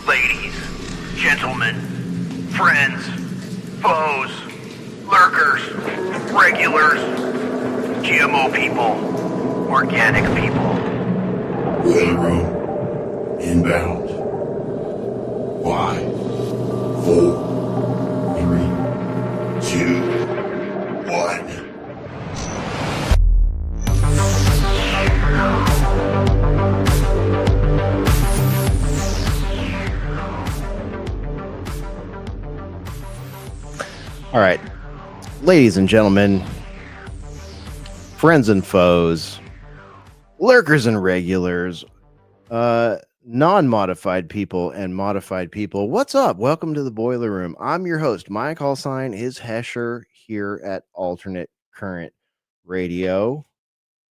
ladies, gentlemen, friends, foes, lurkers, regulars, GMO people, organic people. Boiler room, inbound. 5, 4, 3, 2, 1. All right, ladies and gentlemen, friends and foes, lurkers and regulars, non-modified people and modified people, what's up? Welcome to the Boiler Room. I'm your host. My call sign is Hesher here at Alternate Current Radio.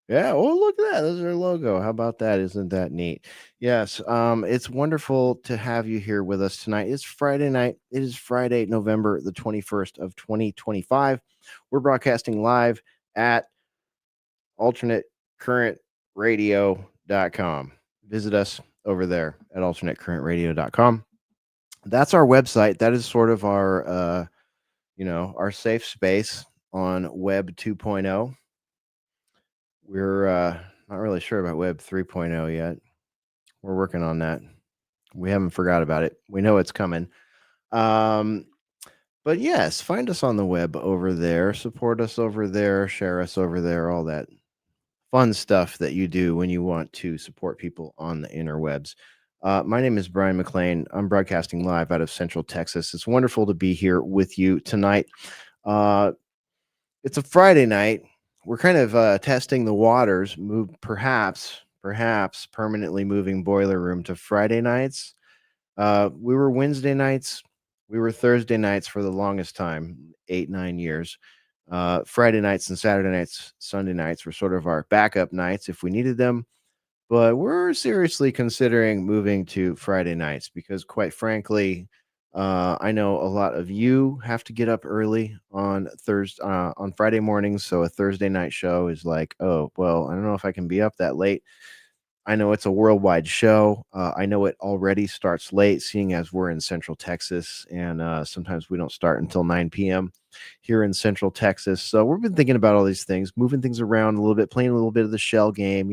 Yeah, oh, look at that. There's our logo. How about that? Isn't that neat? Yes, it's wonderful to have you here with us tonight. It's Friday night. It is Friday, November the 21st of 2025. We're broadcasting live at alternatecurrentradio.com. Visit us over there at alternatecurrentradio.com. That's our website. That is sort of our, our safe space on Web 2.0. We're not really sure about Web 3.0 yet. We're working on that. We haven't forgot about it. We know it's coming. But yes, find us on the web over there. Support us over there. Share us over there. All that fun stuff that you do when you want to support people on the interwebs. My name is Bryan McClain. I'm broadcasting live out of Central Texas. It's wonderful to be here with you tonight. It's a Friday night. We're kind of testing the waters, perhaps permanently moving Boiler Room to Friday nights. We were Wednesday nights. We were Thursday nights for the longest time, 8-9 years. Friday nights and Saturday nights, Sunday nights were sort of our backup nights if we needed them. But we're seriously considering moving to Friday nights because, quite frankly, I know a lot of you have to get up early on Friday mornings. So a Thursday night show is like, oh, well, I don't know if I can be up that late. I know it's a worldwide show. I know it already starts late, seeing as we're in Central Texas, and sometimes we don't start until 9 p.m. here in Central Texas. So we've been thinking about all these things, moving things around a little bit, playing a little bit of the shell game,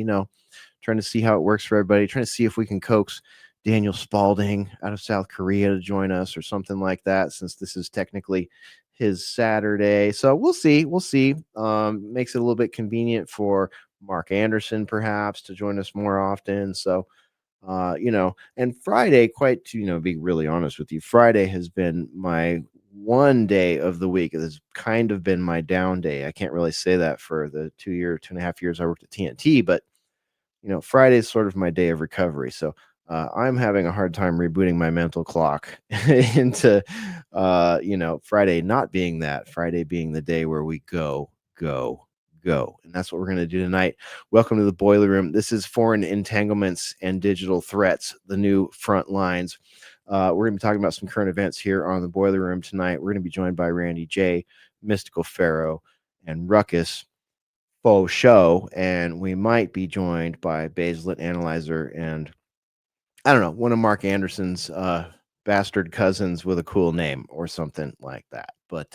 trying to see how it works for everybody, trying to see if we can coax Daniel Spalding out of South Korea to join us or something like that, since this is technically his Saturday. So we'll see. Makes it a little bit convenient for Mark Anderson perhaps to join us more often. So, and Friday, quite to, be really honest with you, Friday has been my one day of the week. It has kind of been my down day. I can't really say that for the 2.5 years I worked at TNT, but Friday is sort of my day of recovery. So I'm having a hard time rebooting my mental clock into, Friday not being that. Friday being the day where we go. And that's what we're going to do tonight. Welcome to the Boiler Room. This is Foreign Entanglements and Digital Threats, the new front lines. We're going to be talking about some current events here on the Boiler Room tonight. We're going to be joined by Randy J, Mystical Pharaoh, and Ruckus. Faux show, and we might be joined by Baselit Analyzer and I don't know, one of Mark Anderson's bastard cousins with a cool name or something like that. But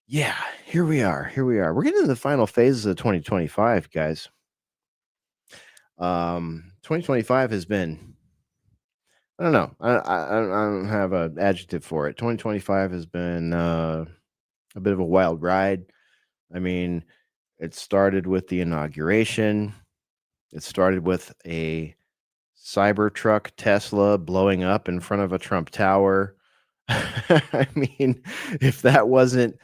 yeah, here we are. We're getting to the final phases of 2025, guys. 2025 has been, I don't know, I don't have an adjective for it. 2025 has been a bit of a wild ride. I mean, it started with the inauguration. It started with a Cybertruck Tesla blowing up in front of a Trump Tower. I mean, if that wasn't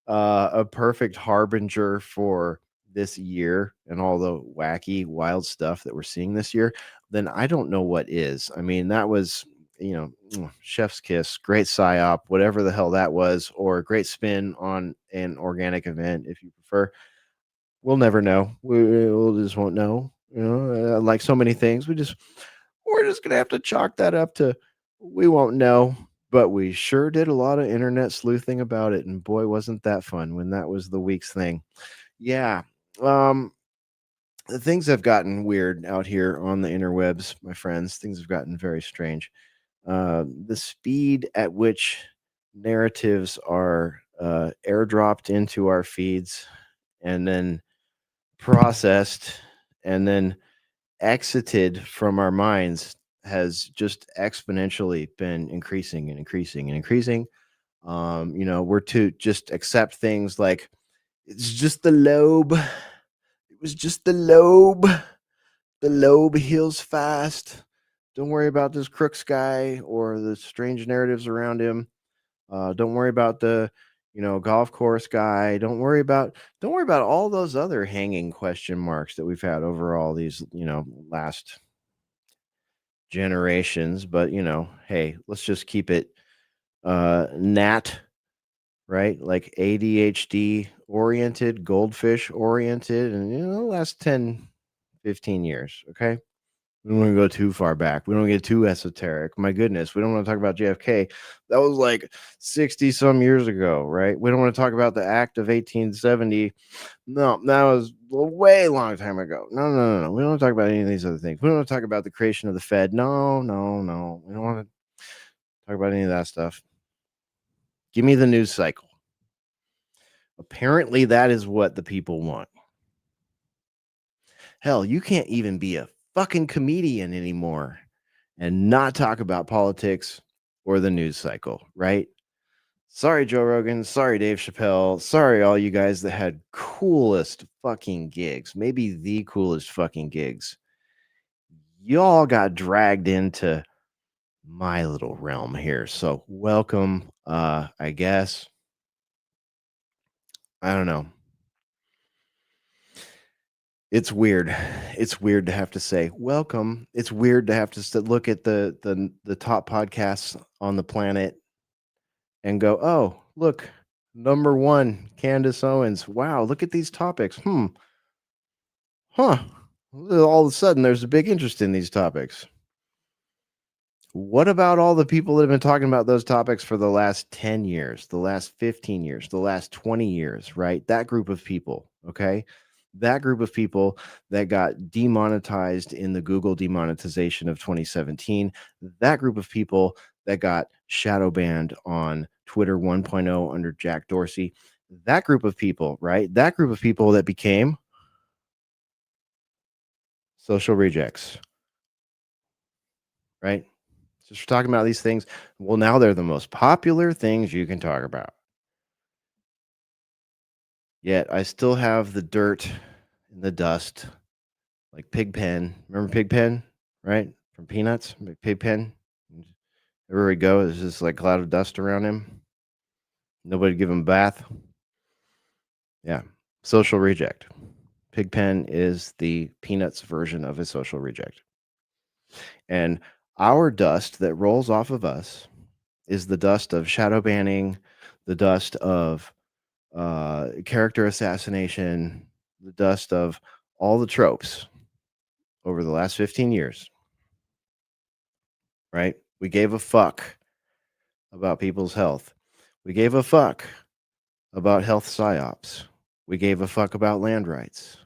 a perfect harbinger for this year and all the wacky, wild stuff that we're seeing this year, then I don't know what is. I mean, that was, chef's kiss, great psyop, whatever the hell that was, or a great spin on an organic event, if you prefer. We'll never know. We'll just won't know. Like so many things, we're just gonna have to chalk that up to we won't know. But we sure did a lot of internet sleuthing about it, and boy, wasn't that fun when that was the week's thing. Yeah, things have gotten weird out here on the interwebs, my friends. Things have gotten very strange. the speed at which narratives are airdropped into our feeds and then processed and then exited from our minds has just exponentially been increasing and increasing and increasing. We're to just accept things like it's just the lobe. It was just the lobe. The lobe heals fast. Don't worry about this Crooks guy or the strange narratives around him. Don't worry about the, golf course guy. Don't worry about all those other hanging question marks that we've had over all these, last generations. But hey, let's just keep it nat, right? Like ADHD oriented, goldfish oriented, and last 10, 15 years. Okay. We don't want to go too far back. We don't get too esoteric. My goodness, we don't want to talk about JFK. That was like 60 some years ago, right? We don't want to talk about the Act of 1870. No, that was a way long time ago. No, no, no, no. We don't want to talk about any of these other things. We don't want to talk about the creation of the Fed. No, no, no. We don't want to talk about any of that stuff. Give me the news cycle. Apparently, that is what the people want. Hell, you can't even be a fucking comedian anymore and not talk about politics or the news cycle, right? Sorry, Joe Rogan. Sorry, Dave Chappelle. Sorry, all you guys that had coolest fucking gigs, maybe the coolest fucking gigs. Y'all got dragged into my little realm here. So welcome, I guess. I don't know. It's weird. It's weird to have to say welcome. It's weird to have to look at the top podcasts on the planet and go, oh, look, number one, Candace Owens. Wow, look at these topics. Huh. All of a sudden, there's a big interest in these topics. What about all the people that have been talking about those topics for the last 10 years, the last 15 years, the last 20 years, right? That group of people, okay? That group of people that got demonetized in the Google demonetization of 2017, that group of people that got shadow banned on Twitter 1.0 under Jack Dorsey, that group of people, right? That group of people that became social rejects, right? So we're talking about these things. Well, now they're the most popular things you can talk about. Yet I still have the dirt and the dust, like Pigpen. Remember Pigpen, right? From Peanuts, Pigpen. Everywhere we go, there's just like a cloud of dust around him. Nobody give him a bath. Yeah, social reject. Pigpen is the Peanuts version of a social reject. And our dust that rolls off of us is the dust of shadow banning, the dust of character assassination, the dust of all the tropes over the last 15 years, right? We gave a fuck about people's health. We gave a fuck about health psyops. We gave a fuck about land rights.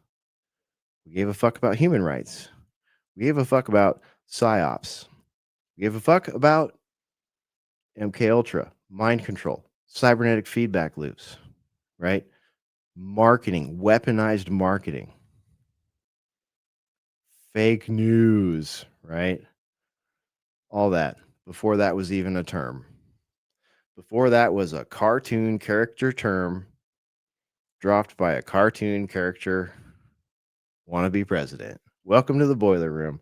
We gave a fuck about human rights. We gave a fuck about psyops. We gave a fuck about MK Ultra, mind control, cybernetic feedback loops, right? Marketing, weaponized marketing, fake news, right? All that before that was even a term. Before that was a cartoon character term dropped by a cartoon character wannabe president. Welcome to the boiler room.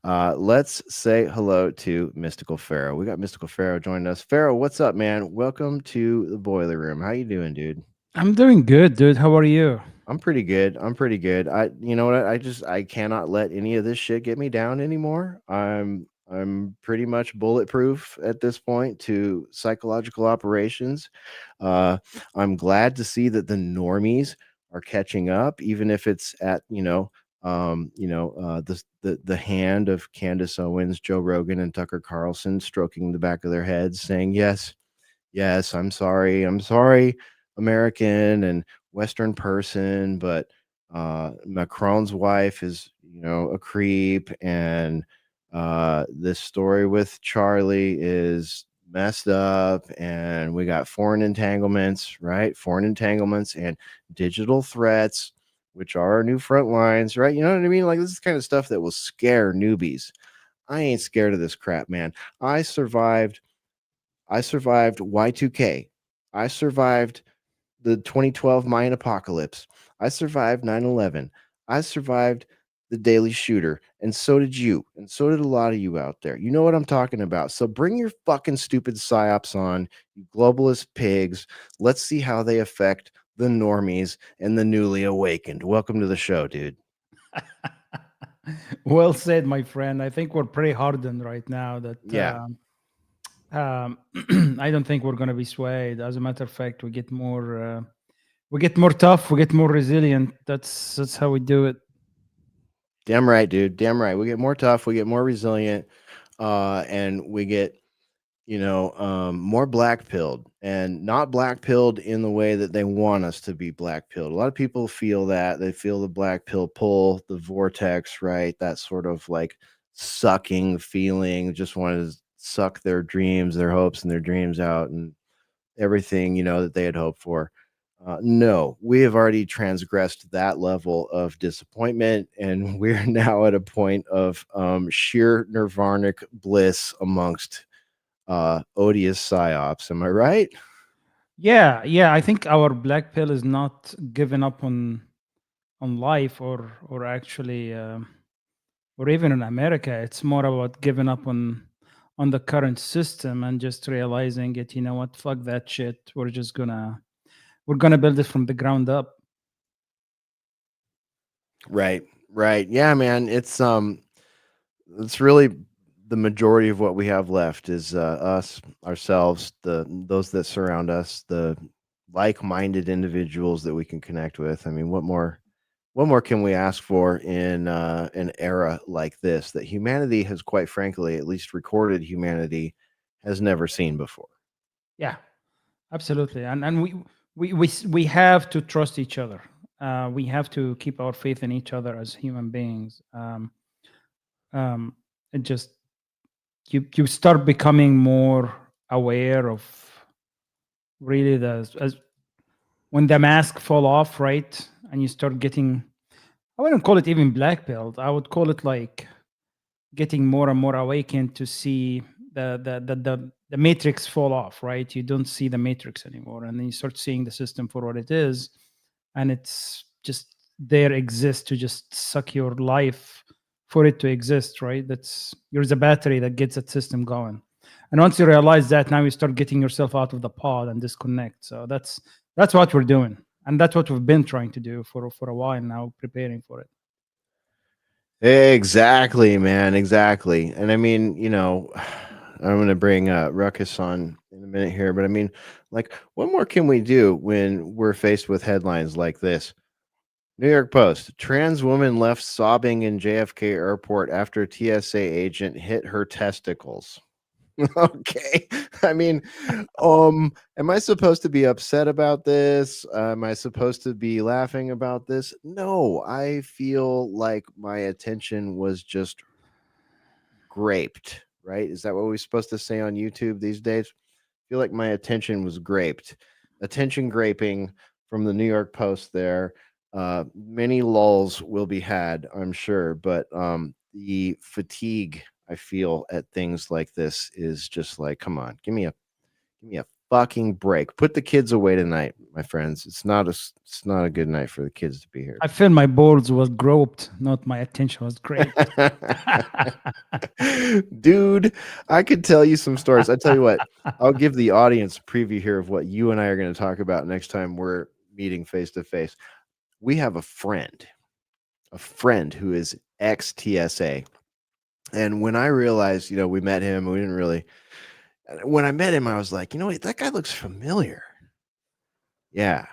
Let's say hello to Mystical Pharaoh. We got Mystical Pharaoh joining us. Pharaoh, what's up, man? Welcome to the boiler room. How you doing, dude? I'm doing good, dude. How are you? I'm pretty good. You know what? I cannot let any of this shit get me down anymore. I'm pretty much bulletproof at this point to psychological operations. I'm glad to see that the normies are catching up, even if it's at the hand of Candace Owens, Joe Rogan, and Tucker Carlson stroking the back of their heads, saying yes, I'm sorry, American and Western person, but Macron's wife is, a creep, and This story with Charlie is messed up, and we got foreign entanglements, right? Foreign entanglements and digital threats, which are our new front lines, right? You know what I mean? Like, this is the kind of stuff that will scare newbies. I ain't scared of this crap, man. I survived Y2K. I survived the 2012 Mayan apocalypse. I survived 9/11. I survived the daily shooter. And so did you. And so did a lot of you out there. You know what I'm talking about. So bring your fucking stupid psyops on, you globalist pigs. Let's see how they affect the normies and the newly awakened. Welcome to the show, dude. Well said, my friend. I think we're pretty hardened right now. That Yeah. I don't think we're going to be swayed. As a matter of fact, we get more tough, we get more resilient. That's how we do it. Damn right, dude. Damn right. We get more tough, we get more resilient, and we get more black pilled, and not black pilled in the way that they want us to be black pilled. A lot of people feel that they feel the black pill pull, the vortex, right? That sort of like sucking feeling, just want to suck their dreams, their hopes, and their dreams out, and everything that they had hoped for. No, we have already transgressed that level of disappointment, and we're now at a point of sheer nirvanic bliss amongst odious psyops. Am I right? Yeah. I think our black pill is not giving up on life, or actually, or even in America. It's more about giving up on the current system and just realizing it. You know what? Fuck that shit. We're gonna build it from the ground up. Right, right. Yeah, man. It's really the majority of what we have left is us, ourselves, those that surround us, the like-minded individuals that we can connect with. I mean, what more can we ask for in an era like this that humanity has, quite frankly, at least recorded humanity, has never seen before? Yeah, absolutely. And we have to trust each other. We have to keep our faith in each other as human beings. It just you start becoming more aware of really the as when the mask fall off, right? And you start getting, I wouldn't call it even black belt. I would call it like getting more and more awakened to see the matrix fall off, right? You don't see the matrix anymore, and then you start seeing the system for what it is, and it's just there exists to just suck your life for it to exist, right? That's You're the battery that gets that system going. And once you realize that, now you start getting yourself out of the pod and disconnect. So that's what we're doing, and that's what we've been trying to do for a while now, preparing for it. Exactly, man. Exactly. And I mean, I'm going to bring Ruckus on in a minute here, but I mean, like, what more can we do when we're faced with headlines like this? New York Post: trans woman left sobbing in JFK airport after TSA agent hit her testicles. Okay. I mean, am I supposed to be upset about this? Am I supposed to be laughing about this? No, I feel like my attention was just graped, right? Is that what we're supposed to say on YouTube these days? I feel like my attention was graped. Attention graping from the New York Post there. Many lulls will be had, I'm sure, but the fatigue I feel at things like this is just like, come on, give me a fucking break. Put the kids away tonight, my friends. It's not a good night for the kids to be here. I feel my balls was groped, not my attention was great. Dude, I could tell you some stories. I tell you what, I'll give the audience a preview here of what you and I are going to talk about next time we're meeting face to face. We have a friend who is ex TSA. And when I realized, we met him, we didn't really. When I met him, I was like, that guy looks familiar. Yeah.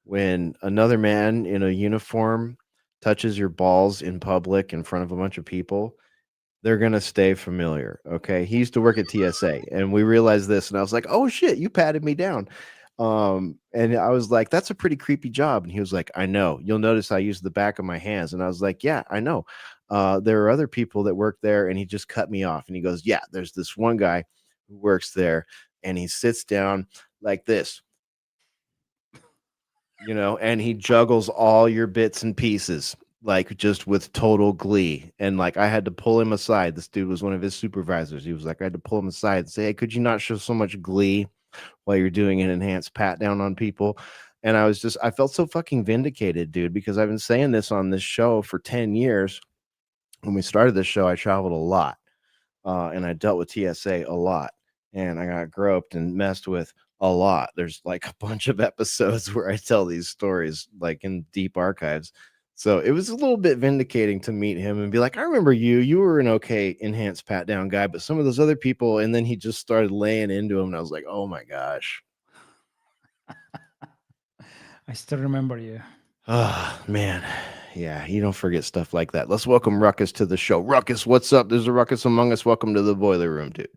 When another man in a uniform touches your balls in public in front of a bunch of people, they're going to stay familiar. Okay. He used to work at TSA, and we realized this, and I was like, oh shit, you patted me down. And I was like, that's a pretty creepy job. And he was like, I know. You'll notice I use the back of my hands. And I was like, yeah, I know. there are other people that work there, and he just cut me off. And he goes, yeah, there's this one guy who works there, and he sits down like this, and he juggles all your bits and pieces, like just with total glee. And like I had to pull him aside. This dude was one of his supervisors. He was like, I had to pull him aside and say, hey, could you not show so much glee while you're doing an enhanced pat down on people? And I felt so fucking vindicated, dude, because I've been saying this on this show for 10 years. When we started this show, I traveled a lot, and I dealt with TSA a lot, and I got groped and messed with a lot. There's like a bunch of episodes where I tell these stories like in deep archives. So it was a little bit vindicating to meet him and be like, I remember you were an okay enhanced pat down guy, but some of those other people, and then he just started laying into him, and I was like, oh my gosh. I still remember you. Oh man. Yeah, you don't forget stuff like that. Let's welcome Ruckus to the show. Ruckus, what's up? There's a Ruckus among us. Welcome to the boiler room, dude.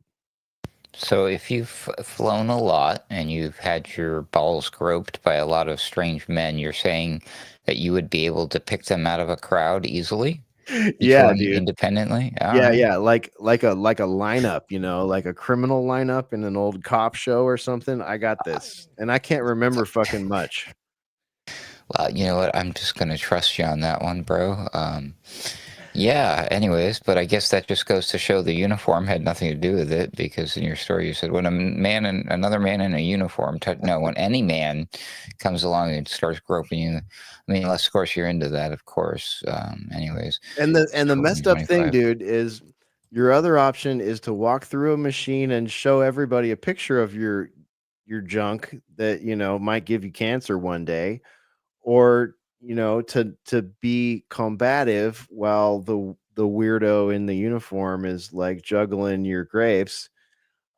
So if you've flown a lot and you've had your balls groped by a lot of strange men, you're saying that you would be able to pick them out of a crowd easily? Yeah, one dude. Independently? All Yeah, right. yeah, like a lineup, like a criminal lineup in an old cop show or something. I got this, and I can't remember fucking much. Well, you know what? I'm just going to trust you on that one, bro. Yeah, anyways, but I guess that just goes to show the uniform had nothing to do with it, because in your story you said when another man in a uniform, when any man comes along and starts groping you, I mean, unless of course you're into that, of course. Anyways, And the messed up thing, 25. dude, is your other option is to walk through a machine and show everybody a picture of your junk that might give you cancer one day, or to be combative while the weirdo in the uniform is like juggling your grapes,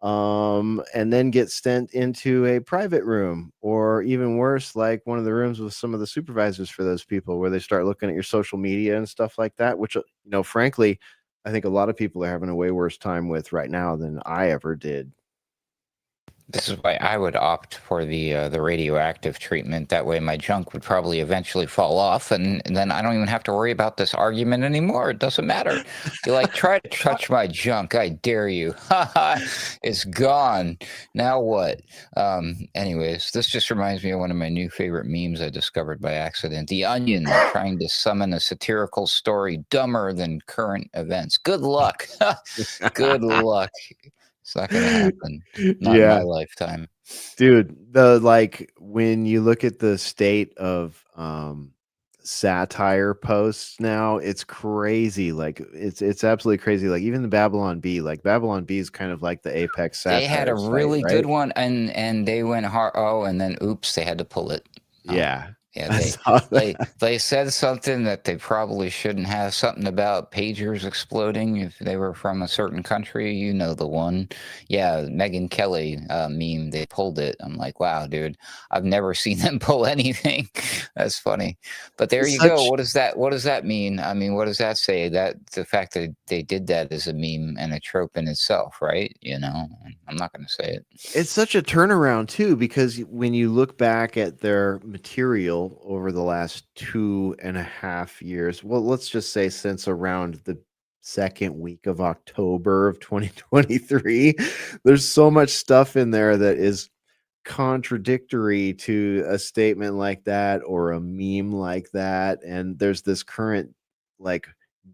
and then get sent into a private room, or even worse, like one of the rooms with some of the supervisors for those people, where they start looking at your social media and stuff like that, which frankly, I think a lot of people are having a way worse time with right now than I ever did. This is why I would opt for the radioactive treatment. That way my junk would probably eventually fall off, and then I don't even have to worry about this argument anymore. It doesn't matter. Be like, try to touch my junk. I dare you. It's gone. Now what? Anyways, this just reminds me of one of my new favorite memes I discovered by accident. The Onion trying to summon a satirical story dumber than current events. Good luck. Good luck. It's not going to happen. Not in my lifetime. Dude, when you look at the state of satire posts now, it's crazy. Like it's absolutely crazy. Like even the Babylon Bee is kind of like the apex satire. They had a really site, good right? one, and they went hard. Oh, and then oops, they had to pull it. Yeah. Yeah, they said something that they probably shouldn't have. Something about pagers exploding if they were from a certain country. You know the one. Yeah, Megyn Kelly meme. They pulled it. I'm like, wow, dude. I've never seen them pull anything. That's funny. But there you go. What does that mean? I mean, what does that say? That the fact that they did that is a meme and a trope in itself, right? I'm not going to say it. It's such a turnaround too, because when you look back at their material over the last 2.5 years, well, let's just say since around the second week of October of 2023, there's so much stuff in there that is contradictory to a statement like that or a meme like that. And there's this current like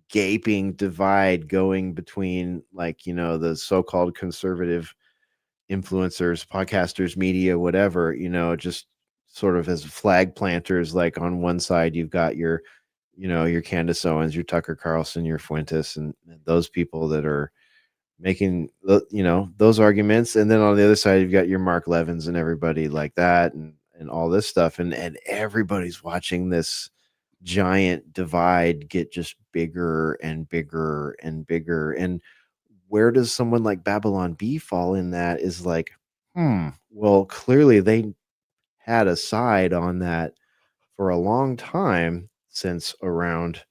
gaping divide going between the so-called conservative influencers, podcasters, media, whatever, just sort of as flag planters. Like on one side, you've got your Candace Owens, your Tucker Carlson, your Fuentes, and those people that are making, those arguments. And then on the other side, you've got your Mark Levins and everybody like that, and all this stuff. And everybody's watching this giant divide get just bigger and bigger and bigger. And where does someone like Babylon Bee fall in that is like, well, clearly they had a side on that for a long time, since around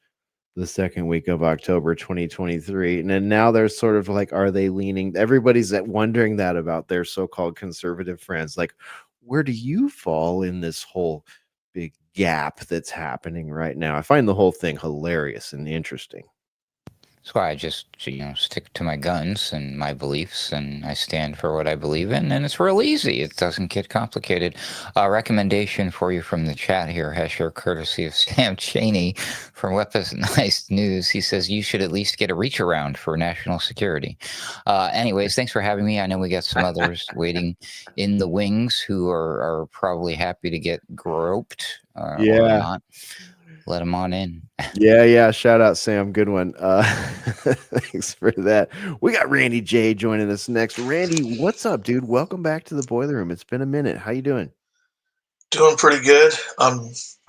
the second week of October 2023. And then now they're sort of like, are they leaning? Everybody's wondering that about their so-called conservative friends. Like, where do you fall in this whole big gap that's happening right now? I find the whole thing hilarious and interesting. That's why I just, stick to my guns and my beliefs, and I stand for what I believe in, and it's real easy. It doesn't get complicated. Recommendation for you from the chat here, Hesher, courtesy of Sam Cheney from Weaponized News. He says you should at least get a reach around for national security. Anyways, thanks for having me. I know we got some others waiting in the wings who are probably happy to get groped or not. Let them on in. Yeah. Shout out, Sam. Good one. Thanks for that. We got Randy J joining us next. Randy, what's up, dude? Welcome back to the Boiler Room. It's been a minute. How you doing? Doing pretty good. As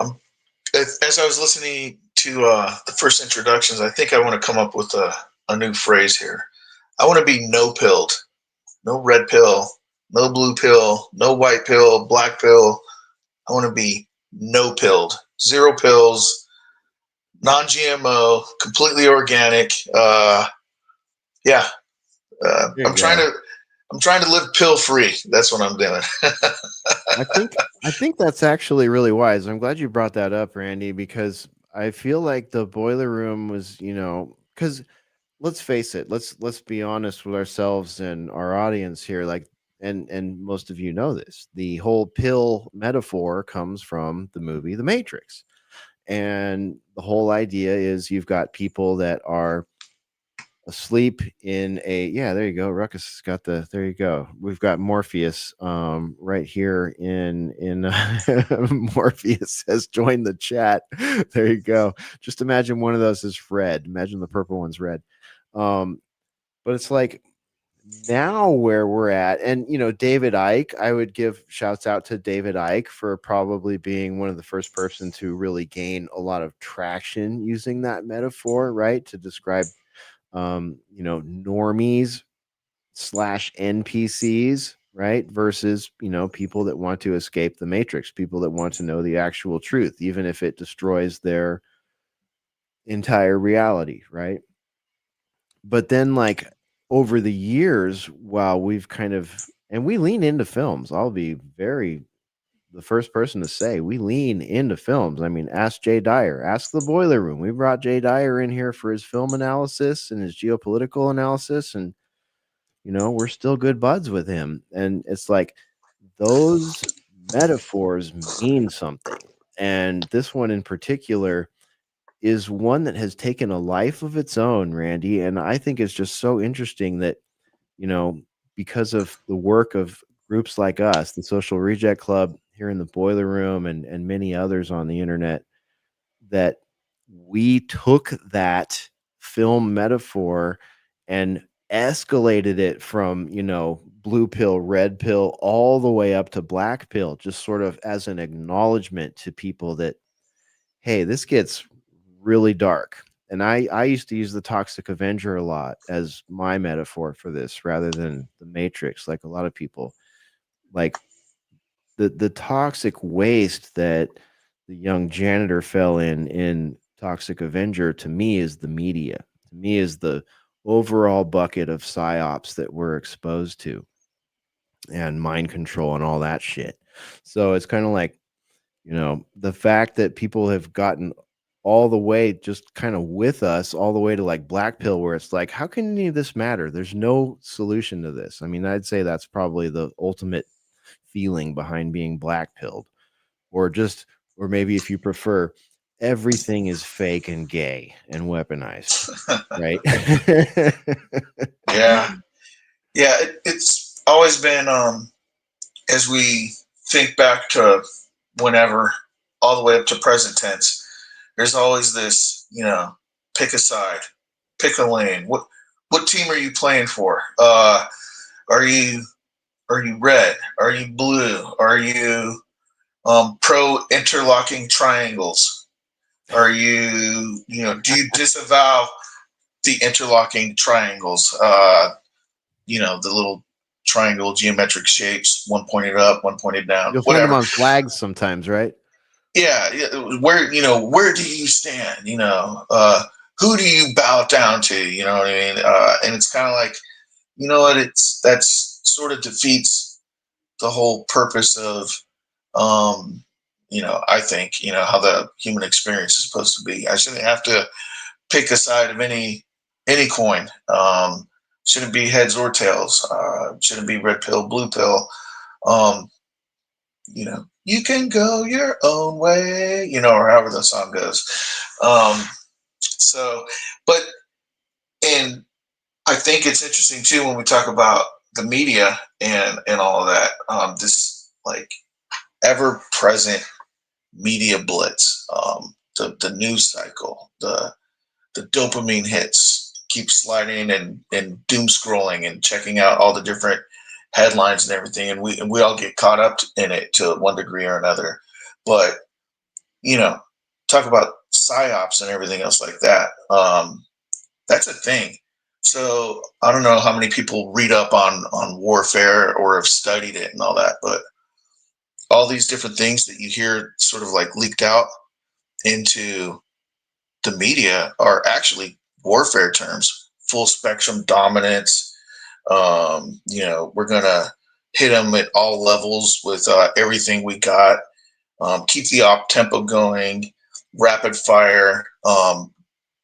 I was listening to the first introductions, I think I want to come up with a new phrase here. I want to be no-pilled. No red pill, no blue pill, no white pill, black pill. I want to be no-pilled. 0 pills, non-GMO, completely organic. I'm trying to live pill-free. That's what I'm doing. I think that's actually really wise. I'm glad you brought that up, Randy, because I feel like the Boiler Room was, because let's face it, let's be honest with ourselves and our audience here. Like, and most of you know this. The whole pill metaphor comes from the movie The Matrix, and the whole idea is you've got people that are asleep in a there you go. Ruckus has got there you go. We've got Morpheus right here in Morpheus has joined the chat. There you go. Just imagine one of those is red. Imagine the purple one's red. But it's like now where we're at, and David Icke, I would give shouts out to David Icke for probably being one of the first person to really gain a lot of traction using that metaphor, right, to describe normies / NPCs, right? Versus, people that want to escape the matrix, people that want to know the actual truth, even if it destroys their entire reality, right? But then, like, over the years, while we've and we lean into films, I'll be the first person to say we lean into films. I mean, ask Jay Dyer, ask the Boiler Room. We brought Jay Dyer in here for his film analysis and his geopolitical analysis, and we're still good buds with him. And it's like those metaphors mean something. And this one in particular is one that has taken a life of its own, Randy. And I think it's just so interesting that, because of the work of groups like us, the Social Reject Club here in the Boiler Room, and many others on the internet, that we took that film metaphor and escalated it from, blue pill, red pill, all the way up to black pill, just sort of as an acknowledgement to people that, hey, this gets really dark. And I used to use the Toxic Avenger a lot as my metaphor for this rather than the Matrix, like a lot of people. Like the toxic waste that the young janitor fell in Toxic Avenger, to me, is the media. To me, is the overall bucket of psyops that we're exposed to, and mind control and all that shit. So it's kind of like, the fact that people have gotten all the way just kind of with us all the way to like black pill, where it's like, how can any of this matter? There's no solution to this. I mean, I'd say that's probably the ultimate feeling behind being black pilled, or maybe if you prefer, everything is fake and gay and weaponized, right? Yeah. It's always been, as we think back to whenever, all the way up to present tense, there's always this, pick a side, pick a lane. What team are you playing for? Are you red? Are you blue? Are you pro interlocking triangles? Are you, do you disavow the interlocking triangles? The little triangle geometric shapes, one pointed up, one pointed down. You'll find them on flags sometimes, right? Yeah. Where do you stand? Who do you bow down to? You know what I mean? And it's kind of like, that's sort of defeats the whole purpose of, I think, how the human experience is supposed to be. I shouldn't have to pick a side of any any coin. Shouldn't be heads or tails. Shouldn't be red pill, blue pill. Um, you can go your own way, or however the song goes. So, but, and I think it's interesting too when we talk about the media and all of that. This like ever present media blitz, the news cycle, the dopamine hits, keep sliding and doom scrolling and checking out all the different headlines and everything, and we all get caught up in it to one degree or another. But talk about psyops and everything else like that. That's a thing. So I don't know how many people read up on warfare or have studied it and all that, but all these different things that you hear sort of like leaked out into the media are actually warfare terms. Full spectrum dominance. We're gonna hit them at all levels with everything we got. Keep the op tempo going. Rapid fire.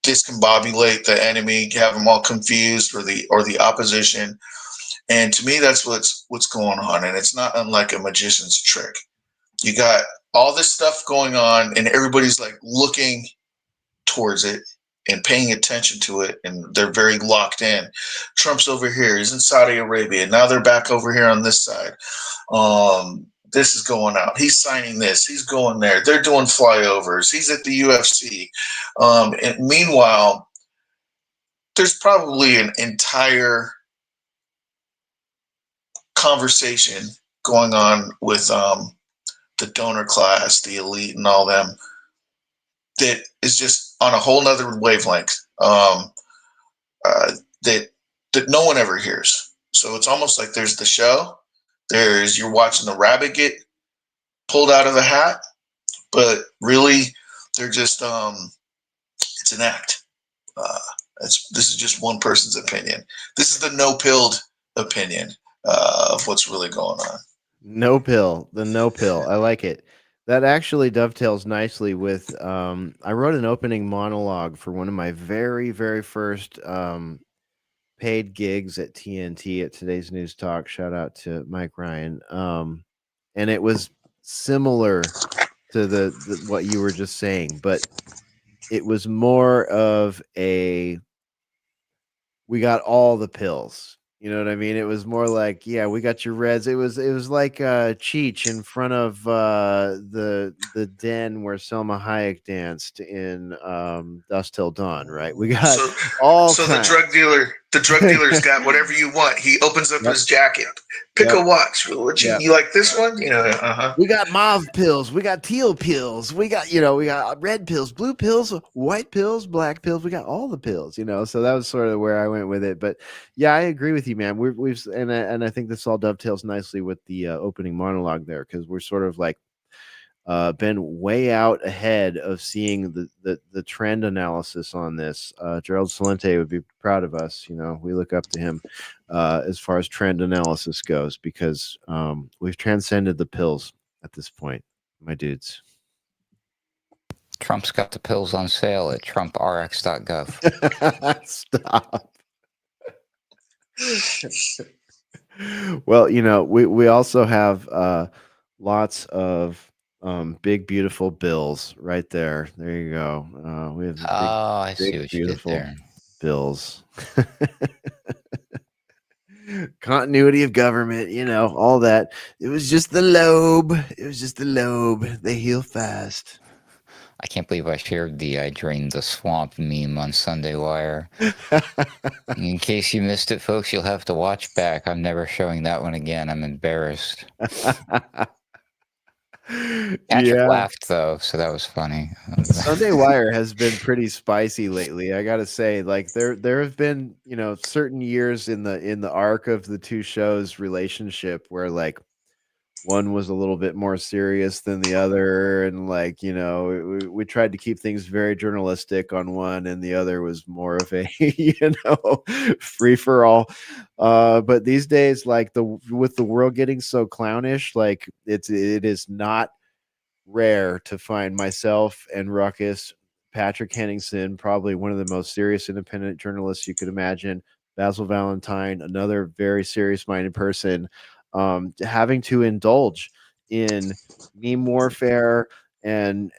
Discombobulate the enemy. Have them all confused or the opposition. And to me, that's what's going on. And it's not unlike a magician's trick. You got all this stuff going on, and everybody's like looking towards it and paying attention to it, and they're very locked in. Trump's over here, he's in Saudi Arabia, now they're back over here on this side. This is going out, he's signing this, he's going there, they're doing flyovers, he's at the UFC. And meanwhile, there's probably an entire conversation going on with the donor class, the elite, and all them, that is just on a whole nother wavelength that no one ever hears. So it's almost like there's the show, you're watching the rabbit get pulled out of the hat, but really they're just it's an act. This is just one person's opinion. This is the no-pilled opinion of what's really going on. No pill, the no pill. I like it. That actually dovetails nicely with I wrote an opening monologue for one of my very, very first paid gigs at TNT at Today's News Talk. Shout out to Mike Ryan. And it was similar to the what you were just saying, but it was more of a we got all the pills. You know what I mean? It was more like, yeah, we got your reds. It was like Cheech in front of the den where Selma Hayek danced in Dusk Till Dawn, right? We got all so kinds. the drug dealer's got whatever you want. He opens up his jacket. Pick a watch. You like this one? We got mauve pills. We got teal pills. We got, we got red pills, blue pills, white pills, black pills. We got all the pills, So that was sort of where I went with it. But yeah, I agree with you, man. We've and I think this all dovetails nicely with the opening monologue there, because we're sort of like been way out ahead of seeing the trend analysis on this. Gerald Salente would be proud of us. We look up to him as far as trend analysis goes, because we've transcended the pills at this point, my dudes. Trump's got the pills on sale at trumprx.gov. Stop. Well, we also have lots of big beautiful bills right there. There you go. We have big, I see what beautiful you did there. Bills. Continuity of government, all that. It was just the lobe. They heal fast. I can't believe I shared the I drained the swamp meme on Sunday Wire. In case you missed it, folks, you'll have to watch back. I'm never showing that one again. I'm embarrassed. Patrick laughed, though, so that was funny. Sunday Wire has been pretty spicy lately, I gotta say. Like there have been, certain years in the arc of the two shows' relationship where like one was a little bit more serious than the other, and like we tried to keep things very journalistic on one, and the other was more of a free for all. But these days, like with the world getting so clownish, like it is not rare to find myself and Ruckus Patrick Henningsen, probably one of the most serious independent journalists you could imagine. Basil Valentine, another very serious-minded person, having to indulge in meme warfare and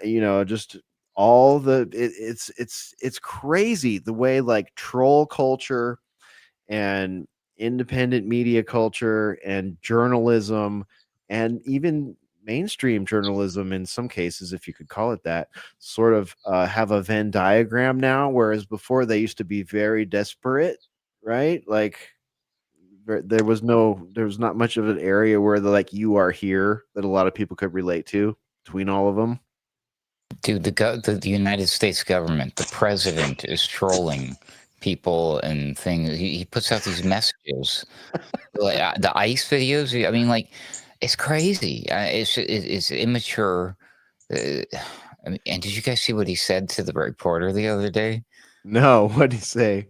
just all the it's crazy the way like troll culture and independent media culture and journalism and even mainstream journalism in some cases, if you could call it that, sort of have a Venn diagram now, whereas before they used to be very disparate, right? Like there was not much of an area where the like you are here that a lot of people could relate to between all of them. Dude, the United States government, the president is trolling people and things. He puts out these messages, like the ICE videos. I mean, like, it's crazy. It's immature. I mean, and did you guys see what he said to the reporter the other day? No, what did he say?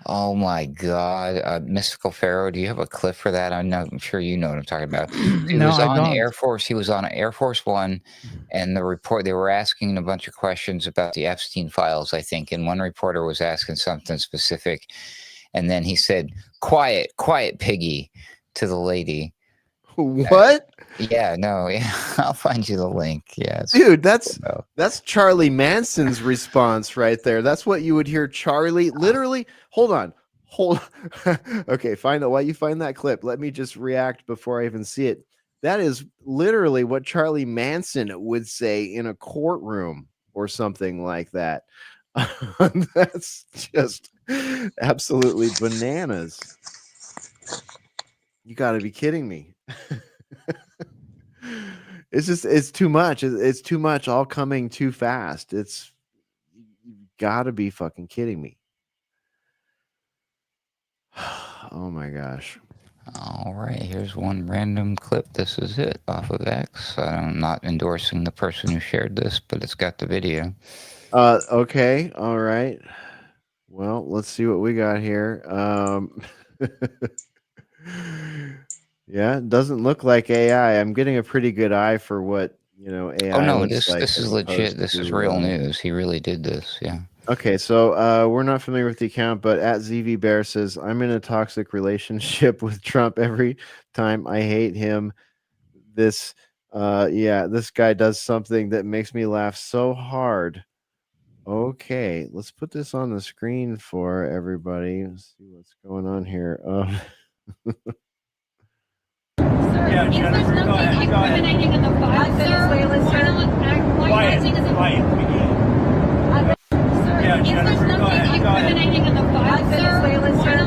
Oh my God, Mystical Pharaoh, do you have a clip for that? I'm sure you know what I'm talking about. He No, was I on don't. Air Force. He was on Air Force One, and they were asking a bunch of questions about the Epstein files, I think, and one reporter was asking something specific, and then he said, "Quiet, quiet, piggy," to the lady. What? Yeah, no, yeah, I'll find you the link. Yeah, dude, that's Charlie Manson's response right there. That's what you would hear Charlie literally. Hold on. Okay, find out while you find that clip. Let me just react before I even see it. That is literally what Charlie Manson would say in a courtroom or something like that. That's just absolutely bananas. You got to be kidding me. It's too much. It's too much all coming too fast. You gotta be fucking kidding me. Oh my gosh. All right, here's one random clip. This is it off of X. I'm not endorsing the person who shared this, but it's got the video. Okay, all right. Well, let's see what we got here. Yeah, it doesn't look like AI. I'm getting a pretty good eye for what AI Oh no, looks like. this is legit. This is real news. He really did this. Yeah. Okay, so we're not familiar with the account, but at ZV Bear says, I'm in a toxic relationship with Trump every time I hate him. This guy does something that makes me laugh so hard. Okay, let's put this on the screen for everybody. Let's see what's going on here. Yeah, Jennifer, go ahead. Go ahead. In the file, Venezuela, sir. Quiet. Yeah, Jennifer, go ahead. Go ahead. In the file, Venezuela, sir.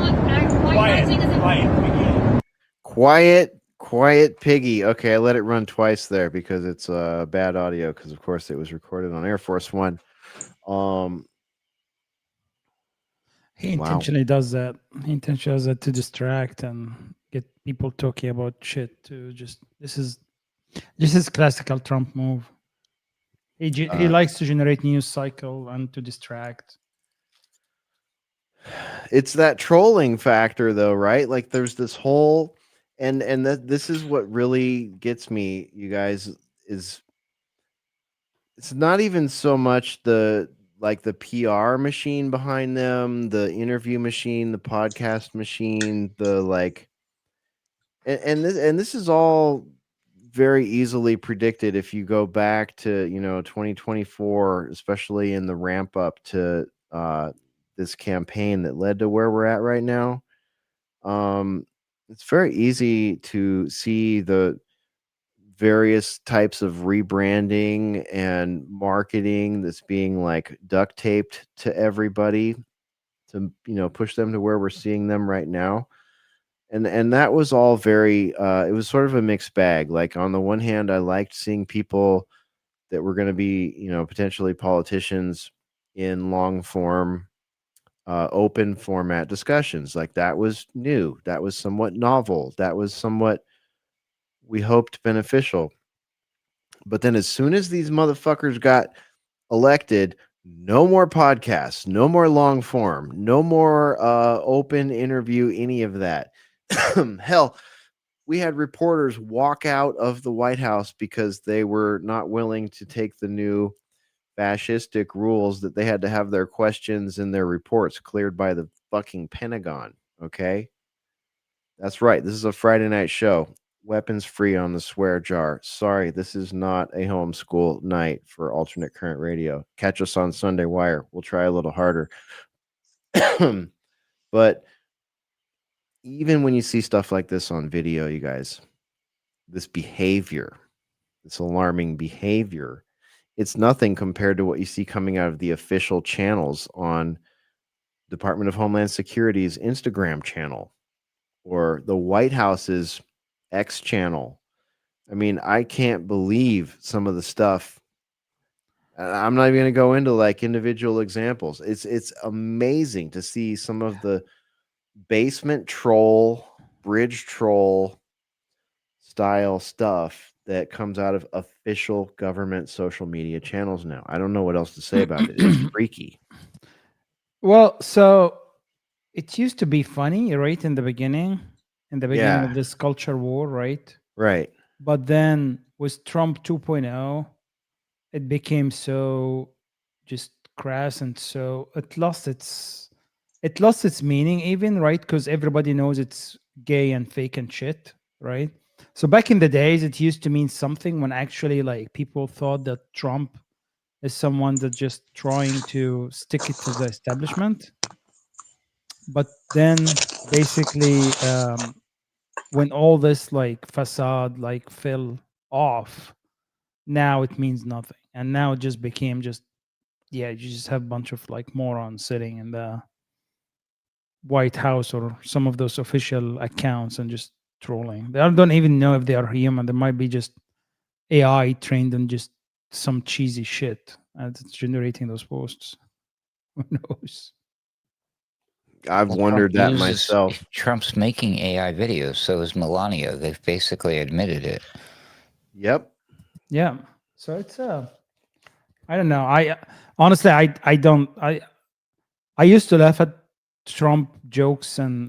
Quiet piggy. Okay, I let it run twice there because it's bad audio because of course it was recorded on Air Force One. He intentionally does that. He intentionally does that to distract and get people talking about shit. This is classical Trump move. He likes to generate news cycle and to distract. It's that trolling factor, though, right? Like there's this whole, and this is what really gets me, you guys, is it's not even so much the PR machine behind them, the interview machine, the podcast machine, the like, and this is all very easily predicted if you go back to 2024, especially in the ramp up to this campaign that led to where we're at right now. It's very easy to see the various types of rebranding and marketing that's being like duct taped to everybody to push them to where we're seeing them right now. And that was all very it was sort of a mixed bag. Like on the one hand, I liked seeing people that were going to be potentially politicians in long form open format discussions. Like that was new, that was somewhat novel, that was somewhat, we hoped, beneficial. But then as soon as these motherfuckers got elected, no more podcasts, no more long form, no more open interview, any of that. Hell, we had reporters walk out of the White House because they were not willing to take the new fascistic rules that they had to have their questions and their reports cleared by the fucking Pentagon. Okay. That's right. This is a Friday night show. Weapons free on the swear jar. Sorry, this is not a homeschool night for alternate current radio. Catch us on Sunday Wire. We'll try a little harder. But even when you see stuff like this on video, you guys, this behavior, this alarming behavior, it's nothing compared to what you see coming out of the official channels on Department of Homeland Security's Instagram channel or the White House's X channel. I mean, I can't believe some of the stuff. I'm not even going to go into like individual examples. It's amazing to see some of the basement troll, bridge troll style stuff that comes out of official government social media channels now. I don't know what else to say about it. It's freaky. Well, so it used to be funny, right? In the beginning Yeah. of this culture war, right? Right. But then with Trump 2.0, it became so just crass, and so it lost its meaning even, right? Because everybody knows it's gay and fake and shit, right? So back in the days, it used to mean something when actually like people thought that Trump is someone that just trying to stick it to the establishment. But then basically when all this like facade like fell off, now it means nothing. And now it just became just, yeah, you just have a bunch of like morons sitting in the White House or some of those official accounts and just trolling. They don't even know if they are human. They might be just AI trained on just some cheesy shit and it's generating those posts. Who knows? I've Well, wondered that myself. Trump's making AI videos, so is Melania. They've basically admitted it. Yep. Yeah. So it's I don't know. I honestly I don't I used to laugh at Trump jokes and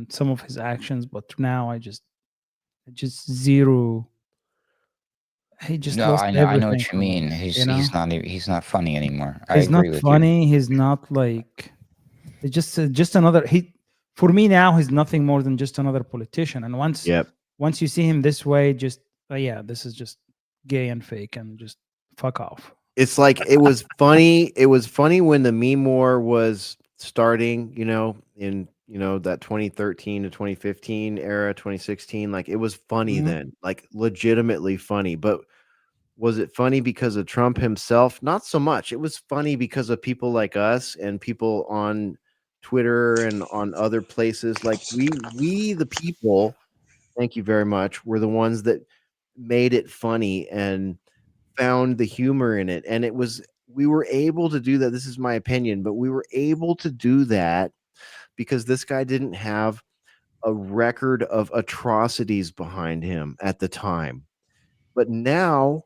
some of his actions, but now I just zero. He just No, lost I know everything what you for me, mean. you know? He's not funny anymore. I He's not agree with you. funny. He's not like it's just another he for me now he's nothing more than just another politician. And once Yep. once you see him this way, just yeah, this is just gay and fake and just fuck off. It's like it was funny. It was funny when the meme war was starting, in that 2013 to 2015 era, 2016. Like it was funny Mhm. then, like legitimately funny. But was it funny because of Trump himself? Not so much. It was funny because of people like us and people on Twitter and on other places. Like we the people, thank you very much, were the ones that made it funny and found the humor in it. And we were able to do that. This is my opinion, but we were able to do that because this guy didn't have a record of atrocities behind him at the time. But now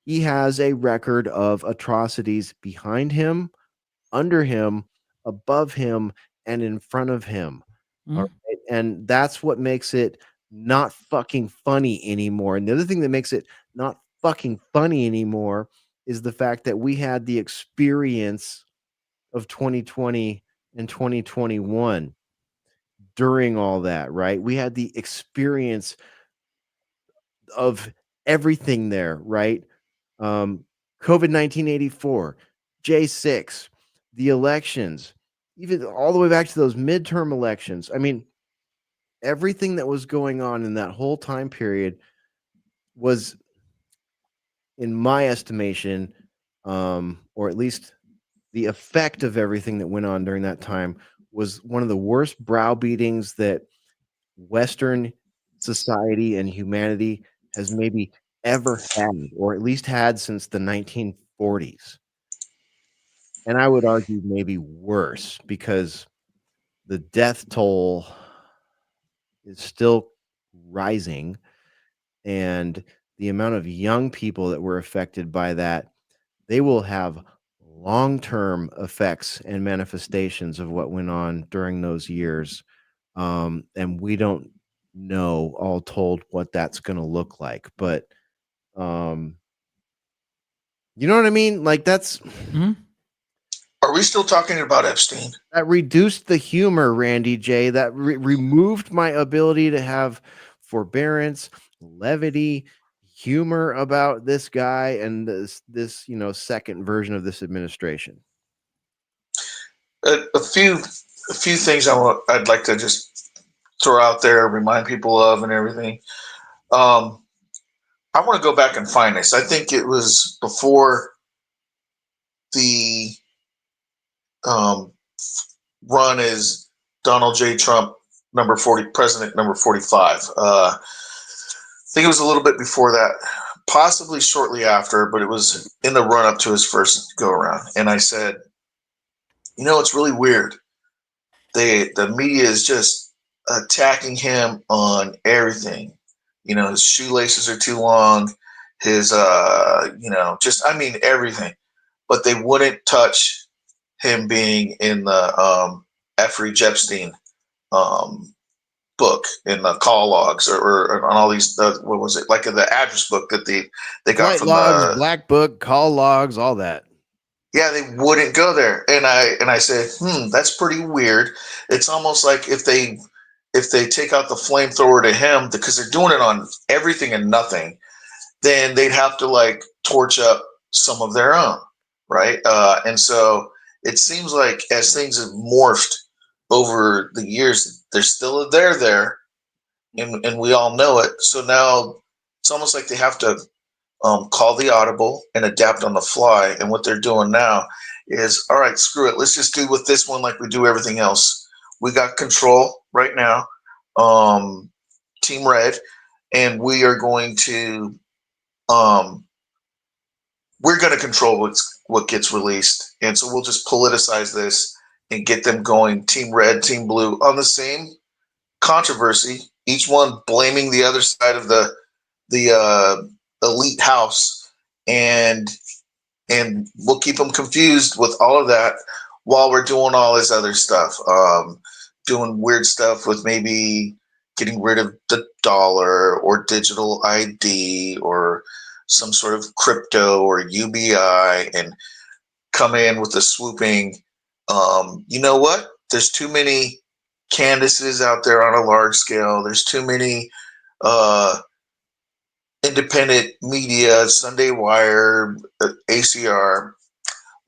he has a record of atrocities behind him, under him, above him, and in front of him. All Mhm. right. And that's what makes it not fucking funny anymore. And the other thing that makes it not fucking funny anymore is the fact that we had the experience of 2020 and 2021 during all that, right? We had the experience of everything there, right? COVID 1984, J6, the elections, even all the way back to those midterm elections. I mean, everything that was going on in that whole time period was, in my estimation, or at least the effect of everything that went on during that time, was one of the worst browbeatings that Western society and humanity has maybe ever had, or at least had since the 1940s. And I would argue maybe worse because the death toll is still rising, and the amount of young people that were affected by that, they will have long-term effects and manifestations of what went on during those years. And we don't know all told what that's going to look like, but You know what I mean? Like that's Are we still talking about Epstein? that reduced the humor, Randy J. That removed my ability to have forbearance, levity, humor about this guy and this second version of this administration. A few things I'd like to just throw out there, remind people of, and everything. I want to go back and find this. I think it was before the run as Donald J. Trump, president number 45. I think it was a little bit before that, possibly shortly after, but it was in the run up to his first go around. And I said, it's really weird. The media is just attacking him on everything. His shoelaces are too long, his everything. But they wouldn't touch him being in the Epstein book, in the call logs, or on all these, what was it, like in the address book that they got White from logs, the black book, call logs, all that. Yeah, they wouldn't go there. And I said, that's pretty weird. It's almost like if they take out the flamethrower to him, because they're doing it on everything and nothing, then they'd have to like torch up some of their own, right? And so it seems like as things have morphed over the years, there's still a there, and we all know it. So now it's almost like they have to call the audible and adapt on the fly. And what they're doing now is, all right, screw it. Let's just do with this one like we do everything else. We got control right now, Team Red, and we are going to control what gets released. And so we'll just politicize this and get them going, Team Red, Team Blue, on the same controversy, each one blaming the other side of the elite house, and we'll keep them confused with all of that while we're doing all this other stuff, doing weird stuff with maybe getting rid of the dollar or digital ID or some sort of crypto or UBI, and come in with the swooping, you know what? There's too many Candaces out there on a large scale. There's too many independent media, Sunday Wire, ACR.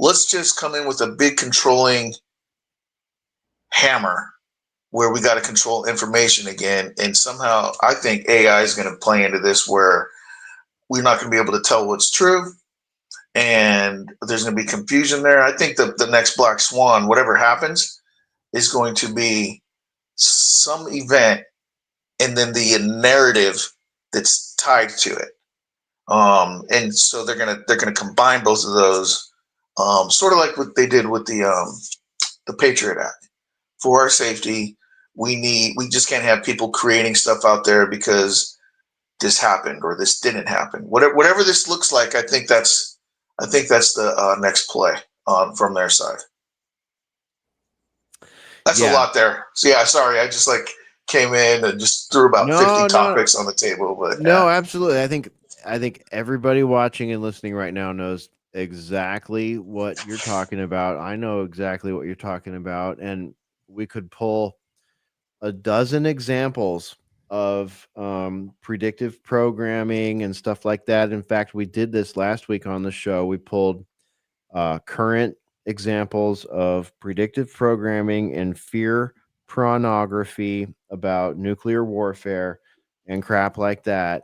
Let's just come in with a big controlling hammer where we got to control information again. And somehow I think AI is going to play into this, where we're not going to be able to tell what's true, and there's going to be confusion there. I think the next black swan, whatever happens, is going to be some event, and then the narrative that's tied to it. And so they're gonna combine both of those, sort of like what they did with the Patriot Act. For our safety, we just can't have people creating stuff out there because this happened or this didn't happen. Whatever this looks like, I think that's the next play from their side. That's a lot there. So yeah, sorry, I just came in and just threw about 50 topics on the table. But no, absolutely. I think everybody watching and listening right now knows exactly what you're talking about. I know exactly what you're talking about, and we could pull a dozen examples of predictive programming and stuff like that. In fact, we did this last week on the show. We pulled current examples of predictive programming and fear pornography about nuclear warfare and crap like that,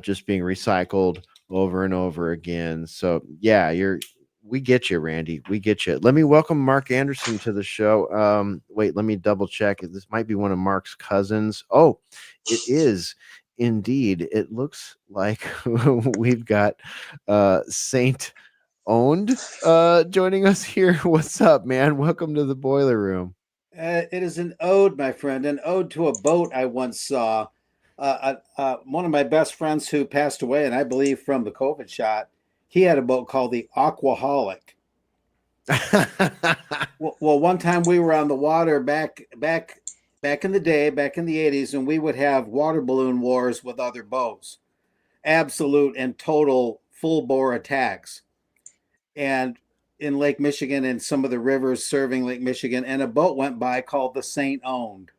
just being recycled over and over again. So yeah, we get you, Randy. We get you. Let me welcome Mark Anderson to the show. Wait, let me double check. This might be one of Mark's cousins. Oh, it is indeed. It looks like we've got Saint Owned joining us here. What's up, man? Welcome to the boiler room. It is an ode, my friend, an ode to a boat I once saw. One of my best friends who passed away, and I believe from the COVID shot, he had a boat called the Aquaholic. well, one time we were on the water back in the day, back in the 80s, and we would have water balloon wars with other boats. Absolute and total full bore attacks, and in Lake Michigan and some of the rivers serving Lake Michigan, and a boat went by called the Saint Owned.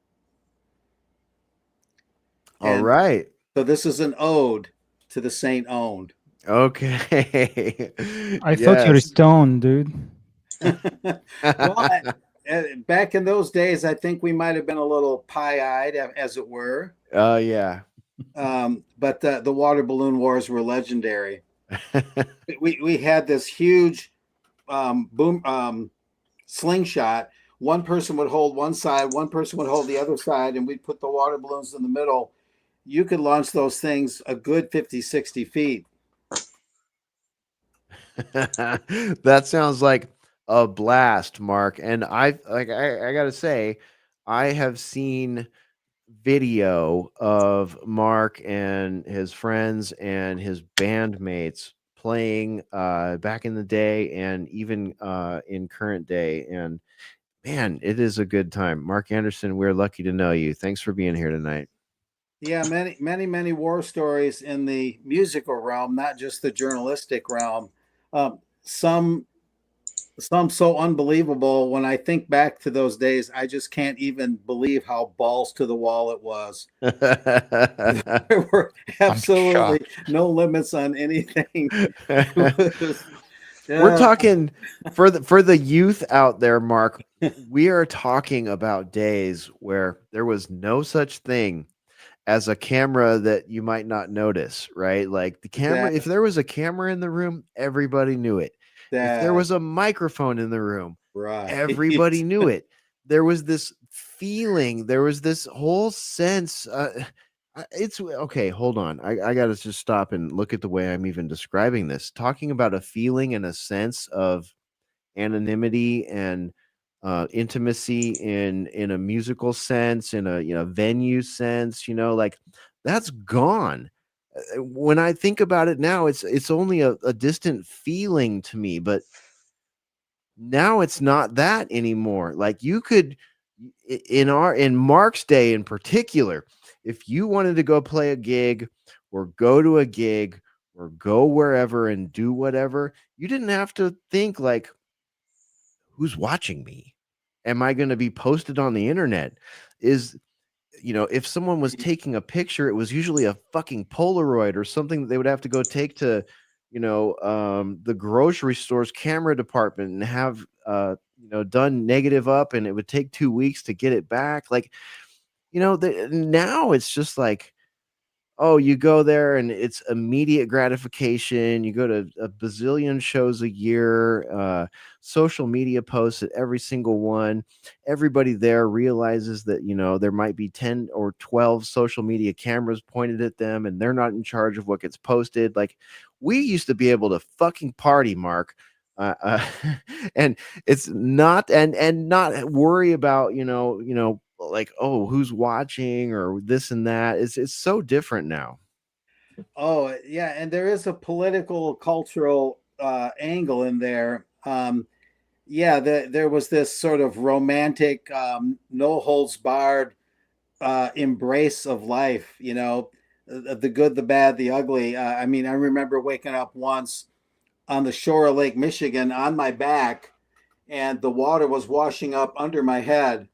All And right. so this is an ode to the Saint Owned. Okay. I thought you were Yes. stoned, dude. Well, back in those days, I think we might have been a little pie-eyed, as it were. Oh yeah. But the water balloon wars were legendary. We had this huge slingshot. One person would hold one side, one person would hold the other side, and we'd put the water balloons in the middle. You could launch those things a good 50, 60 feet. That sounds like a blast, Mark. And I gotta say, I have seen video of Mark and his friends and his bandmates playing back in the day and even in current day. And man, it is a good time. Mark Anderson, we're lucky to know you. Thanks for being here tonight. Yeah, many war stories in the musical realm, not just the journalistic realm. Some so unbelievable. When I think back to those days, I just can't even believe how balls to the wall it was. There were absolutely no limits on anything. We're talking for the youth out there, Mark. We are talking about days where there was no such thing as a camera that you might not notice, right? Like the camera, if there was a camera in the room, everybody knew it. If there was a microphone in the room, right, everybody knew it. There was this feeling, there was this whole sense. It's okay. Hold on. I got to just stop and look at the way I'm even describing this. Talking about a feeling and a sense of anonymity and intimacy in a musical sense, in a venue sense, like that's gone. When I think about it now, it's only a distant feeling to me, but now it's not that anymore. Like you could in Mark's day in particular, if you wanted to go play a gig or go to a gig or go wherever and do whatever, you didn't have to think like, who's watching me? Am I going to be posted on the internet? If someone was taking a picture, it was usually a fucking Polaroid or something that they would have to go take to, the grocery store's camera department and have, done negative up, and it would take 2 weeks to get it back. Like, now it's just like, oh, you go there and it's immediate gratification. You go to a bazillion shows a year, social media posts at every single one. Everybody there realizes that, there might be 10 or 12 social media cameras pointed at them and they're not in charge of what gets posted. Like we used to be able to fucking party, Mark. And it's not, and not worry about, like, oh, who's watching or this and that. It's so different now. Oh yeah, and there is a political cultural angle in there. There was this sort of romantic, no holds barred embrace of life, the good, the bad, the ugly. I remember waking up once on the shore of Lake Michigan on my back, and the water was washing up under my head.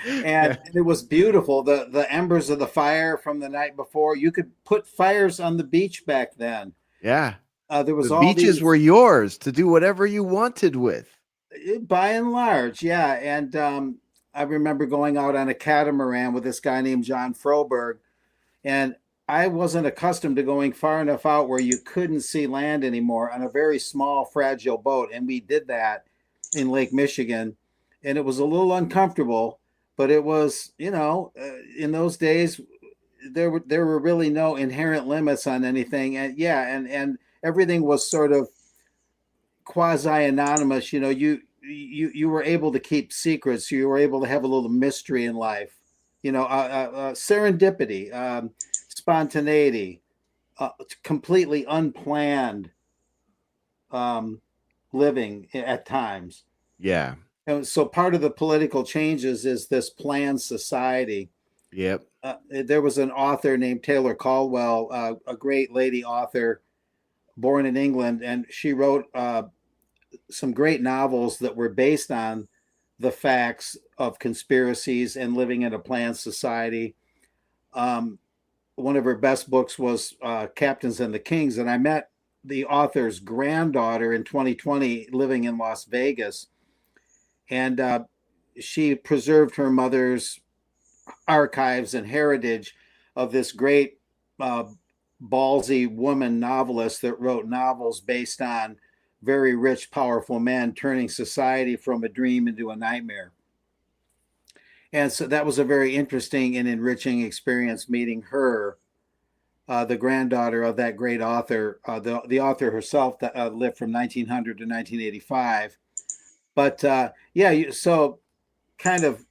And it was beautiful. The embers of the fire from the night before. You could put fires on the beach back then. Yeah. There was the beaches were yours to do whatever you wanted with. By and large, yeah. And I remember going out on a catamaran with this guy named John Froberg, and I wasn't accustomed to going far enough out where you couldn't see land anymore on a very small, fragile boat. And we did that in Lake Michigan, and it was a little uncomfortable, but it was, in those days, there were really no inherent limits on anything. And and everything was sort of quasi anonymous. You were able to keep secrets. You were able to have a little mystery in life, serendipity, spontaneity, completely unplanned living at times. Yeah. And so part of the political changes is this planned society. Yep. there was an author named Taylor Caldwell, a great lady author born in England, and she wrote some great novels that were based on the facts of conspiracies and living in a planned society. One of her best books was Captains and the Kings, and I met the author's granddaughter in 2020 living in Las Vegas, and she preserved her mother's archives and heritage of this great ballsy woman novelist that wrote novels based on very rich, powerful men turning society from a dream into a nightmare. And so that was a very interesting and enriching experience meeting her, the granddaughter of that great author, the author herself that lived from 1900 to 1985. But so kind of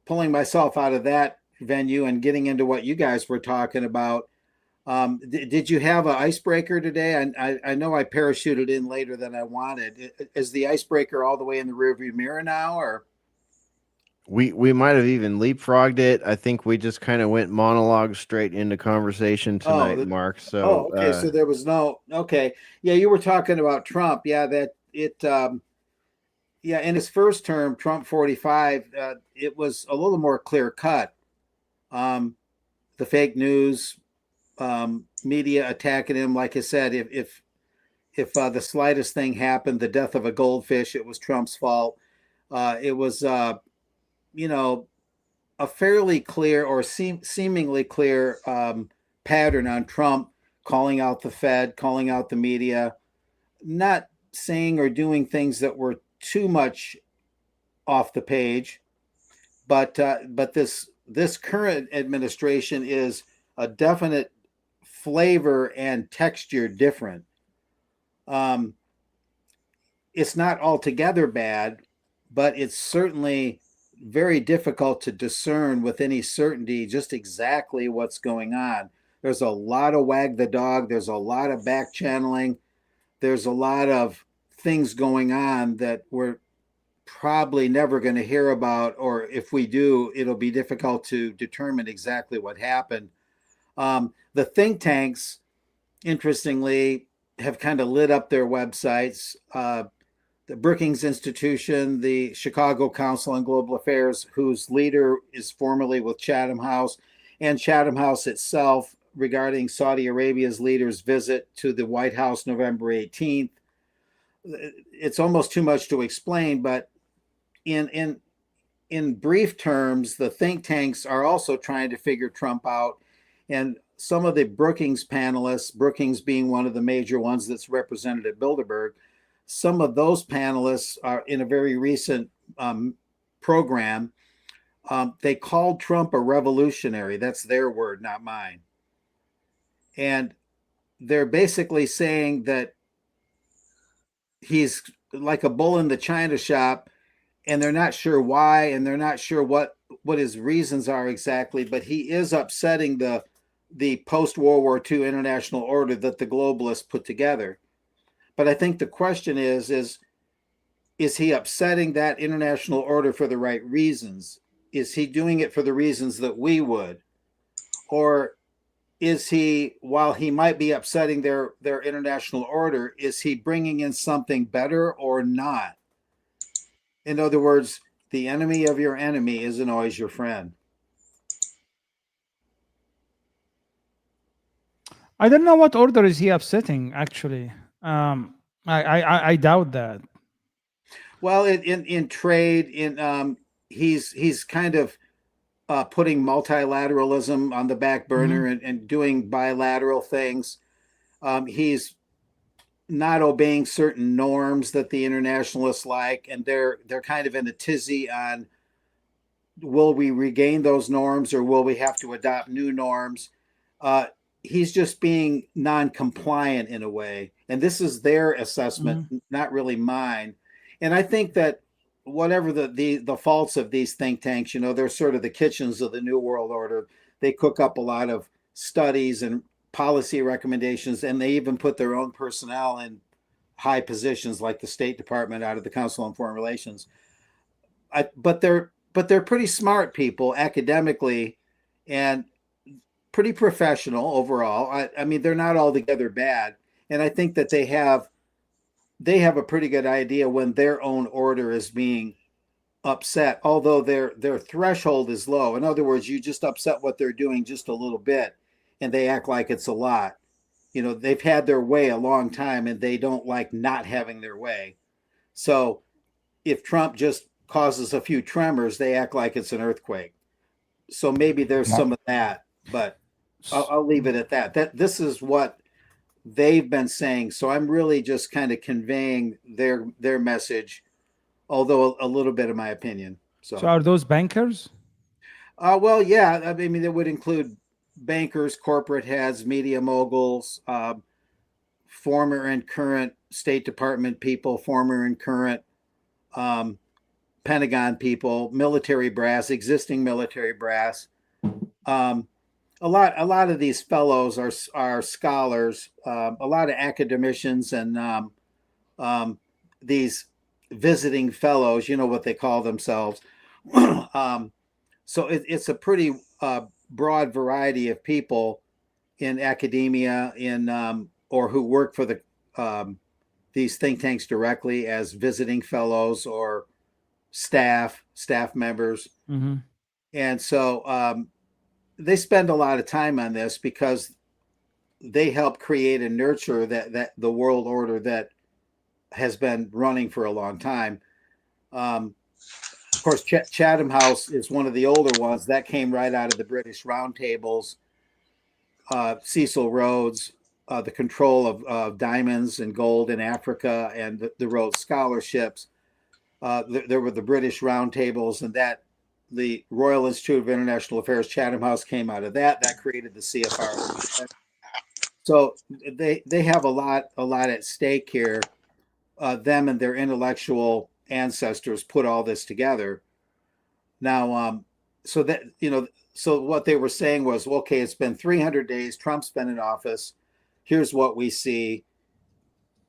pulling myself out of that venue and getting into what you guys were talking about. Did you have an icebreaker today? I know I parachuted in later than I wanted. Is the icebreaker all the way in the rearview mirror now, or? We might have even leapfrogged it. I think we just kind of went monologue straight into conversation tonight, Mark. So okay. So there was no okay. Yeah, you were talking about Trump. Yeah, that it. Yeah, in his first term, Trump 45, it was a little more clear cut. The fake news, media attacking him. Like I said, if the slightest thing happened, the death of a goldfish, it was Trump's fault. It was a fairly clear or seemingly clear pattern on Trump calling out the Fed, calling out the media, not saying or doing things that were too much off the page, but this current administration is a definite flavor and texture different. It's not altogether bad, but it's certainly very difficult to discern with any certainty just exactly what's going on. There's a lot of wag the dog. There's a lot of back channeling. There's a lot of things going on that we're probably never going to hear about, or if we do, it'll be difficult to determine exactly what happened. The think tanks, interestingly, have kind of lit up their websites. The Brookings Institution, the Chicago Council on Global Affairs, whose leader is formerly with Chatham House, and Chatham House itself regarding Saudi Arabia's leader's visit to the White House November 18th. It's almost too much to explain, but in brief terms, the think tanks are also trying to figure Trump out. And some of the Brookings panelists, Brookings being one of the major ones that's represented at Bilderberg, some of those panelists are in a very recent program. They called Trump a revolutionary. That's their word, not mine. And they're basically saying that he's like a bull in the china shop, and they're not sure why, and they're not sure what his reasons are exactly, but he is upsetting the post-World War II international order that the globalists put together. But I think the question is he upsetting that international order for the right reasons? Is he doing it for the reasons that we would? Or is he, while he might be upsetting their international order, is he bringing in something better or not? In other words, the enemy of your enemy isn't always your friend. I don't know what order is he upsetting, actually. I doubt that. Well, in trade, he's kind of putting multilateralism on the back burner and doing bilateral things. He's not obeying certain norms that the internationalists like, and they're kind of in a tizzy on, will we regain those norms or will we have to adopt new norms? He's just being non-compliant in a way. And this is their assessment, not really mine. And I think that whatever the faults of these think tanks, they're sort of the kitchens of the New World Order. They cook up a lot of studies and policy recommendations, and they even put their own personnel in high positions like the State Department out of the Council on Foreign Relations. But but they're pretty smart people academically and pretty professional overall. I mean, they're not altogether bad. And I think that they have a pretty good idea when their own order is being upset, although their threshold is low. In other words, you just upset what they're doing just a little bit and they act like it's a lot. You know, they've had their way a long time and they don't like not having their way. So if Trump just causes a few tremors, they act like it's an earthquake. So maybe there's some of that, but I'll leave it at that. This is what they've been saying. So I'm really just kind of conveying their message, although a little bit of my opinion. So are those bankers? Well, yeah. I mean, it would include bankers, corporate heads, media moguls, former and current State Department people, former and current Pentagon people, military brass, existing military brass. A lot of these fellows are scholars. A lot of academicians and these visiting fellows, you know what they call themselves. So it's a pretty broad variety of people in academia, or who work for these think tanks directly as visiting fellows or staff members. Mm-hmm. And so they spend a lot of time on this because they help create and nurture that the world order that has been running for a long time. Of course, Chatham House is one of the older ones that came right out of the British Roundtables. Cecil Rhodes, the control of diamonds and gold in Africa, and the Rhodes scholarships. There were the British Roundtables, and that the Royal Institute of International Affairs, Chatham House, came out of that. That created the CFR. So they have a lot at stake here. Them and their intellectual ancestors put all this together. Now, so what they were saying was, okay, it's been 300 days. Trump's been in office. Here's what we see.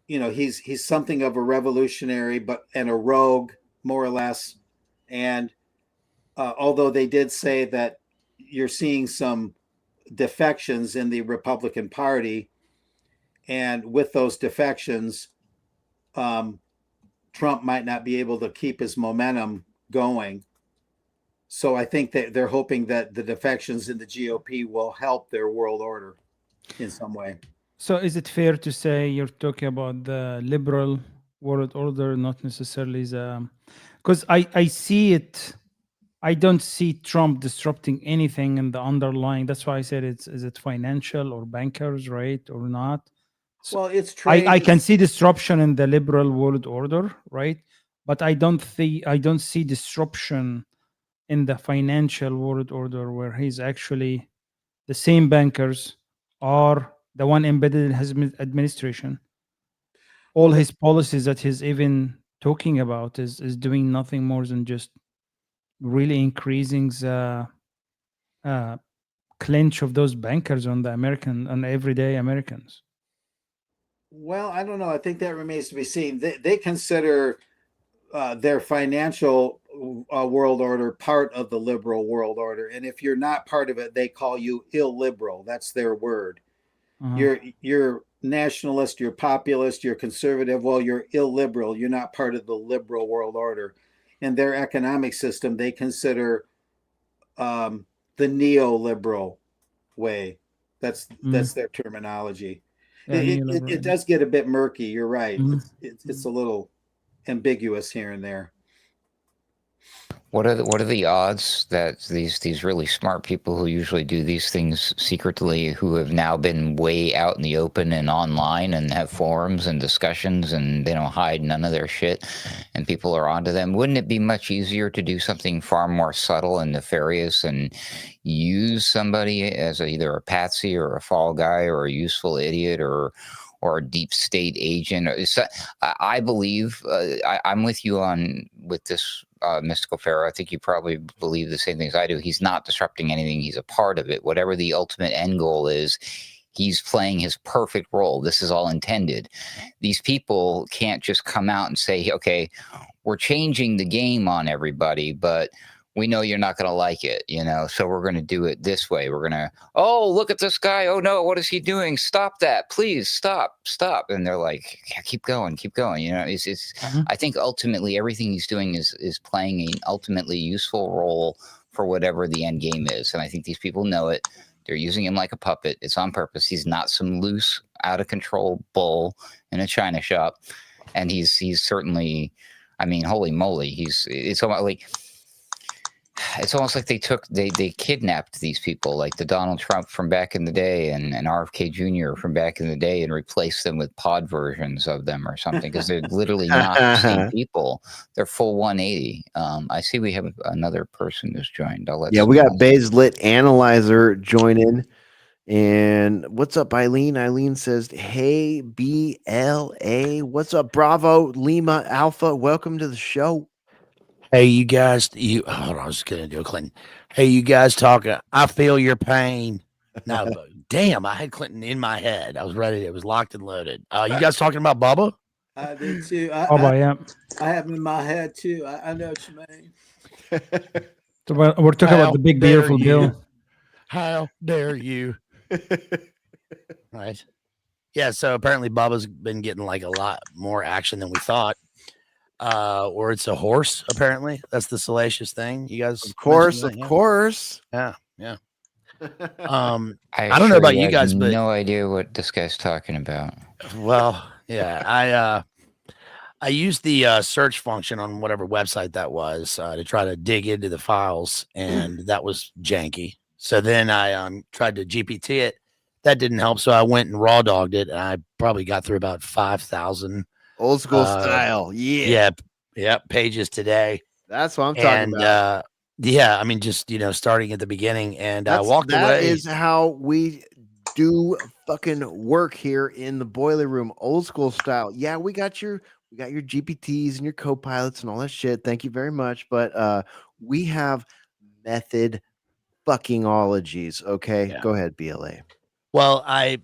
You know, he's something of a revolutionary, and a rogue, more or less. And although they did say that you're seeing some defections in the Republican Party, and with those defections, Trump might not be able to keep his momentum going. So I think that they're hoping that the defections in the GOP will help their world order in some way. So is it fair to say you're talking about the liberal world order, not necessarily because I see it. I don't see Trump disrupting anything in the underlying. That's why I said is it financial or bankers, right, or not? So well, it's trade. I can see disruption in the liberal world order, right? But I don't see disruption in the financial world order, where he's actually the same bankers are the one embedded in his administration. All his policies that he's even talking about is doing nothing more than just really increasing the clinch of those bankers on everyday Americans. Well, I don't know. I think that remains to be seen. They consider their financial world order part of the liberal world order, and if you're not part of it, they call you illiberal. That's their word. You're nationalist, you're populist, you're conservative. Well, you're illiberal. You're not part of the liberal world order. In their economic system, they consider the neoliberal way. That's their terminology. It does get a bit murky. You're right. It's a little ambiguous here and there. What are the odds that these really smart people who usually do these things secretly, who have now been way out in the open and online and have forums and discussions, and they don't hide none of their shit, and people are onto them? Wouldn't it be much easier to do something far more subtle and nefarious and use somebody as either a patsy or a fall guy or a useful idiot or a deep state agent? I believe I'm with you with this mystical Pharaoh. I think you probably believe the same things I do. He's not disrupting anything. He's a part of it. Whatever the ultimate end goal is, he's playing his perfect role. This is all intended. These people can't just come out and say, okay, we're changing the game on everybody, but we know you're not going to like it, so we're going to do it this way. We're going to, oh, look at this guy. Oh, no, what is he doing? Stop that. Please stop. And they're like, yeah, keep going. It's I think ultimately everything he's doing is playing an ultimately useful role for whatever the end game is. And I think these people know it. They're using him like a puppet. It's on purpose. He's not some loose, out of control bull in a china shop. And he's certainly, I mean, holy moly, it's almost like they kidnapped these people, like the Donald Trump from back in the day and RFK Jr. from back in the day, and replaced them with pod versions of them or something, because they're literally not the same people. They're full 180. I see we have another person who's joined. We got Bazelit Analyzer joining. And what's up, Eileen? Eileen says, hey, BLA. What's up, Bravo, Lima, Alpha? Welcome to the show. Hey, you guys, hold on, I was going to do a Clinton. Hey, you guys talking, I feel your pain. No, damn, I had Clinton in my head. I was ready. It was locked and loaded. You guys talking about Bubba? I did too. Bubba, yeah. I have him in my head too. I know what you mean. So we're talking about the big, beautiful bill. How dare you? Right. Yeah, so apparently Bubba's been getting like a lot more action than we thought. Or it's a horse, apparently. That's the salacious thing. You guys, of course. Yeah. I don't know about you guys, but no idea what this guy's talking about. Well, yeah, I used the search function on whatever website that was to try to dig into the files, and that was janky. So then I tried to GPT it. That didn't help, so I went and raw dogged it, and I probably got through about 5,000 old school style. Pages today. That's what I'm talking about. I mean, just starting at the beginning, and I walked away. That is how we do fucking work here in the boiler room, old school style. Yeah, we got your GPTs and your co-pilots and all that shit. Thank you very much, but we have method fucking ologies. Okay, go ahead, BLA. Well, I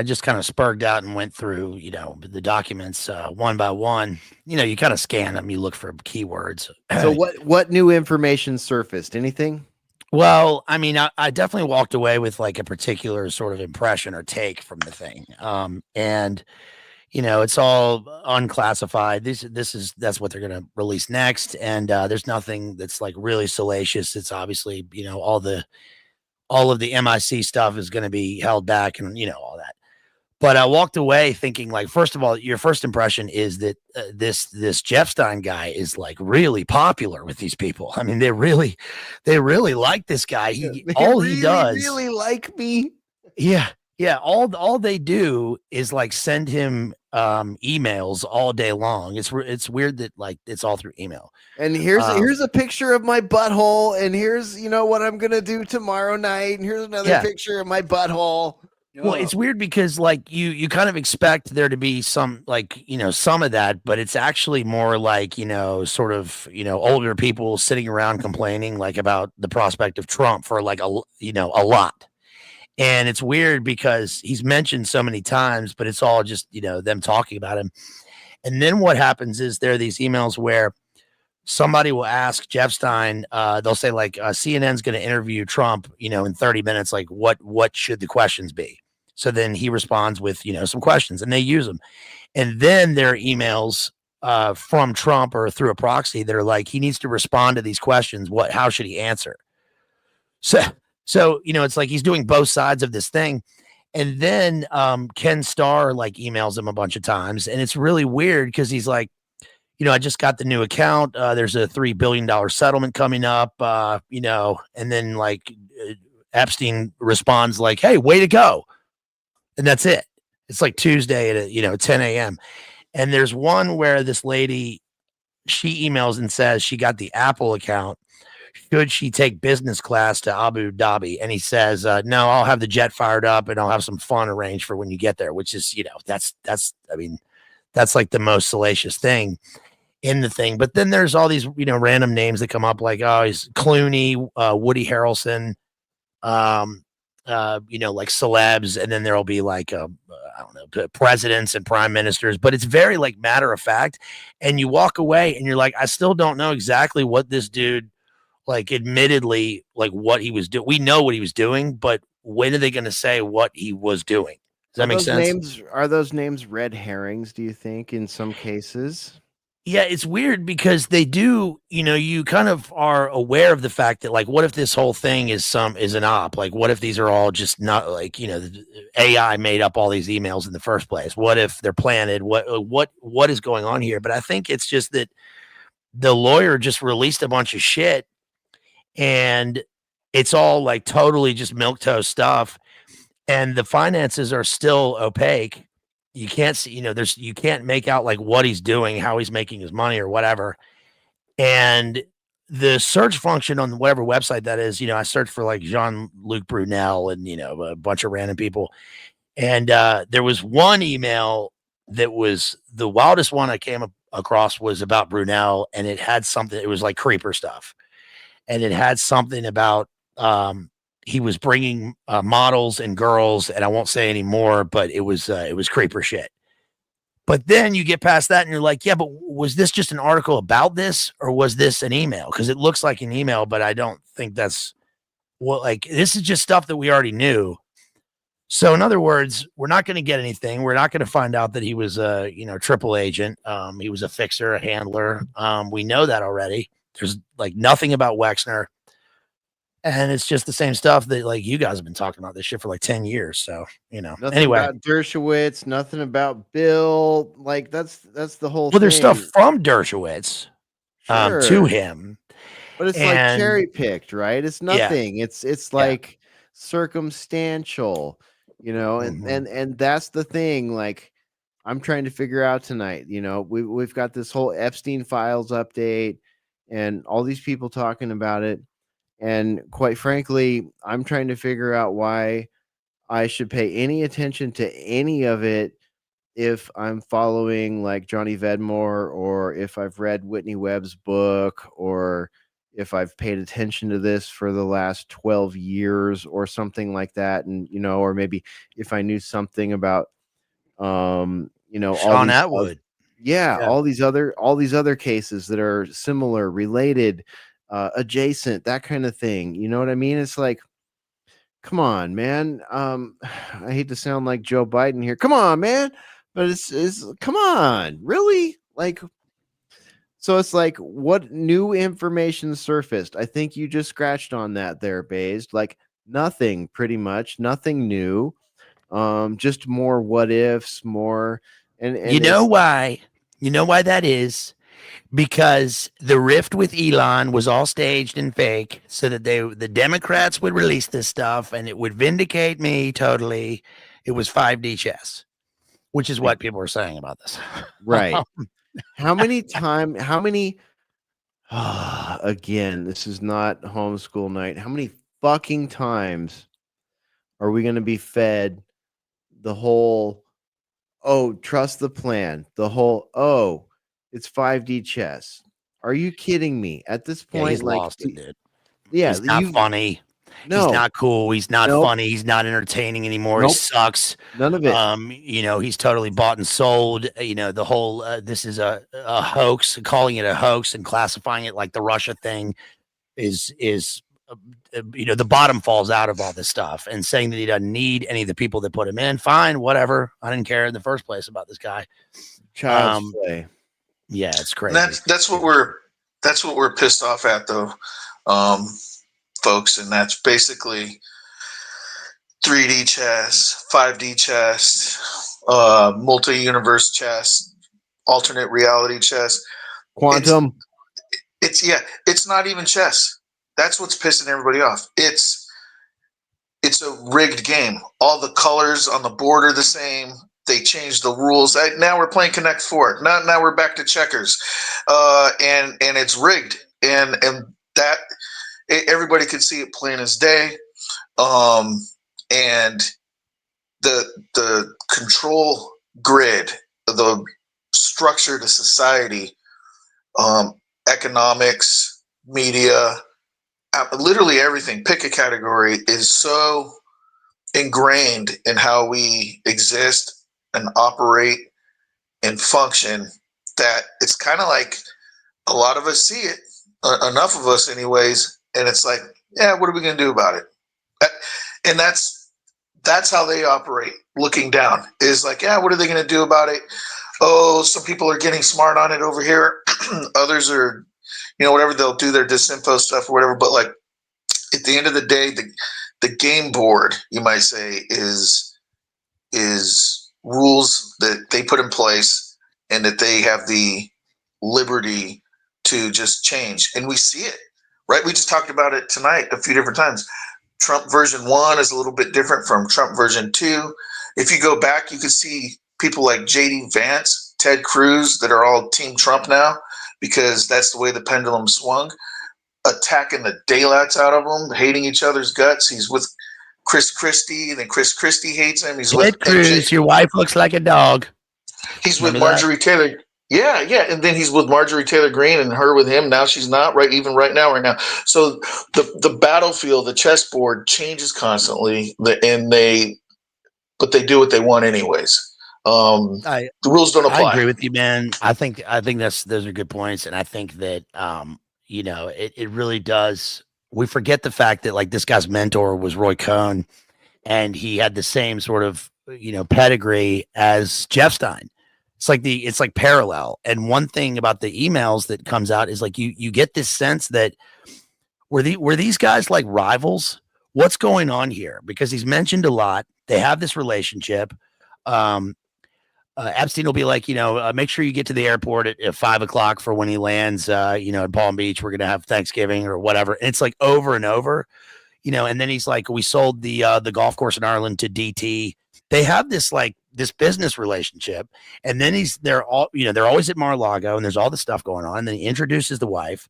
just kind of spurred out and went through, the documents one by one. You kind of scan them, you look for keywords. So what new information surfaced? Anything? Well, I mean, I definitely walked away with like a particular sort of impression or take from the thing. And it's all unclassified. That's what they're going to release next. And there's nothing that's like really salacious. It's obviously, all of the MIC stuff is going to be held back and, all that. But I walked away thinking, like, first of all, your first impression is that this Epstein guy is like really popular with these people. I mean, they really like this guy. He does really like me. Yeah. All they do is like send him emails all day long. It's weird that like it's all through email. And here's a picture of my butthole, and here's what I'm gonna do tomorrow night, and here's another picture of my butthole. Well, it's weird because like you kind of expect there to be some like some of that, but it's actually more like sort of older people sitting around complaining like about the prospect of Trump for like a lot. And it's weird because he's mentioned so many times, but it's all just, them talking about him. And then what happens is there are these emails where somebody will ask Epstein, they'll say like CNN's going to interview Trump, in 30 minutes, like what should the questions be? So then he responds with, some questions, and they use them. And then there are emails from Trump or through a proxy that are like, he needs to respond to these questions. How should he answer? So, it's like he's doing both sides of this thing. And then Ken Starr like emails him a bunch of times. And it's really weird because he's like, I just got the new account. There's a $3 billion settlement coming up, and then like Epstein responds like, hey, way to go. And that's it. It's like Tuesday at 10 a.m. And there's one where this lady, she emails and says she got the Apple account. Should she take business class to Abu Dhabi? And he says, no, I'll have the jet fired up and I'll have some fun arranged for when you get there, which is, that's like the most salacious thing in the thing. But then there's all these, random names that come up like, oh, he's Clooney, Woody Harrelson, like celebs. And then there'll be like, I don't know, presidents and prime ministers, but it's very like matter of fact. And you walk away and you're like, I still don't know exactly what this dude like admittedly, like what he was doing. We know what he was doing, but when are they going to say what he was doing? Does that make sense? Are those names red herrings, do you think, in some cases? Yeah, it's weird because they do, you kind of are aware of the fact that, like, what if this whole thing is an op? Like, what if these are all just not like, the AI made up all these emails in the first place? What if they're planted? What is going on here? But I think it's just that the lawyer just released a bunch of shit, and it's all like totally just milquetoast stuff, and the finances are still opaque. You can't see, you can't make out like what he's doing, how he's making his money or whatever. And the search function on whatever website that is, I searched for like Jean-Luc Brunel and, a bunch of random people. And there was one email that was the wildest one I came across was about Brunel, and it had something, it was like creeper stuff. And it had something about, he was bringing models and girls, and I won't say any more, but it was creeper shit. But then you get past that and you're like, yeah, but was this just an article about this, or was this an email? Because it looks like an email, but I don't think that's this is just stuff that we already knew. So in other words, we're not going to get anything. We're not going to find out that he was a, triple agent. He was a fixer, a handler. We know that already. There's like nothing about Wexner. And it's just the same stuff that like you guys have been talking about this shit for like 10 years. So, Nothing anyway. about Dershowitz, nothing about Bill. Like that's the whole Well, thing. there's stuff from Dershowitz to him. But it's like cherry picked, right? It's nothing. Yeah. It's like circumstantial, and that's the thing. Like I'm trying to figure out tonight, we've got this whole Epstein files update and all these people talking about it. And quite frankly, I'm trying to figure out why I should pay any attention to any of it if I'm following like Johnny Vedmore, or if I've read Whitney Webb's book, or if I've paid attention to this for the last 12 years or something like that. And, or maybe if I knew something about, Sean all Atwood. all these other cases that are similar, related, adjacent, that kind of thing. You know what I mean? It's like, come on, man. I hate to sound like Joe Biden here. Come on, man. But it's come on, really? Like, so it's like, what new information surfaced? I think you just scratched on that there, Based. Like nothing, pretty much nothing new. Just more what ifs, more and you know why that is? Because the rift with Elon was all staged and fake so that the Democrats would release this stuff and it would vindicate me totally. It was 5D chess, which is what people are saying about this. Right. How many again, this is not homeschool night. How many fucking times are we going to be fed the whole, oh, trust the plan, the whole, it's 5D chess? Are you kidding me? At this point, he's lost it, dude. Yeah, he's not funny. No, he's not cool. He's not funny. He's not entertaining anymore. He sucks. None of it. He's totally bought and sold. The whole this is a hoax. Calling it a hoax and classifying it like the Russia thing is the bottom falls out of all this stuff. And saying that he doesn't need any of the people that put him in. Fine, whatever. I didn't care in the first place about this guy. Child's play. Yeah, it's crazy. And that's what we're pissed off at, though, folks. And that's basically 3D chess, 5D chess, multi-universe chess, alternate reality chess, quantum. It's not even chess. That's what's pissing everybody off. It's a rigged game. All the colors on the board are the same. They changed the rules. Now we're playing Connect Four. Now we're back to checkers, and it's rigged. And that everybody could see it plain as day. And the control grid, the structure to society, economics, media, literally everything. Pick a category, is so ingrained in how we exist and operate and function that it's kind of like a lot of us see it, enough of us anyways, and it's like, yeah, what are we going to do about it? And that's how they operate. Looking down is like, yeah, what are they going to do about it? Oh, some people are getting smart on it over here. Others are, whatever, they'll do their disinfo stuff or whatever. But like at the end of the day, the game board, you might say, is rules that they put in place and that they have the liberty to just change. And we see it, right? We just talked about it tonight a few different times. Trump version 1 is a little bit different from Trump version 2. If you go back, you can see people like JD Vance, Ted Cruz, that are all Team Trump now, because that's the way the pendulum swung, attacking the daylights out of them, hating each other's guts. He's with Chris Christie, and then Chris Christie hates him. He's with Cruz, your wife looks like a dog. He's with Marjorie Taylor. Yeah. And then he's with Marjorie Taylor Greene, and her with him. Now she's not, right? Even right now. So the battlefield, the chessboard changes constantly, but they do what they want anyways. The rules don't apply. I agree with you, man. I think those are good points, and I think that it really does. We forget the fact that like this guy's mentor was Roy Cohn, and he had the same sort of pedigree as Jeff Stein. It's like parallel. And one thing about the emails that comes out is like you get this sense that were these guys like rivals? What's going on here? Because he's mentioned a lot. They have this relationship. Epstein will be like, make sure you get to the airport at 5:00 for when he lands, at Palm Beach. We're going to have Thanksgiving or whatever. And it's like over and over, and then he's like, we sold the golf course in Ireland to DT. They have this business relationship. And then they're always at Mar-a-Lago, and there's all this stuff going on. And then he introduces the wife.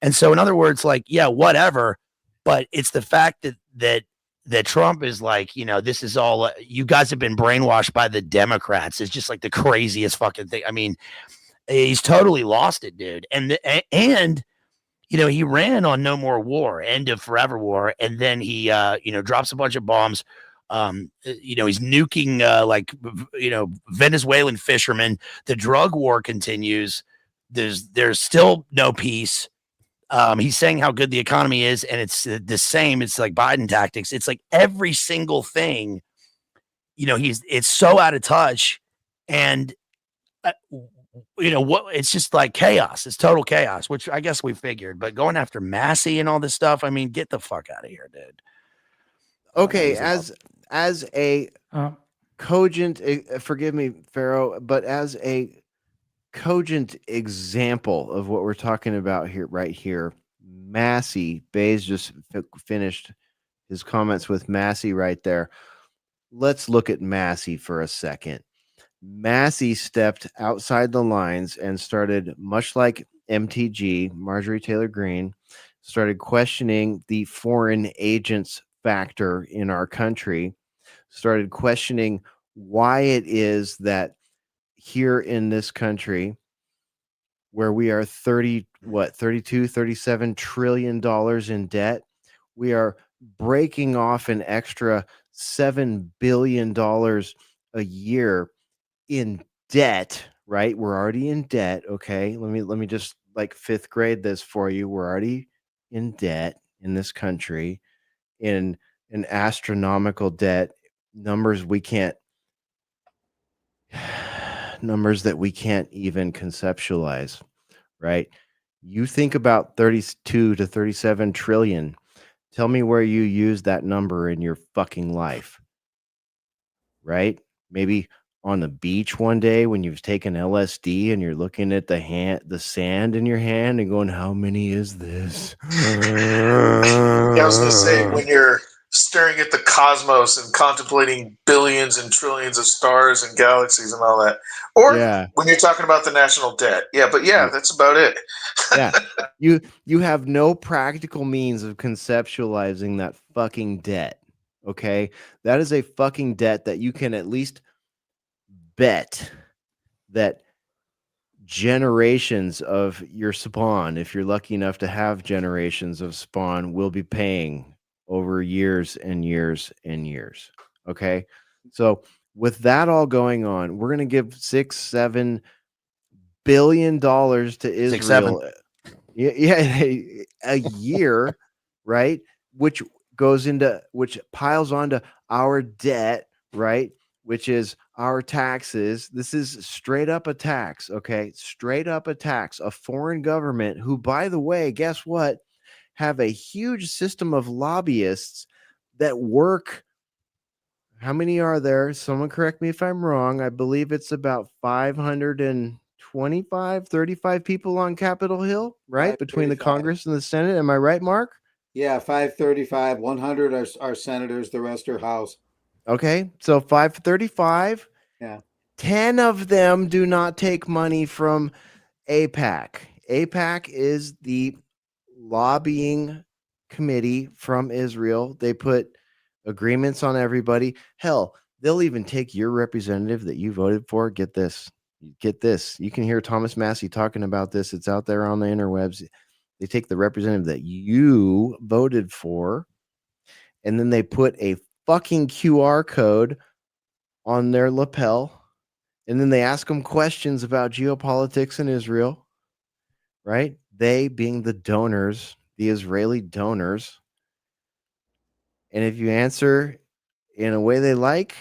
And so in other words, like, yeah, whatever. But it's the fact that Trump is like, this is all, you guys have been brainwashed by the Democrats. It's just like the craziest fucking thing. I mean, he's totally lost it, dude. And he ran on no more war, end of forever war. And then he, drops a bunch of bombs. He's nuking, Venezuelan fishermen. The drug war continues. There's still no peace. He's saying how good the economy is, and it's the same. It's like Biden tactics. It's like every single thing, it's so out of touch, and it's just like chaos. It's total chaos, which I guess we figured. But going after Massey and all this stuff, I mean, get the fuck out of here, dude. Okay, as a cogent, forgive me, Pharaoh, but as a cogent example of what we're talking about here, right here, Massey, Bays just finished his comments with Massey right there. Let's look at Massey for a second. Massey stepped outside the lines and started, much like MTG, Marjorie Taylor Greene, started questioning the foreign agents factor in our country, started questioning why it is that here in this country, where we are 37 trillion dollars in debt, we are breaking off an extra $7 billion a year in debt, right? We're already in debt. Okay. Let me just like fifth grade this for you. We're already in debt in this country, in an astronomical debt, numbers that we can't even conceptualize, right? You think about 32 to 37 trillion. Tell me where you use that number in your fucking life, right? Maybe on the beach one day when you've taken LSD and you're looking at the sand in your hand and going, how many is this? I was going to say, when you're staring at the cosmos and contemplating billions and trillions of stars and galaxies and all that. Or when you're talking about the national debt. Yeah, but that's about it. Yeah. You have no practical means of conceptualizing that fucking debt. Okay? That is a fucking debt that you can at least bet that generations of your spawn, if you're lucky enough to have generations of spawn, will be paying over years and years and years. Okay. So with that all going on, we're going to give $6-7 billion to Israel. 6-7. Yeah, a year. right? Which piles onto our debt, right? Which is our taxes. This is straight up a tax, okay? Straight up a tax. A foreign government who, by the way, guess what? Have a huge system of lobbyists that work. How many are there? Someone correct me if I'm wrong. I believe it's about 525, 35 people on Capitol Hill, right? Between the 535. Congress and the Senate. Am I right, Mark? Yeah, 535. 100 are senators. The rest are House. Okay, so 535. Yeah. 10 of them do not take money from APAC. APAC is the lobbying committee from Israel. They put agreements on everybody. Hell, they'll even take your representative that you voted for. Get this. Get this. You can hear Thomas Massey talking about this. It's out there on the interwebs. They take the representative that you voted for, and then they put a fucking QR code on their lapel, and then they ask them questions about geopolitics in Israel, right? They being the donors, the Israeli donors. And if you answer in a way they like,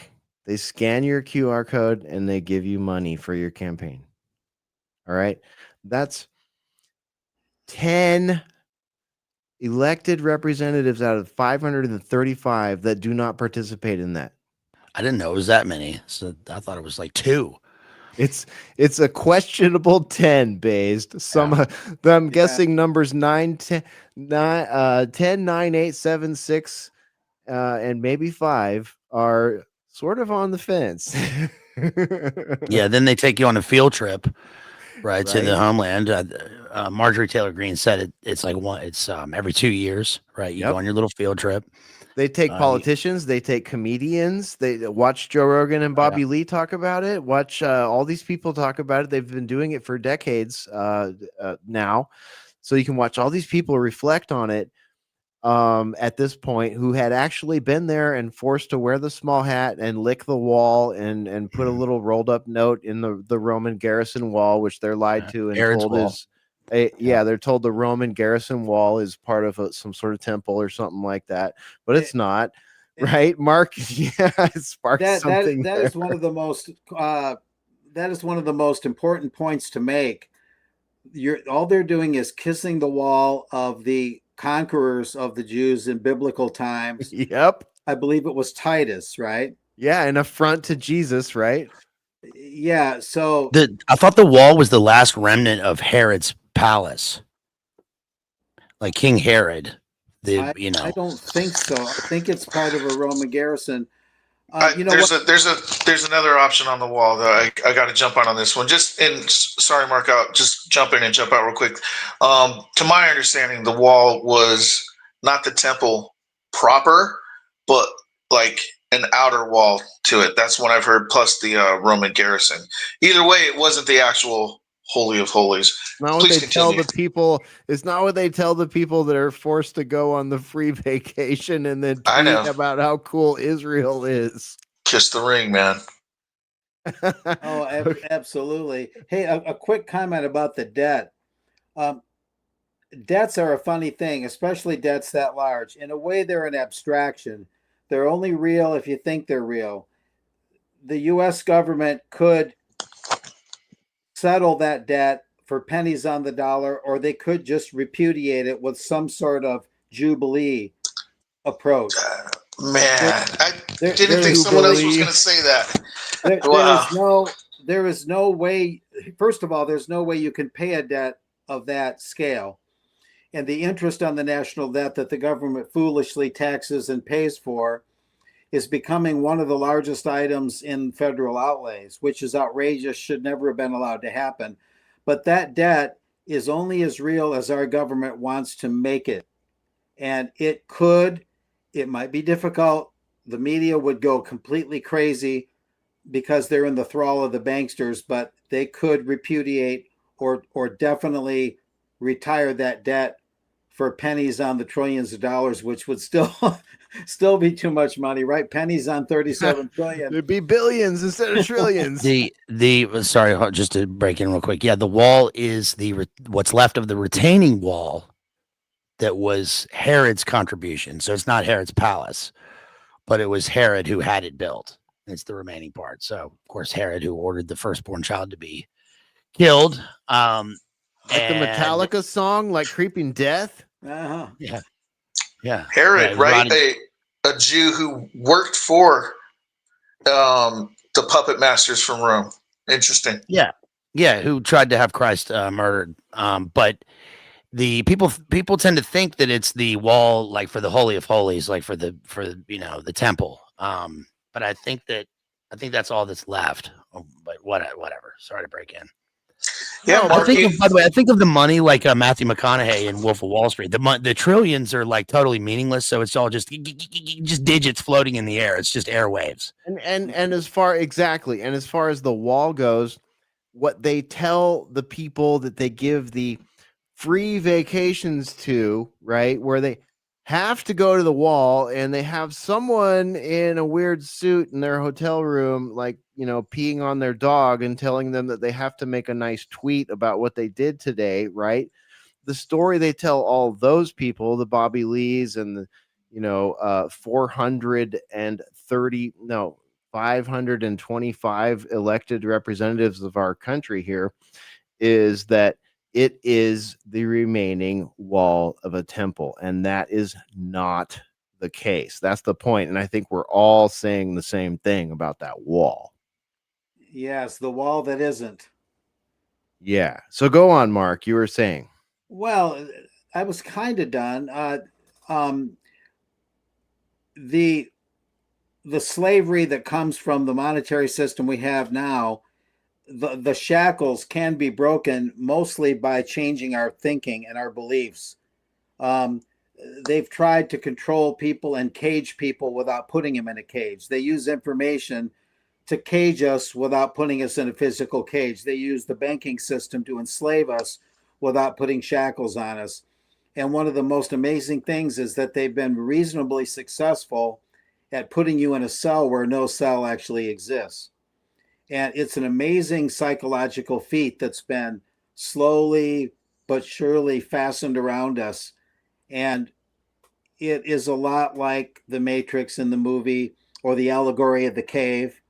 they scan your QR code and they give you money for your campaign. All right. That's 10 elected representatives out of 535 that do not participate in that. I didn't know it was that many. So I thought it was like 2. It's a questionable 10 based. Some I'm guessing numbers 9, 10, 9, 8, 7, 6, and maybe 5 are sort of on the fence. Yeah, then they take you on a field trip, right, to the Right. homeland. Marjorie Taylor Greene said it's like it's every 2 years, right? You go on your little field trip. They take politicians, they take comedians, they watch Joe Rogan and Bobby Lee talk about it. Watch all these people talk about it. They've been doing it for decades now. So you can watch all these people reflect on it at this point, who had actually been there and forced to wear the small hat and lick the wall and put a little rolled up note in the Roman garrison wall, which they're lied to and Herod's told wall. is they're told the Roman garrison wall is part of some sort of temple or something like that, but it's not, right? Mark, it sparked something. That is one of the most important points to make. All they're doing is kissing the wall of the conquerors of the Jews in biblical times. Yep. I believe it was Titus, right? Yeah, an affront to Jesus, right? Yeah. So I thought the wall was the last remnant of Herod's palace, like King Herod. I don't think so. I think it's part of a Roman garrison. There's another option on the wall though. I got to jump on this one. Sorry, Mark, I'll just jump in and jump out real quick. To my understanding, the wall was not the temple proper, but like an outer wall to it. That's what I've heard. Plus the Roman garrison. Either way, it wasn't the actual Holy of Holies. It's not what they tell the people. It's not what they tell the people that are forced to go on the free vacation and then tweet about how cool Israel is. Kiss the ring, man. Oh, absolutely. Hey, a quick comment about the debt. Debts are a funny thing, especially debts that large. In a way, they're an abstraction. They're only real if you think they're real. The U.S. government could settle that debt for pennies on the dollar, or they could just repudiate it with some sort of jubilee approach. Man, I didn't think someone else was going to say that. There is no way. First of all, there's no way you can pay a debt of that scale. And the interest on the national debt that the government foolishly taxes and pays for is becoming one of the largest items in federal outlays, which is outrageous, should never have been allowed to happen. But that debt is only as real as our government wants to make it. And it might be difficult. The media would go completely crazy because they're in the thrall of the banksters, but they could repudiate or definitely retire that debt for pennies on the trillions of dollars, which would still be too much money, right? Pennies on 37 trillion. It'd be billions instead of trillions. Sorry, just to break in real quick. Yeah, the wall is what's left of the retaining wall that was Herod's contribution. So it's not Herod's palace, but it was Herod who had it built. It's the remaining part. So of course, Herod who ordered the firstborn child to be killed. Like the Metallica song, like Creeping Death. Uh-huh. Yeah. Herod, right? A Jew who worked for the puppet masters from Rome. Interesting. Yeah, who tried to have Christ murdered. But the people tend to think that it's the wall, like for the Holy of Holies, like for the the temple. But I think that's all that's left. But whatever. Sorry to break in. Yeah, I think by the way, I think of the money like Matthew McConaughey in Wolf of Wall Street. The trillions are like totally meaningless, so it's all just digits floating in the air. It's just airwaves. And as far as the wall goes, what they tell the people that they give the free vacations to, right, where they have to go to the wall and they have someone in a weird suit in their hotel room, like, peeing on their dog and telling them that they have to make a nice tweet about what they did today, right? The story they tell all those people, the Bobby Lees and the 525 elected representatives of our country here, is that it is the remaining wall of a temple, and that is not the case. That's the point, and I think we're all saying the same thing about that wall. Yes, the wall that isn't. Yeah. So go on, Mark. You were saying. Well, I was kind of done. The slavery that comes from the monetary system we have now, the shackles can be broken mostly by changing our thinking and our beliefs. They've tried to control people and cage people without putting them in a cage. They use information to cage us without putting us in a physical cage. They use the banking system to enslave us without putting shackles on us. And one of the most amazing things is that they've been reasonably successful at putting you in a cell where no cell actually exists. And it's an amazing psychological feat that's been slowly but surely fastened around us. And it is a lot like the Matrix in the movie or the allegory of the cave.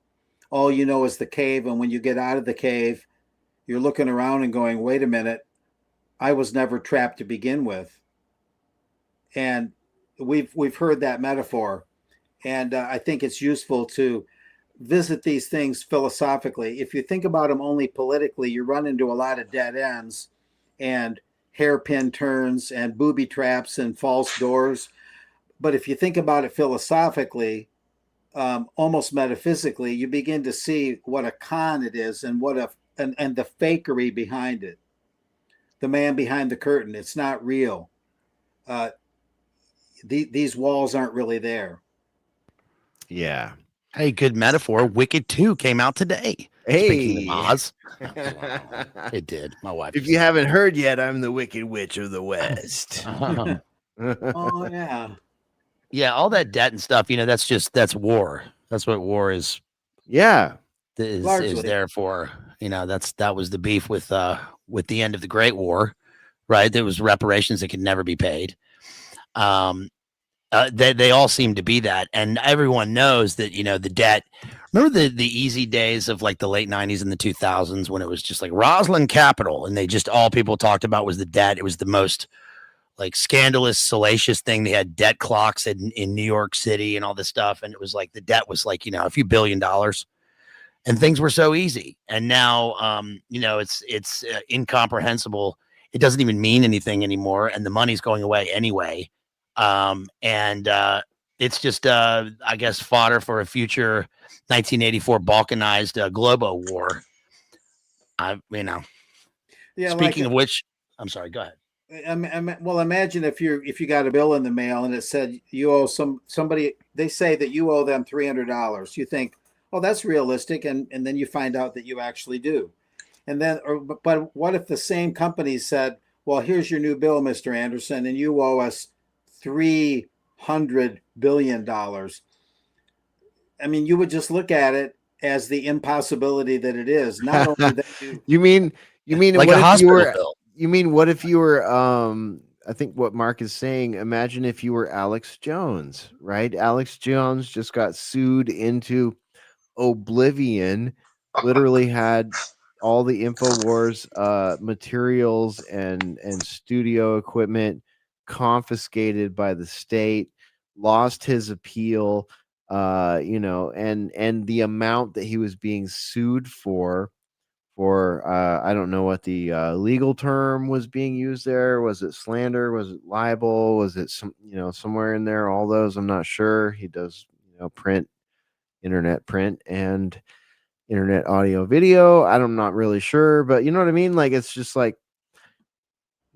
All you know is the cave. And when you get out of the cave, you're looking around and going, wait a minute, I was never trapped to begin with. And we've heard that metaphor. And I think it's useful to visit these things philosophically. If you think about them only politically, you run into a lot of dead ends and hairpin turns and booby traps and false doors. But if you think about it philosophically, almost metaphysically, you begin to see what a con it is and and the fakery behind it. The man behind the curtain. It's not real. These walls aren't really there. Yeah. Hey, good metaphor. Wicked 2 came out today. Hey. Speaking of Oz. It did. My wife. If you haven't heard yet, I'm the Wicked Witch of the West. Oh, yeah. Yeah, all that debt and stuff, that's war. That's what war is. Yeah. Is there for. That was the beef with the end of the Great War, right? There was reparations that could never be paid. They all seem to be that, and everyone knows that the debt. Remember the easy days of like the late 90s and the 2000s when it was just like Roslyn Capital, and all people talked about was the debt. It was the most like scandalous, salacious thing. They had debt clocks in New York City and all this stuff, and it was like the debt was like a few $1 billion, and things were so easy. And now it's incomprehensible. It doesn't even mean anything anymore, and the money's going away anyway. It's just I guess fodder for a future 1984 balkanized Globo war. Yeah. Speaking of which, I'm sorry. Go ahead. Well, imagine if you got a bill in the mail and it said you owe somebody. They say that you owe them $300. You think, oh, that's realistic, and then you find out that you actually do. And then, but what if the same company said, well, here's your new bill, Mr. Anderson, and you owe us $300 billion. I mean, you would just look at it as the impossibility that it is. Not only that you mean like what a if hospital you were bill. You mean what if you were I think what Mark is saying, imagine if you were Alex Jones, right? Alex Jones just got sued into oblivion, literally had all the InfoWars materials and studio equipment confiscated by the state, lost his appeal, and the amount that he was being sued for I don't know what the legal term was being used there. Was it slander? Was it libel? Was it somewhere in there? All those, I'm not sure. He does internet print and internet audio video. I'm not really sure, but you know what I mean? Like, it's just like,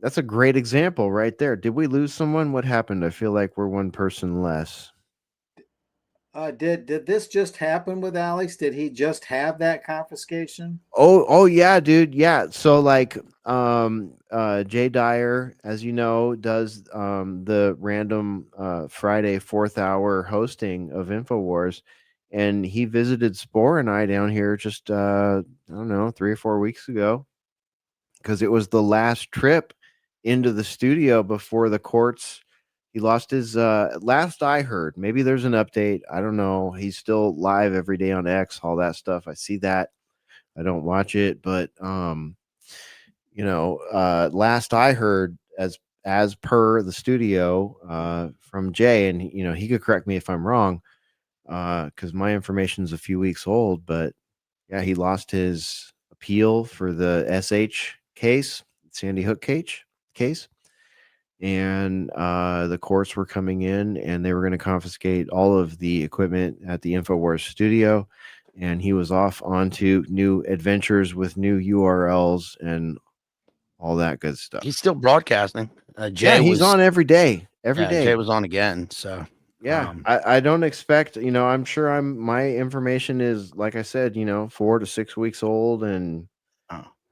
that's a great example right there. Did we lose someone? What happened? I feel like we're one person less. Did this just happen with Alex? Did he just have that confiscation? Oh yeah, dude. Yeah. So like Jay Dyer, as you know, does the random Friday 4th hour hosting of InfoWars, and he visited Spore and I down here just I don't know, 3 or 4 weeks ago, because it was the last trip into the studio before the courts. He lost his last I heard. Maybe there's an update. I don't know. He's still live every day on X, all that stuff. I see that. I don't watch it, but last I heard, as per the studio from Jay, and he could correct me if I'm wrong, because my information is a few weeks old, but yeah, he lost his appeal for the SH case, Sandy Hook case. And the courts were coming in and they were going to confiscate all of the equipment at the InfoWars studio. And he was off onto new adventures with new URLs and all that good stuff. He's still broadcasting. Jay he's on every day. Every day. Jay was on again. So yeah, I don't expect, I'm sure my information is, like I said, 4 to 6 weeks old and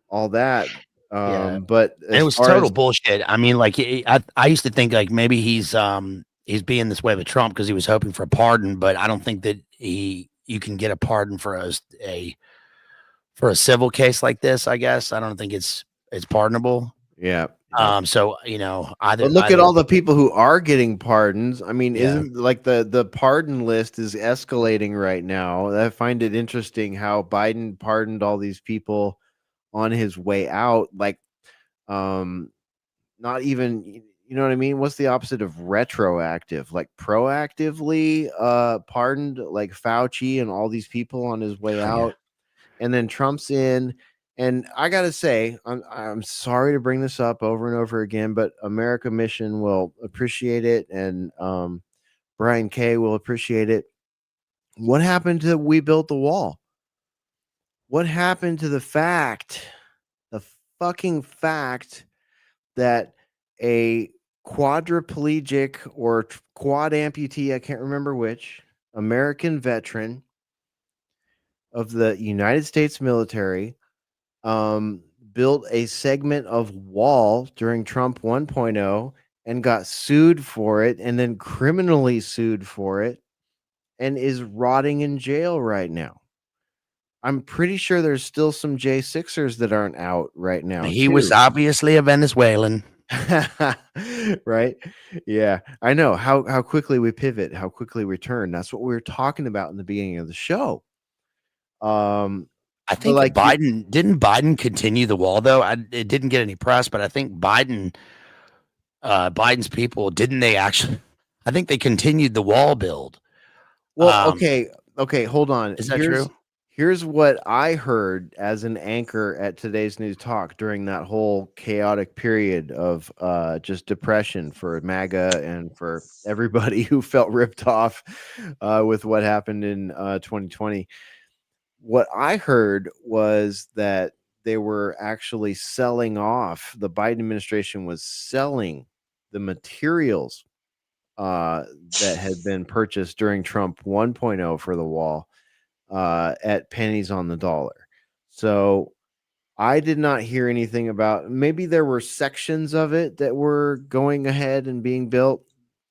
all that. But it was total bullshit. I mean, like I used to think like maybe he's being this way with Trump because he was hoping for a pardon, but I don't think that you can get a pardon for a civil case like this. I guess I don't think it's pardonable. Yeah. So but look at all the people who are getting pardons. I mean, isn't like the pardon list is escalating right now. I find it interesting how Biden pardoned all these people on his way out, like not even, you know what I mean? What's the opposite of retroactive? Like proactively pardoned, like Fauci and all these people on his way out. And then Trump's in. And I gotta say, I'm sorry to bring this up over and over again, but America Mission will appreciate it, and Brian K will appreciate it. What happened to We Built the Wall? What happened to the fucking fact that a quadriplegic or quad amputee, I can't remember which, American veteran of the United States military built a segment of wall during Trump 1.0 and got sued for it, and then criminally sued for it, and is rotting in jail right now. I'm pretty sure there's still some J6ers that aren't out right now. He was obviously a Venezuelan. Right? Yeah, I know how quickly we pivot, how quickly we turn. That's what we were talking about in the beginning of the show. I think like didn't Biden continue the wall though? It didn't get any press, but I think Biden's people didn't they actually? I think they continued the wall build. Well, okay, hold on. Is that true? Here's what I heard as an anchor at Today's News Talk during that whole chaotic period of just depression for MAGA and for everybody who felt ripped off with what happened in 2020. What I heard was that they were actually selling off, the Biden administration was selling the materials that had been purchased during Trump 1.0 for the wall at pennies on the dollar. So I did not hear anything about, maybe there were sections of it that were going ahead and being built,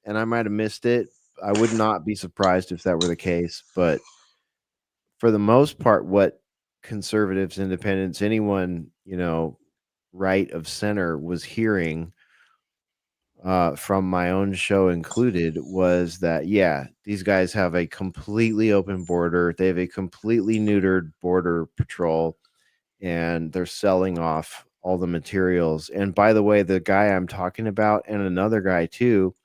and I might have missed it. I would not be surprised if that were the case, but for the most part, what conservatives, independents, anyone, right of center was hearing from my own show included, was that, yeah, these guys have a completely open border. They have a completely neutered border patrol, and they're selling off all the materials. And by the way, the guy I'm talking about and another guy too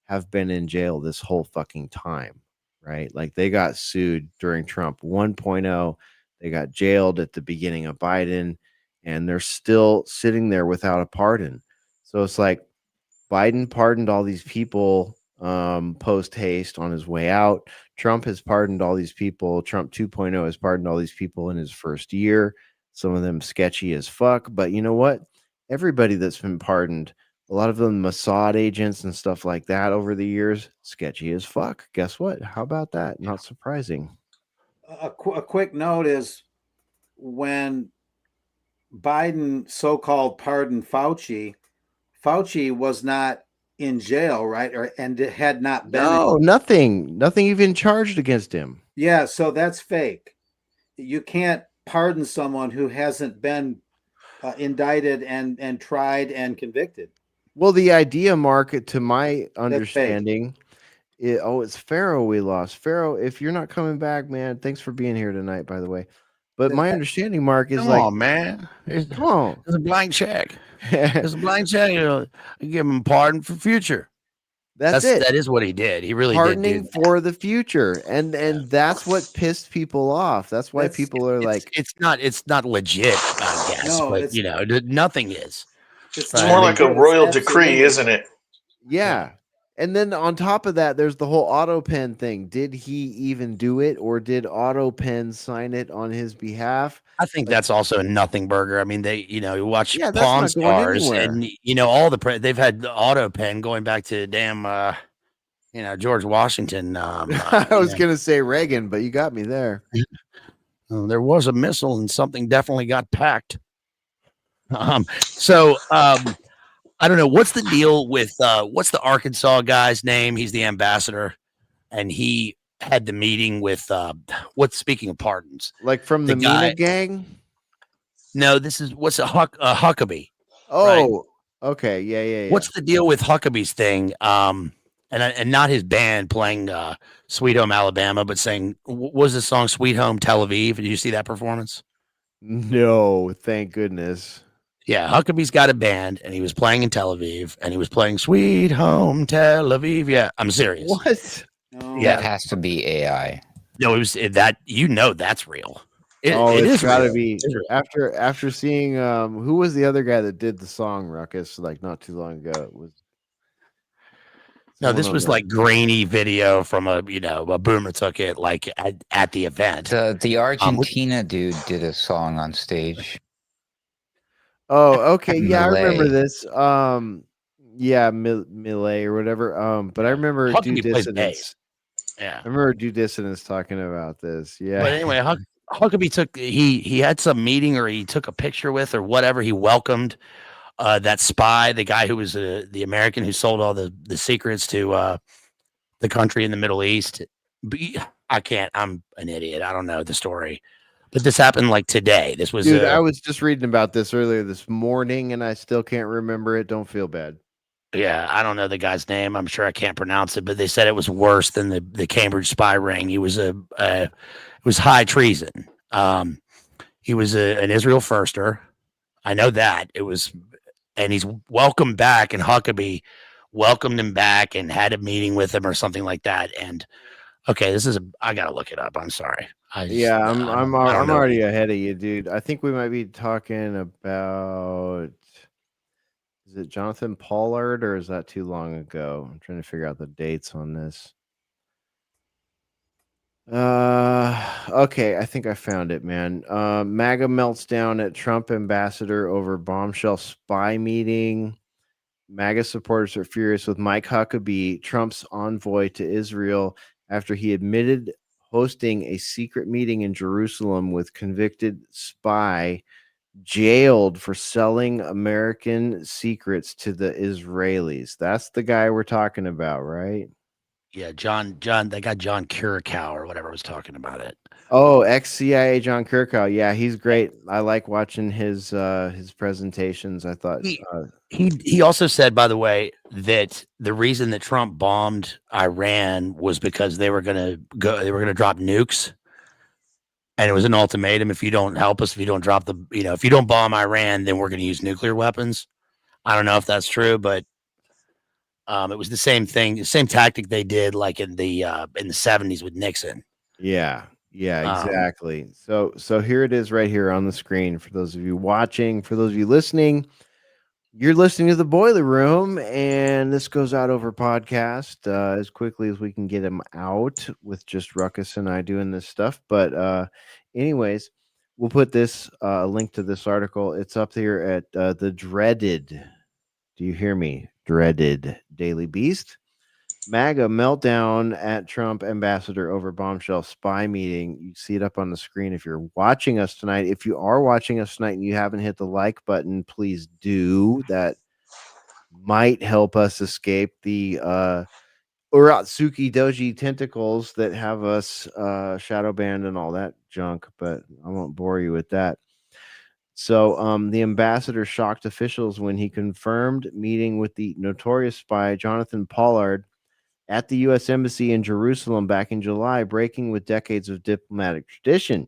have been in jail this whole fucking time, right? Like they got sued during Trump 1.0. They got jailed at the beginning of Biden, and they're still sitting there without a pardon. So it's like Biden pardoned all these people post haste on his way out. Trump has pardoned all these people. Trump 2.0 has pardoned all these people in his first year. Some of them sketchy as fuck. But you know what? Everybody that's been pardoned, a lot of them Mossad agents and stuff like that over the years, sketchy as fuck. Guess what? How about that? Not surprising. A quick note is when Biden so-called pardoned Fauci was not in jail, right? And it had not been. No, nothing even charged against him. Yeah, so that's fake. You can't pardon someone who hasn't been indicted and tried and convicted. Well, the idea, Mark, to my understanding, it's Pharaoh we lost. Pharaoh, if you're not coming back, man, thanks for being here tonight, by the way. But my understanding, Mark, is Come like, on, man. come on. It's a blank check. It's a blank check. You give him pardon for future. That's it. That is what he did. He really Pardoning did do for the future, and that's what pissed people off. That's why people are like, it's not legit, I guess. No, but you know, nothing is. It's more like a royal decree, isn't it? Yeah. And then on top of that, there's the whole AutoPen thing. Did he even do it, or did AutoPen sign it on his behalf? I think that's also a nothing burger. I mean, you watch Yeah, that's Pawn not going Stars, anywhere. and all they've had the AutoPen going back to damn, George Washington. I was gonna say Reagan, but you got me there. There was a missile, and something definitely got packed. I don't know what's the deal with what's the Arkansas guy's name? He's the ambassador, and he had the meeting with speaking of pardons, like from the Mina gang. No, this is what's a Huckabee. Oh, right? Okay, yeah. What's the deal with Huckabee's thing? And not his band playing Sweet Home Alabama, but saying what was the song Sweet Home Tel Aviv? Did you see that performance? No, thank goodness. Yeah, Huckabee's got a band, and he was playing in Tel Aviv, and he was playing Sweet Home Tel Aviv. Yeah, I'm serious. What? Yeah, it has to be AI. No, it was that. That's real. It's got to be after seeing who was the other guy that did the song Ruckus like not too long ago. It was this was like grainy video from a boomer took it like at the event. The Argentina dude did a song on stage. Oh, okay. Yeah, I remember this. Yeah, Millet or whatever. But I remember Due Dissonance. Yeah, I remember Due Dissonance talking about this. Yeah. But anyway, Huckabee he had some meeting, or he took a picture with, or whatever. He welcomed that spy, the guy who was the American who sold all the secrets to the country in the Middle East. I'm an idiot. I don't know the story. But this happened like today. This was Dude, I was just reading about this earlier this morning, and I still can't remember it. Don't feel bad. Yeah, I don't know the guy's name. I'm sure I can't pronounce it, but they said it was worse than the Cambridge spy ring. He was it was high treason. He was an Israel firster. I know that. It was, and he's welcomed back, and Huckabee welcomed him back and had a meeting with him or something like that. And okay, I gotta look it up. I'm sorry. I'm already ahead of you, dude. I think we might be talking about, is it Jonathan Pollard, or is that too long ago? I'm trying to figure out the dates on this. Okay, I think I found it, man. MAGA melts down at Trump ambassador over bombshell spy meeting. MAGA supporters are furious with Mike Huckabee, Trump's envoy to Israel, after he admitted hosting a secret meeting in Jerusalem with convicted spy jailed for selling American secrets to the Israelis. That's the guy we're talking about, right? Yeah, John, that guy John Curacao or whatever was talking about it. Oh, ex-CIA John Kirkow. Yeah, he's great. I like watching his presentations. I thought He also said, by the way, that the reason that Trump bombed Iran was because they were going to drop nukes, and it was an ultimatum: if you don't help us, if you don't drop if you don't bomb Iran, then we're going to use nuclear weapons. I don't know if that's true, but it was the same thing, the same tactic they did like in the 70s with Nixon. Yeah, exactly. So here it is right here on the screen for those of you watching, for those of you listening. You're listening to the Boiler Room, and this goes out over podcast as quickly as we can get them out with just Ruckus and I doing this stuff. But anyways, we'll put this link to this article. It's up here at the dreaded, do you hear me? Dreaded Daily Beast. MAGA meltdown at Trump ambassador over bombshell spy meeting. You see it up on the screen if you're watching us tonight. If you are watching us tonight and you haven't hit the like button, please do. That might help us escape the Uratsuki Doji tentacles that have us shadow banned and all that junk, but I won't bore you with that. So the ambassador shocked officials when he confirmed meeting with the notorious spy Jonathan Pollard at the U.S. Embassy in Jerusalem back in July, breaking with decades of diplomatic tradition.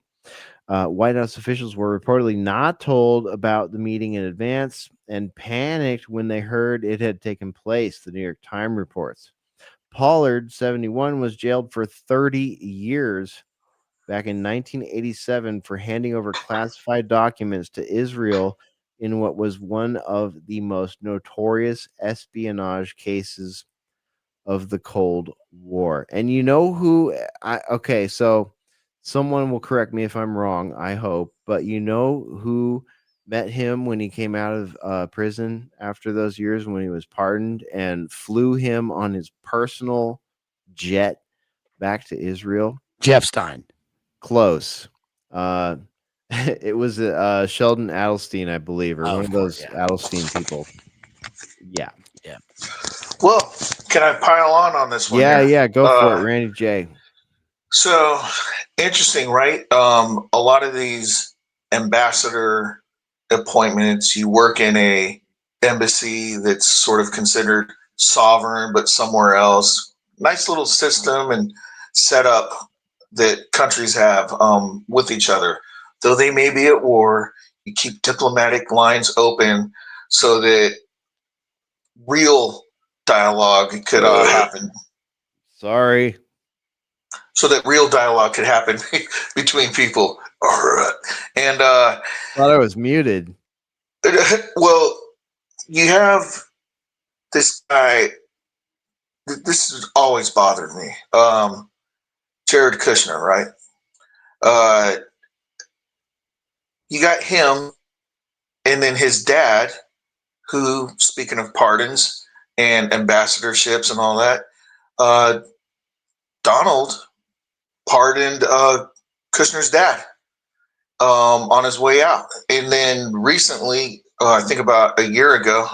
White House officials were reportedly not told about the meeting in advance and panicked when they heard it had taken place, the New York Times reports. Pollard, 71, was jailed for 30 years back in 1987 for handing over classified documents to Israel in what was one of the most notorious espionage cases of the Cold War. And you know who so someone will correct me if I'm wrong, I hope, but you know who met him when he came out of prison after those years when he was pardoned and flew him on his personal jet back to Israel? Jeff Stein. Close. It was Sheldon Adelstein, I believe, or one of those Adelstein people. Yeah. Well, can I pile on this one? Yeah, go for it, Randy J. So interesting, right? A lot of these ambassador appointments, you work in a embassy that's sort of considered sovereign, but somewhere else. Nice little system and setup that countries have with each other. Though they may be at war, you keep diplomatic lines open so that real dialogue could happen. Sorry. So that real dialogue could happen between people. And thought I was muted. Well, you have this guy. This has always bothered me. Jared Kushner, right? You got him, and then his dad, who, speaking of pardons and ambassadorships and all that, Donald pardoned Kushner's dad on his way out. And then recently, I think about a year ago,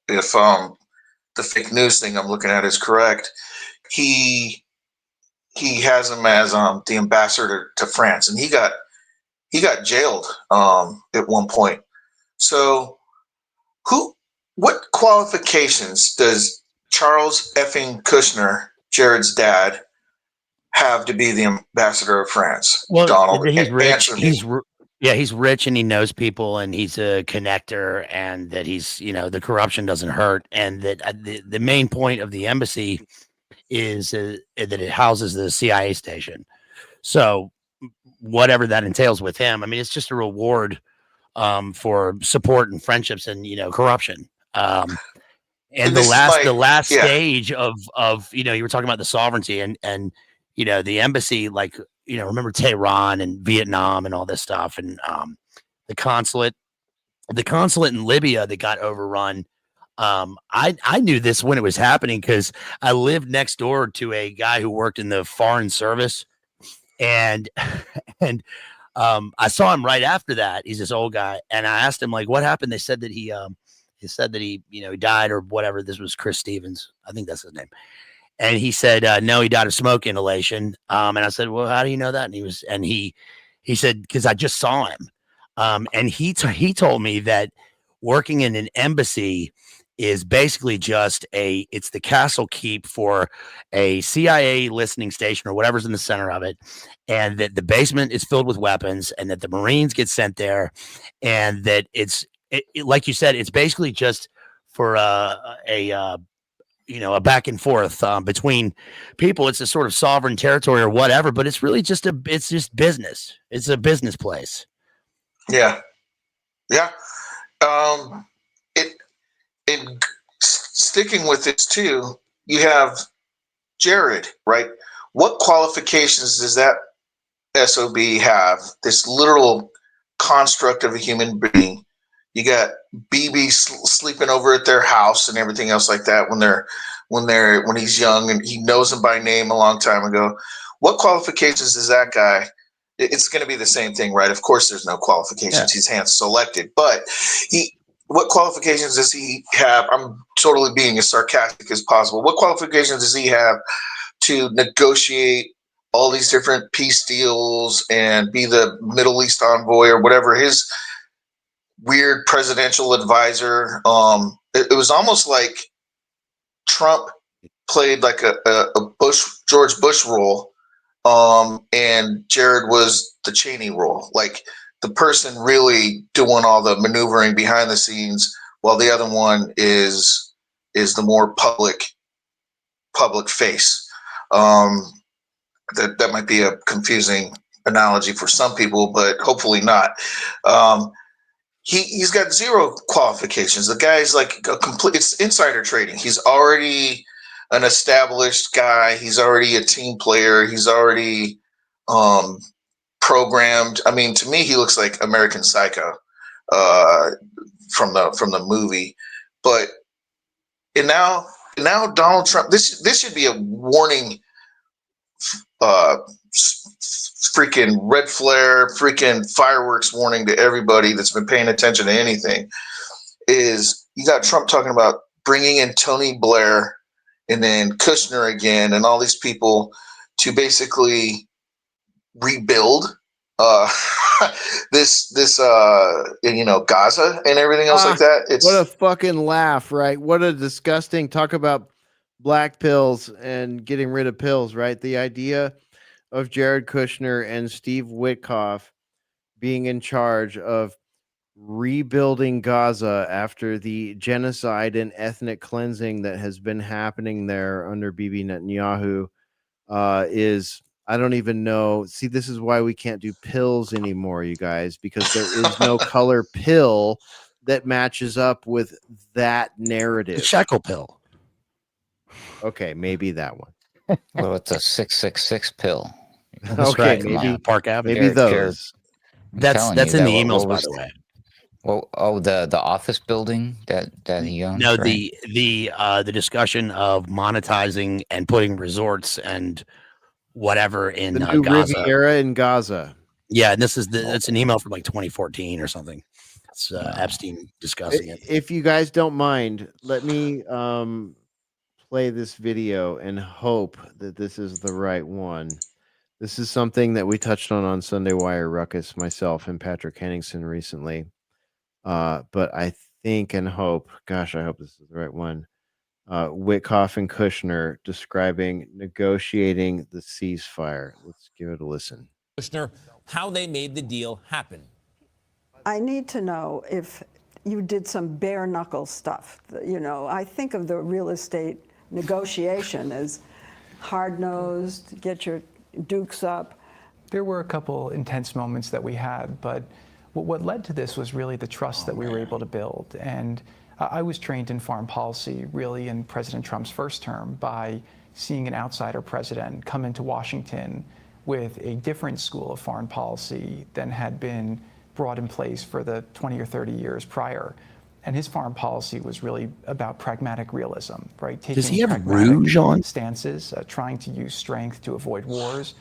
if the fake news thing I'm looking at is correct, he has him as the ambassador to France, and he got jailed at one point. So what qualifications does Charles effing Kushner, Jared's dad, have to be the ambassador of France? Well, Donald, he's rich. He's rich and he knows people and he's a connector, and that he's, the corruption doesn't hurt. And that the main point of the embassy is that it houses the CIA station. So whatever that entails with him, I mean, it's just a reward for support and friendships and, corruption. And the last stage of, you were talking about the sovereignty and, the embassy, like, remember Tehran and Vietnam and all this stuff. And the consulate in Libya that got overrun. I knew this when it was happening because I lived next door to a guy who worked in the foreign service. And I saw him right after that. He's this old guy. And I asked him, like, what happened? They said that he died or whatever. This was Chris Stevens. I think that's his name. And he said, no, he died of smoke inhalation. And I said, well, how do you know that? And he said, because I just saw him. And he told me that working in an embassy is basically just it's the castle keep for a CIA listening station or whatever's in the center of it. And that the basement is filled with weapons and that the Marines get sent there. And that like you said, it's basically just for a back and forth between people. It's a sort of sovereign territory or whatever, but it's really just business. It's a business place. Yeah. Sticking with this too, you have Jared, right? What qualifications does that SOB have? This literal construct of a human being. You got BB sleeping over at their house and everything else like that when he's young, and he knows him by name a long time ago. What qualifications does that guy? It's going to be the same thing, right? Of course, there's no qualifications. Yeah. He's hand selected, but what qualifications does he have? I'm totally being as sarcastic as possible. What qualifications does he have to negotiate all these different peace deals and be the Middle East envoy or whatever his weird presidential advisor? It was almost like Trump played like a George Bush role, and Jared was the Cheney role, like the person really doing all the maneuvering behind the scenes, while the other one is the more public face. That might be a confusing analogy for some people, but hopefully not. He's got zero qualifications. The guy's like it's insider trading. He's already an established guy. He's already a team player. He's already programmed. I mean, to me, he looks like American Psycho from the movie. But now Donald Trump. This should be a warning. Freaking red flare, freaking fireworks warning to everybody that's been paying attention to anything. Is you got Trump talking about bringing in Tony Blair and then Kushner again and all these people to basically rebuild this Gaza and everything else like that. What a fucking laugh, right? What a disgusting talk about black pills and getting rid of pills, right? The idea of Jared Kushner and Steve Witkoff being in charge of rebuilding Gaza after the genocide and ethnic cleansing that has been happening there under Bibi Netanyahu is, I don't even know. See, this is why we can't do pills anymore, you guys, because there is no color pill that matches up with that narrative. The shekel pill. Okay, maybe that one. Well, it's a 666 pill. That's okay, right. Maybe Park Avenue. Maybe those. That's in the emails, by the way. Well, the office building that he owns. No, right? the discussion of monetizing and putting resorts and whatever in the new Gaza. Riviera in Gaza. Yeah, and it's an email from like 2014 or something. It's Epstein discussing it. If you guys don't mind, let me play this video and hope that this is the right one. This is something that we touched on Sunday Wire, Ruckus, myself, and Patrick Henningsen recently. But I think and hope, gosh, I hope this is the right one. Witkoff and Kushner describing negotiating the ceasefire. Let's give it a listen. Kushner, how they made the deal happen. I need to know if you did some bare knuckle stuff. I think of the real estate negotiation as hard-nosed, get your dukes up. There were a couple intense moments that we had, but what led to this was really the trust that we were able to build. And I was trained in foreign policy, really, in President Trump's first term by seeing an outsider president come into Washington with a different school of foreign policy than had been brought in place for the 20 or 30 years prior. And his foreign policy was really about pragmatic realism, right? Does he have rouge on? Stances, trying to use strength to avoid wars.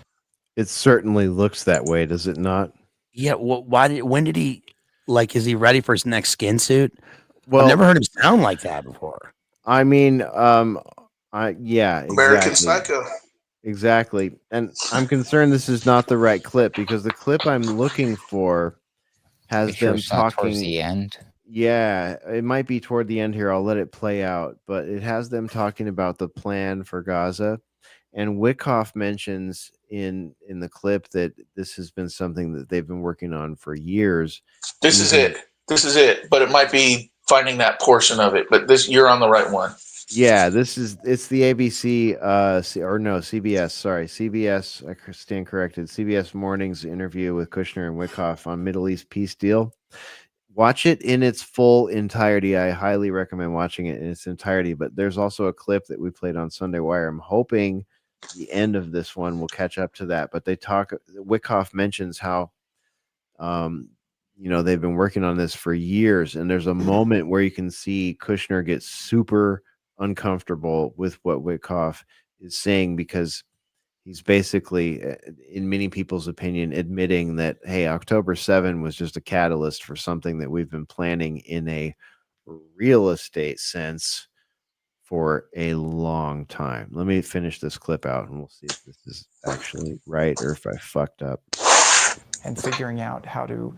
It certainly looks that way, does it not? Yeah. When did he, is he ready for his next skin suit? Well, I've never heard him sound like that before. I mean, Yeah, American exactly. Psycho. Exactly. And I'm concerned this is not the right clip because the clip I'm looking for has Make sure them it's not towards talking. the end. Yeah, it might be toward the end here. I'll let it play out, but it has them talking about the plan for Gaza. And Wyckoff mentions in the clip that this has been something that they've been working on for years. This is it. This is it. But it might be finding that portion of it. But you're on the right one. Yeah, it's the ABC CBS. Sorry, CBS. I stand corrected. CBS Mornings interview with Kushner and Wyckoff on Middle East peace deal. Watch it in its full entirety. I highly recommend watching it in its entirety. But there's also a clip that we played on Sunday Wire. I'm hoping the end of this one will catch up to that. But Wyckoff mentions how, they've been working on this for years, and there's a moment where you can see Kushner get super uncomfortable with what Wyckoff is saying because he's basically, in many people's opinion, admitting that, hey, October 7 was just a catalyst for something that we've been planning in a real estate sense for a long time. Let me finish this clip out and we'll see if this is actually right or if I fucked up. And figuring out how to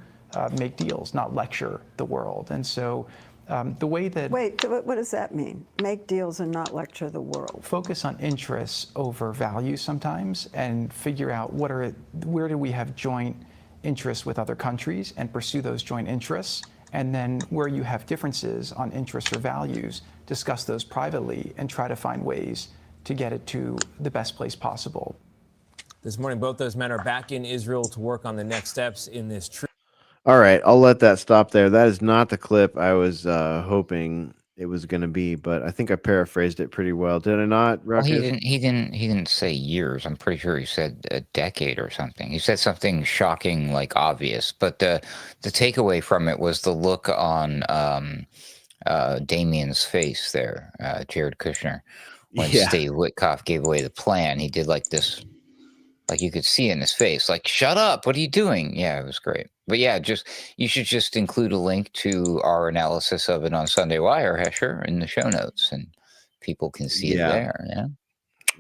make deals, not lecture the world. And so the way that... Wait, what does that mean? Make deals and not lecture the world. Focus on interests over values sometimes and figure out where do we have joint interests with other countries and pursue those joint interests. And then where you have differences on interests or values, discuss those privately and try to find ways to get it to the best place possible. This morning, both those men are back in Israel to work on the next steps in this trip. All right, I'll let that stop there. That is not the clip I was hoping it was going to be, but I think I paraphrased it pretty well. Did I not, Ruckus? Well, he didn't say years. I'm pretty sure he said a decade or something. He said something shocking, like obvious. But the takeaway from it was the look on Damien's face there, Jared Kushner, when Steve Witkoff gave away the plan. He did like this. Like you could see in his face, like, shut up, what are you doing? Yeah, it was great. But yeah, you should just include a link to our analysis of it on Sunday Wire, Hesher, in the show notes, and people can see it there. Yeah.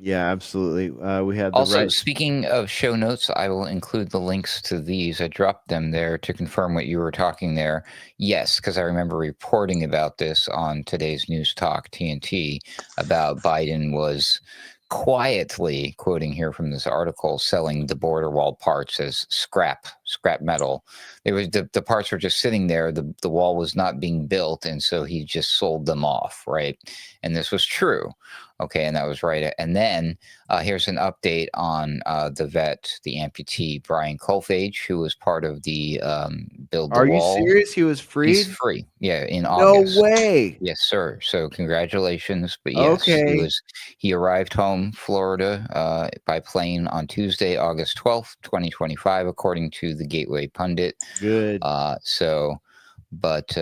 Yeah, absolutely. We had also, speaking of show notes, I will include the links to these. I dropped them there to confirm what you were talking there. Yes, because I remember reporting about this on today's News Talk TNT about Biden was quietly, quoting here from this article, selling the border wall parts as scrap metal. It was the parts were just sitting there. The wall was not being built, and so he just sold them off, right? And this was true. Okay, and that was right. And then here's an update on the vet, the amputee, Bryan Colfage, who was part of the Build the Wall. Are you serious? He was freed? He's free. Yeah, in August. No way. Yes, sir. So congratulations. But yes, he arrived home, Florida, by plane on Tuesday, August 12th, 2025, according to the Gateway Pundit. Good. But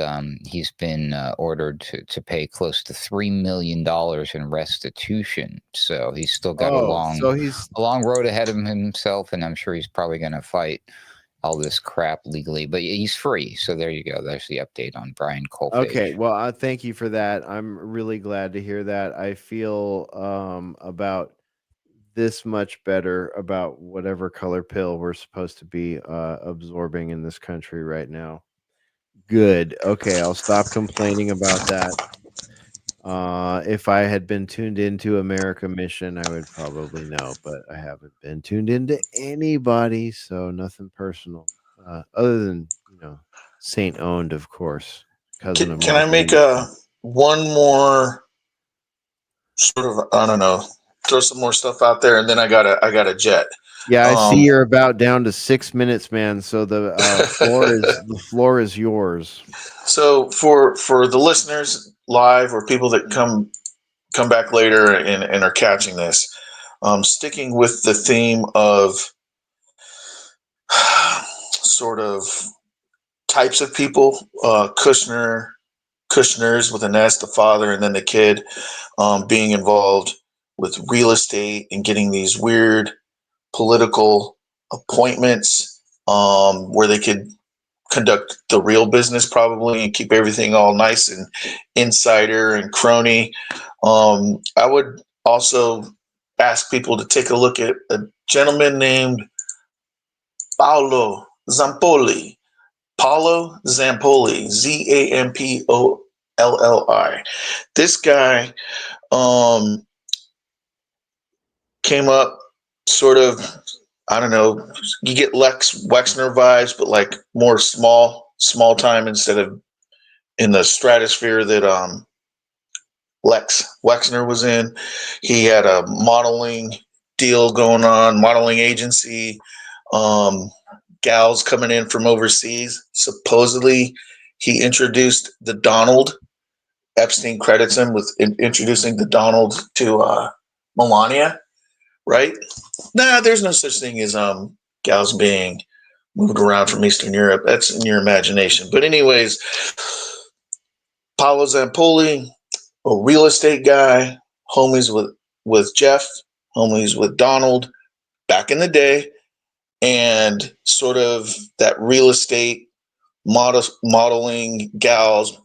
he's been ordered to pay close to $3 million in restitution. So he's still got a long road ahead of himself, and I'm sure he's probably going to fight all this crap legally. But he's free. So there you go. There's the update on Bryan Colfage. Okay, well, thank you for that. I'm really glad to hear that. I feel about this much better about whatever color pill we're supposed to be absorbing in this country right now. Good. Okay, I'll stop complaining about that. If I had been tuned into America Mission, I would probably know, but I haven't been tuned into anybody, so nothing personal. Other than, Saint owned, of course. Cousin of Can I make one more sort of, I don't know, throw some more stuff out there, and then I got a jet. Yeah, I see you're about down to 6 minutes, man. So the floor is yours. So for the listeners live or people that come back later and are catching this, sticking with the theme of sort of types of people, Kushners with an S, the father, and then the kid, being involved with real estate and getting these weird political appointments where they could conduct the real business probably and keep everything all nice and insider and crony. I would also ask people to take a look at a gentleman named Paolo Zampolli. Paolo Zampolli, Zampolli. This guy came up sort of, I don't know, you get Lex Wexner vibes, but like more small time instead of in the stratosphere that Lex Wexner was in. He had a modeling deal going on, modeling agency, gals coming in from overseas. Supposedly, he introduced the Donald. Epstein credits him with introducing the Donald to Melania, right? Nah, there's no such thing as gals being moved around from Eastern Europe. That's in your imagination. But anyways, Paolo Zampolli, a real estate guy, homies with Jeff, homies with Donald back in the day, and sort of that real estate modeling gals,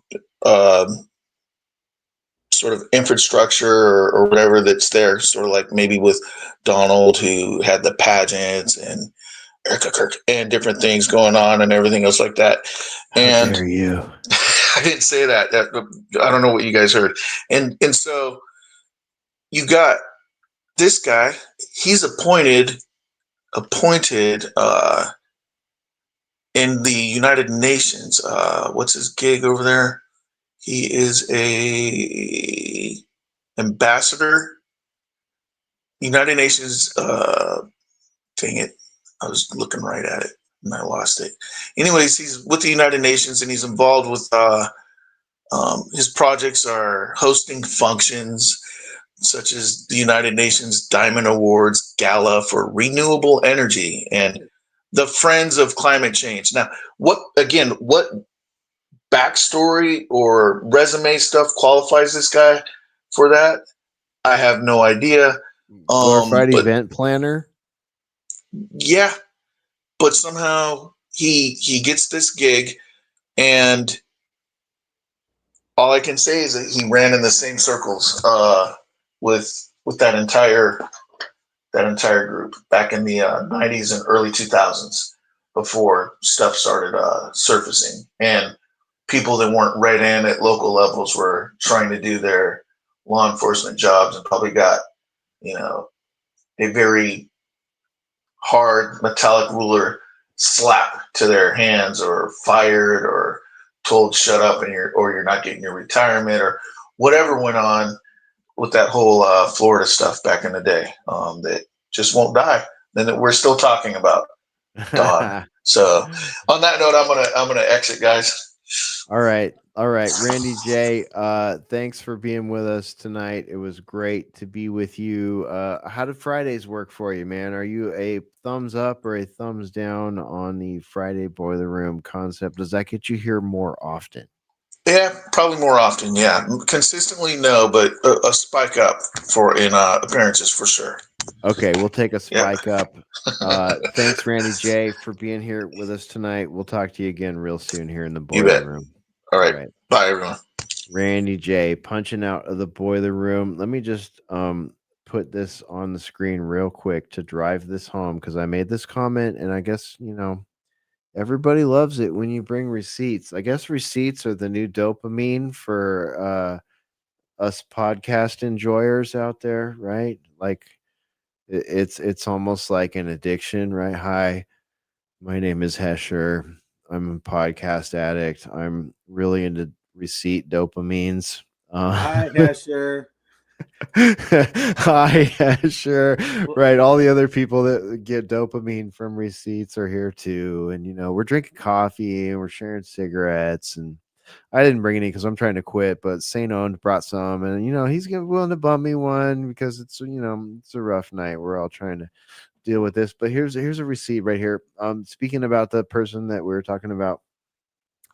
sort of infrastructure or whatever that's there, sort of like maybe with Donald, who had the pageants and Erica Kirk and different things going on and everything else like that. How And dare you? I didn't say that. I don't know what you guys heard. And so you got this guy. He's appointed in the United Nations. What's his gig over there? He is a ambassador. United Nations. Dang it! I was looking right at it and I lost it. Anyways, he's with the United Nations and he's involved with. His projects are hosting functions such as the United Nations Diamond Awards Gala for Renewable Energy and the Friends of Climate Change. Now, what backstory or resume stuff qualifies this guy for that? I have no idea. Glorified event planner. Yeah, but somehow he gets this gig, and all I can say is that he ran in the same circles with that entire group back in the 90s and early 2000s before stuff started surfacing, and people that weren't right in at local levels were trying to do their law enforcement jobs and probably got a very hard metallic ruler slap to their hands or fired or told shut up and you're not getting your retirement or whatever went on with that whole Florida stuff back in the day that just won't die and that we're still talking about. So on that note, I'm gonna exit, guys. All right. Randy J, thanks for being with us tonight. It was great to be with you. How did Fridays work for you, man? Are you a thumbs up or a thumbs down on the Friday Boiler Room concept? Does that get you here more often? Yeah, probably more often. Yeah, consistently no, but a spike up in appearances for sure. Okay, we'll take a spike up. Thanks, Randy J, for being here with us tonight. We'll talk to you again real soon here in the Boiler Room. All right. Bye, everyone. Randy J punching out of the Boiler Room. Let me just put this on the screen real quick to drive this home because I made this comment and I guess, everybody loves it when you bring receipts. I guess receipts are the new dopamine for us podcast enjoyers out there, right? Like it's almost like an addiction, right? Hi, my name is Hesher. I'm a podcast addict. I'm really into receipt dopamines. Hi, Hesher. Hi, Hesher. Right. All the other people that get dopamine from receipts are here too. And, we're drinking coffee and we're sharing cigarettes. And I didn't bring any because I'm trying to quit, but St. Owned brought some. And, he's willing to bump me one because it's, it's a rough night. We're all trying to deal with this. But here's a receipt right here. Speaking about the person that we were talking about,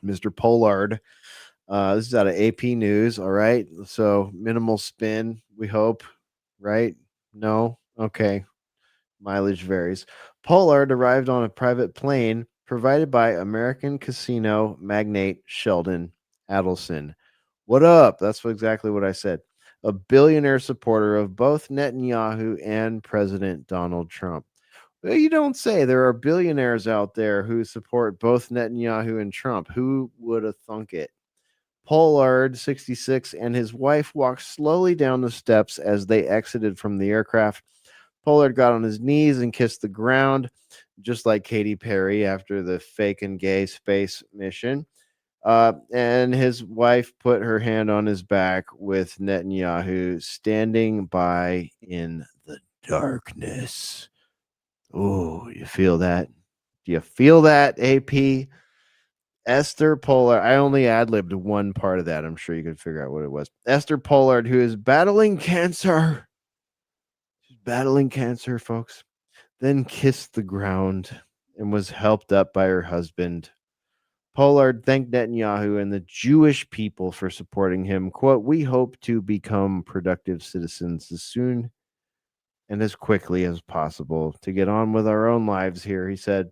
Mr. Pollard. This is out of AP News. All right. So minimal spin, we hope, right? No? Okay. Mileage varies. Pollard arrived on a private plane provided by American casino magnate Sheldon Adelson. What up? That's exactly what I said. a billionaire supporter of both Netanyahu and President Donald Trump. Well, you don't say. There are billionaires out there who support both Netanyahu and Trump. Who would have thunk it? Pollard, 66, and his wife walked slowly down the steps as they exited from the aircraft. Pollard got on his knees and kissed the ground, just like Katy Perry after the fake and gay space mission. And his wife put her hand on his back with Netanyahu standing by in the darkness. Oh, you feel that? Do you feel that, AP? Esther Pollard. I only ad-libbed one part of that. I'm sure you could figure out what it was. Esther Pollard, who is battling cancer. She's battling cancer, folks. Then kissed the ground and was helped up by her husband. Pollard thanked Netanyahu and the Jewish people for supporting him. Quote, "We hope to become productive citizens as soon and as quickly as possible to get on with our own lives here," he said.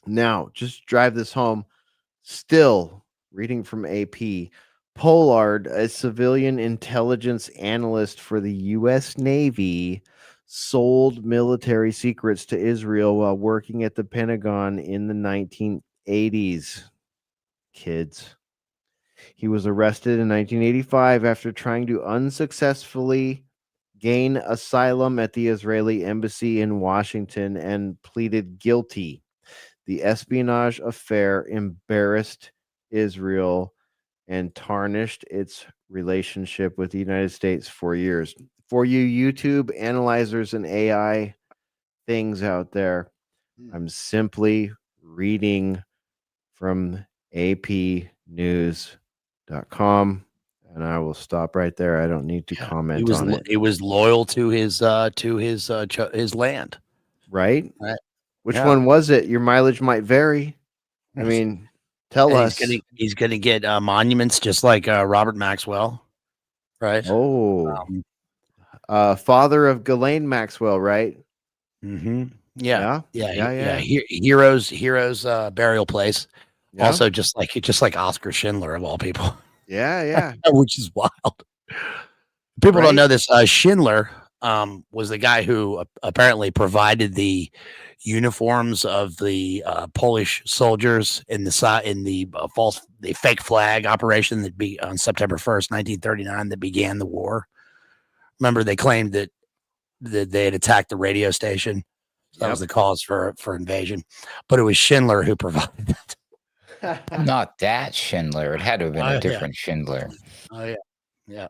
Now, just drive this home. Still reading from AP, Pollard, a civilian intelligence analyst for the U.S. Navy, sold military secrets to Israel while working at the Pentagon in the 1980s. Kids. He was arrested in 1985 after trying to unsuccessfully gain asylum at the Israeli embassy in Washington and pleaded guilty. The espionage affair embarrassed Israel and tarnished its relationship with the United States for years. For you YouTube analyzers and AI things out there, I'm simply reading from apnews.com, and I will stop right there. I don't need to comment on it. He was loyal to his land. Right? Right. Which Yeah. one was it? Your mileage might vary. I mean, tell And us. He's gonna get monuments just like Robert Maxwell, right? Oh, father of Ghislaine Maxwell, right? Mm-hmm. Yeah. Yeah. Heroes burial place. Yeah. Also, just like Oscar Schindler of all people. Yeah. Which is wild. People Right? don't know this. Schindler was the guy who apparently provided the uniforms of the Polish soldiers in the fake flag operation that be on September 1st, 1939, that began the war. Remember, they claimed that they had attacked the radio station. So that was the cause for invasion. But it was Schindler who provided that. Not that Schindler. It had to have been a different Schindler. Oh yeah, yeah.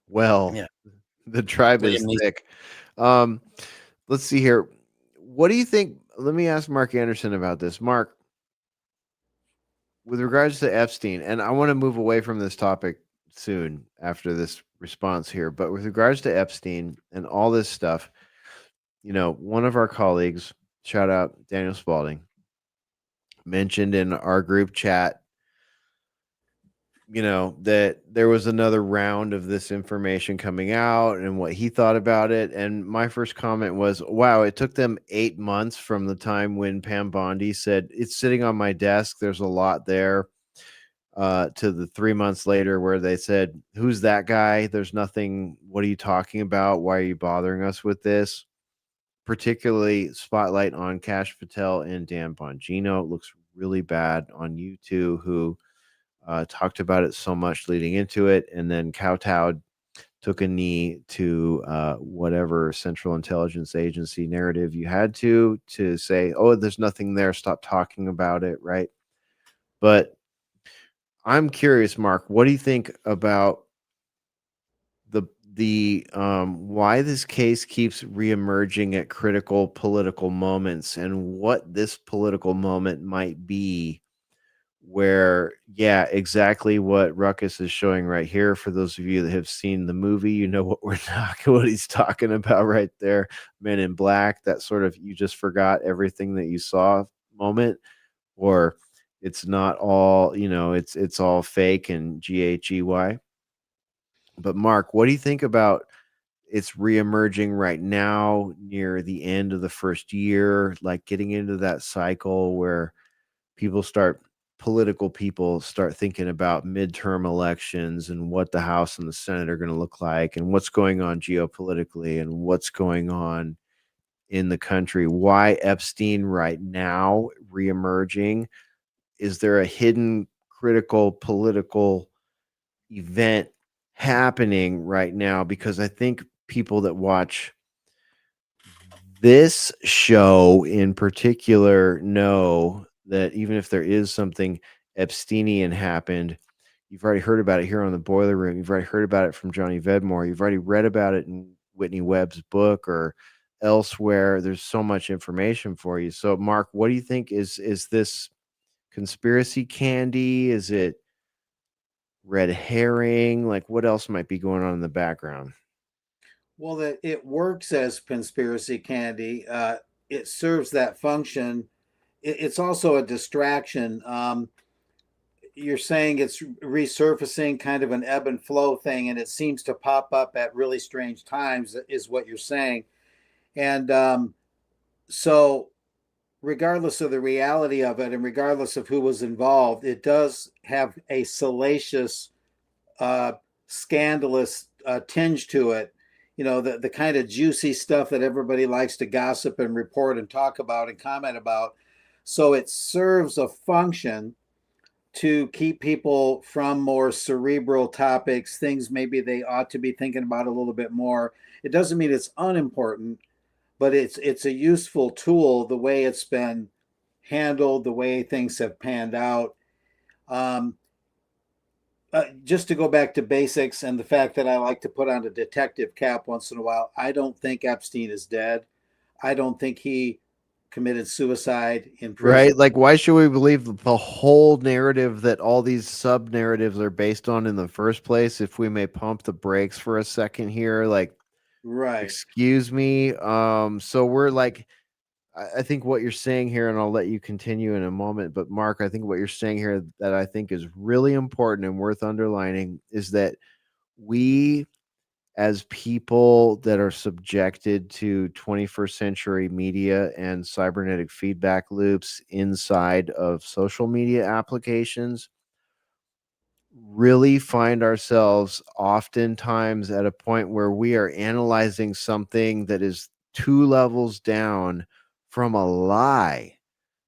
Well, yeah. The tribe is thick. Let's see here. What do you think? Let me ask Mark Anderson about this. Mark, with regards to Epstein, and I want to move away from this topic soon after this response here, but with regards to Epstein and all this stuff, one of our colleagues, shout out Daniel Spalding, mentioned in our group chat, that there was another round of this information coming out and what he thought about it. And my first comment was, wow, it took them 8 months from the time when Pam Bondi said, "It's sitting on my desk, there's a lot there," to the 3 months later where they said, "Who's that guy? There's nothing. What are you talking about? Why are you bothering us with this?" Particularly spotlight on Kash Patel and Dan Bongino. It looks really bad on you two, who talked about it so much leading into it, and then kowtowed, took a knee to whatever Central Intelligence Agency narrative you had to say, "Oh, there's nothing there, stop talking about it," right? But I'm curious, Mark, what do you think about the why this case keeps reemerging at critical political moments, and what this political moment might be where, exactly what Ruckus is showing right here. For those of you that have seen the movie, you know what he's talking about right there. Men in Black, that sort of you just forgot everything that you saw moment, or it's not all, it's all fake and GHEY. But Mark, what do you think about it's reemerging right now near the end of the first year, like getting into that cycle where people start political people start thinking about midterm elections and what the House and the Senate are going to look like and what's going on geopolitically and what's going on in the country, why Epstein right now reemerging? Is there a hidden critical political event happening right now? Because I think people that watch this show in particular know that even if there is something Epsteinian happened, you've already heard about it here on the Boiler Room. You've already heard about it from Johnny Vedmore. You've already read about it in Whitney Webb's book or elsewhere. There's so much information for you. So, Mark, what do you think? Is this conspiracy candy? Is it red herring? Like, what else might be going on in the background? Well, that it works as conspiracy candy. It serves that function. It's also a distraction. You're saying it's resurfacing, kind of an ebb and flow thing, and it seems to pop up at really strange times, is what you're saying. And so, regardless of the reality of it and regardless of who was involved, it does have a salacious, scandalous tinge to it. You know, the kind of juicy stuff that everybody likes to gossip and report and talk about and comment about. So it serves a function to keep people from more cerebral topics, things maybe they ought to be thinking about a little bit more. It doesn't mean it's unimportant, but it's a useful tool, the way it's been handled, the way things have panned out. Just to go back to basics and the fact that I like to put on a detective cap once in a while, I don't think Epstein is dead. I don't think he committed suicide in prison. Right? Like, why should we believe the whole narrative that all these sub narratives are based on in the first place? If we may pump the brakes for a second here, like, right. Excuse me. So we're like, I think what you're saying here, and I'll let you continue in a moment, but Mark, I think what you're saying here that I think is really important and worth underlining is that we, as people that are subjected to 21st century media and cybernetic feedback loops inside of social media applications, really find ourselves oftentimes at a point where we are analyzing something that is 2 levels down from a lie.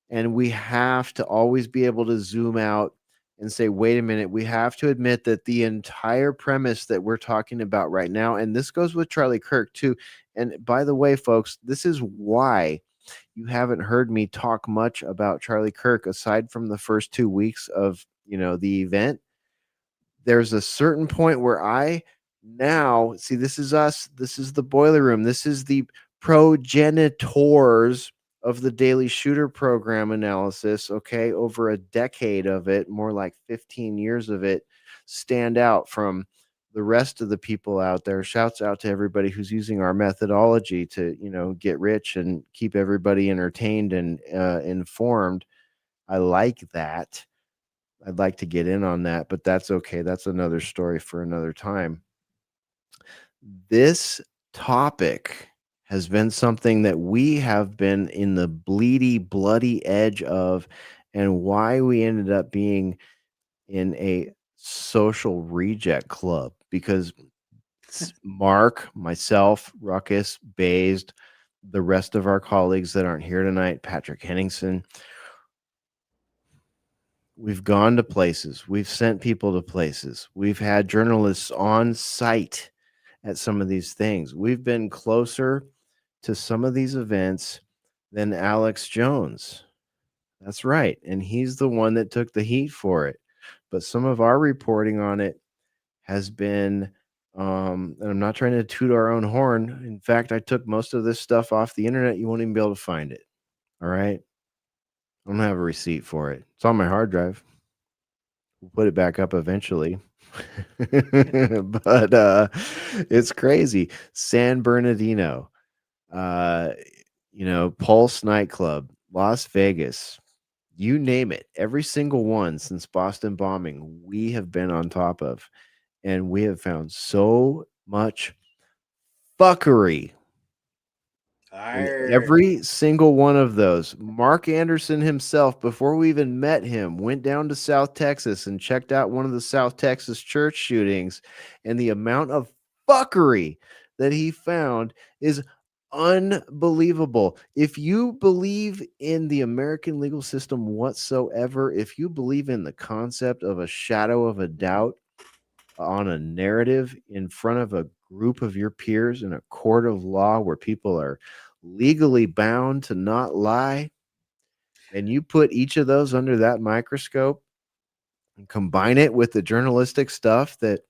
And we have to always be able to zoom out and say, wait a minute, we have to admit that the entire premise that we're talking about right now, and this goes with Charlie Kirk too. And by the way, folks, this is why you haven't heard me talk much about Charlie Kirk aside from the first 2 weeks of, the event. There's a certain point where I now see, this is us. This is the Boiler Room. This is the progenitors of the Daily Shooter program analysis. Okay. Over a decade of it, more like 15 years of it, stand out from the rest of the people out there. Shouts out to everybody who's using our methodology to, get rich and keep everybody entertained and informed. I like that. I'd like to get in on that, but that's okay. That's another story for another time. This topic has been something that we have been in the bloody edge of, and why we ended up being in a social reject club, because Mark, myself, Ruckus, Based, the rest of our colleagues that aren't here tonight, Patrick Henningsen, we've gone to places. We've sent people to places. We've had journalists on site at some of these things. We've been closer to some of these events than Alex Jones. That's right. And he's the one that took the heat for it. But some of our reporting on it has been, and I'm not trying to toot our own horn. In fact, I took most of this stuff off the internet. You won't even be able to find it. All right. I don't have a receipt for it. It's on my hard drive. We'll put it back up eventually. But it's crazy. San Bernardino, Pulse nightclub, Las Vegas, you name it. Every single one since Boston bombing, we have been on top of, and we have found so much fuckery. And Arr. every single one of those, Mark Anderson himself, before we even met him, went down to South Texas and checked out one of the South Texas church shootings. And the amount of fuckery that he found is unbelievable. If you believe in the American legal system whatsoever, if you believe in the concept of a shadow of a doubt on a narrative in front of a group of your peers in a court of law where people are legally bound to not lie, and you put each of those under that microscope and combine it with the journalistic stuff that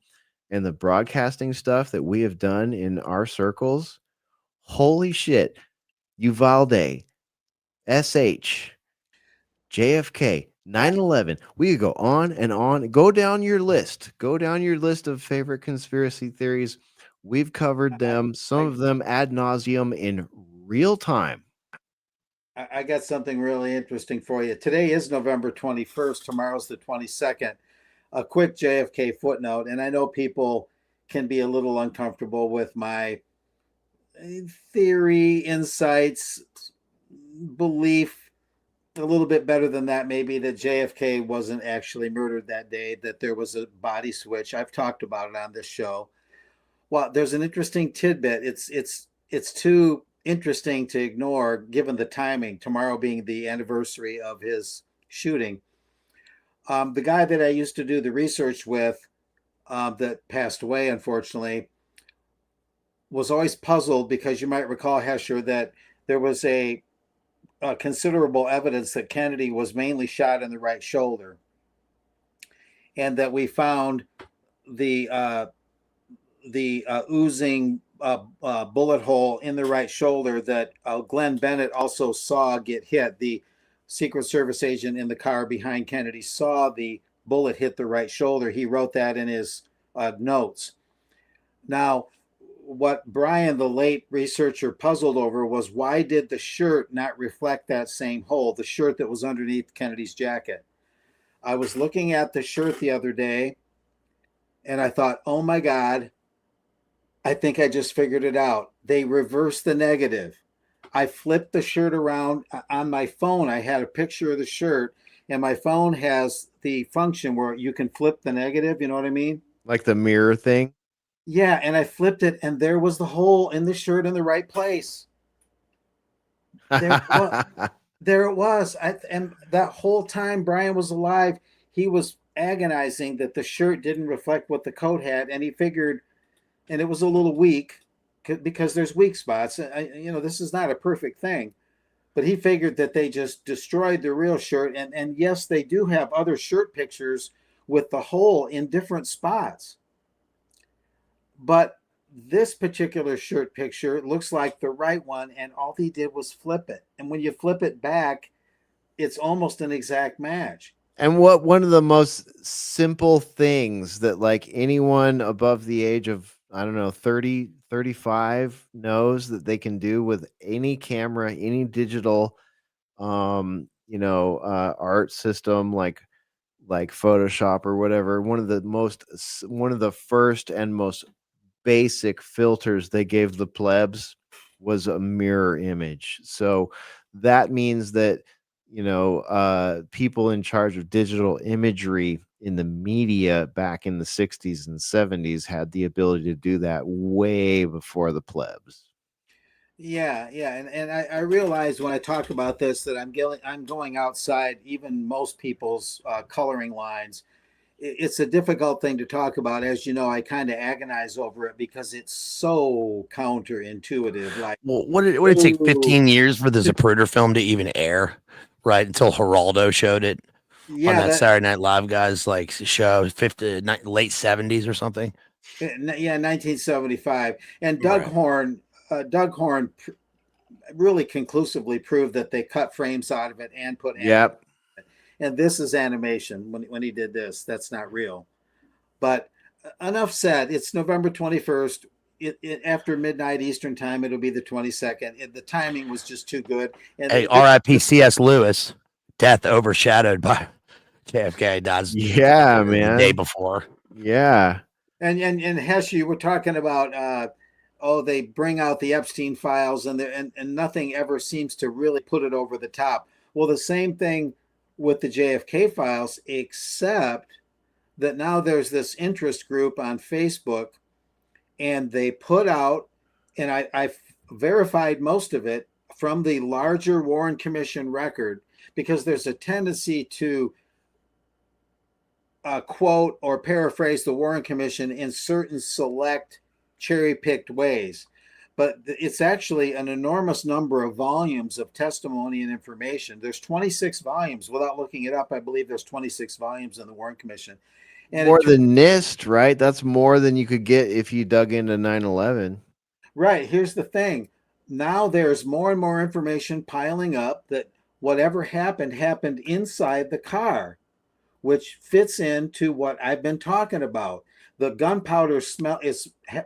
and the broadcasting stuff that we have done in our circles, holy shit, Uvalde, SH, JFK, 9/11. We could go on and on. Go down your list. Go down your list of favorite conspiracy theories. We've covered them, some of them ad nauseum in real time. I got something really interesting for you. Today is November 21st. Tomorrow's the 22nd. A quick JFK footnote, and I know people can be a little uncomfortable with my theory, insights, belief, a little bit better than that, maybe, that JFK wasn't actually murdered that day, that there was a body switch. I've talked about it on this show. Well, there's an interesting tidbit. It's too interesting to ignore given the timing, tomorrow being the anniversary of his shooting. The guy that I used to do the research with that passed away, unfortunately, was always puzzled because you might recall, Hesher, that there was a considerable evidence that Kennedy was mainly shot in the right shoulder, and that we found the oozing bullet hole in the right shoulder that Glenn Bennett also saw get hit. The Secret Service agent in the car behind Kennedy saw the bullet hit the right shoulder. He wrote that in his notes. Now, what Bryan, the late researcher, puzzled over was why did the shirt not reflect that same hole, the shirt that was underneath Kennedy's jacket? I was looking at the shirt the other day and I thought, oh my God, I think I just figured it out. They reversed the negative. I flipped the shirt around on my phone. I had a picture of the shirt, and my phone has the function where you can flip the negative. You know what I mean? Like the mirror thing. Yeah, and I flipped it, and there was the hole in the shirt in the right place. There it was. And that whole time Bryan was alive, he was agonizing that the shirt didn't reflect what the coat had, and he figured, and it was a little weak because there's weak spots. This is not a perfect thing, but he figured that they just destroyed the real shirt. And yes, they do have other shirt pictures with the hole in different spots. But this particular shirt picture looks like the right one, and all he did was flip it. And when you flip it back, it's almost an exact match. And one of the most simple things that like anyone above the age of, I don't know, 30, 35 knows that they can do with any camera, any digital, art system like Photoshop or whatever. One of the first and most basic filters they gave the plebs was a mirror image. So that means that people in charge of digital imagery in the media back in the 60s and 70s had the ability to do that way before the plebs. Yeah. And I realize when I talk about this that I'm going outside even most people's coloring lines. It's a difficult thing to talk about. As you know, I kind of agonize over it because it's so counterintuitive. Like, well, what did it take 15 years for the Zapruder film to even air? Right, until Geraldo showed it on that Saturday Night Live guys like show, late 70s or something. Yeah, 1975. And Doug Horn really conclusively proved that they cut frames out of it and put animation. And this is animation when he did this. That's not real. But enough said. It's November 21st. After midnight Eastern time, it'll be the 22nd. The timing was just too good. And hey, R.I.P. C.S. Lewis, death overshadowed by JFK. Dies. Man. The day before. Yeah. And Hesher, you were talking about they bring out the Epstein files and nothing ever seems to really put it over the top. Well, the same thing with the JFK files, except that now there's this interest group on Facebook, and they put out, and I verified most of it from the larger Warren Commission record, because there's a tendency to quote or paraphrase the Warren Commission in certain select cherry-picked ways. But it's actually an enormous number of volumes of testimony and information. There's 26 volumes. Without looking it up, I believe there's 26 volumes in the Warren Commission. And more than NIST, right? That's more than you could get if you dug into 9/11. Right. Here's the thing. Now there's more and more information piling up that whatever happened inside the car, which fits into what I've been talking about. The gunpowder smell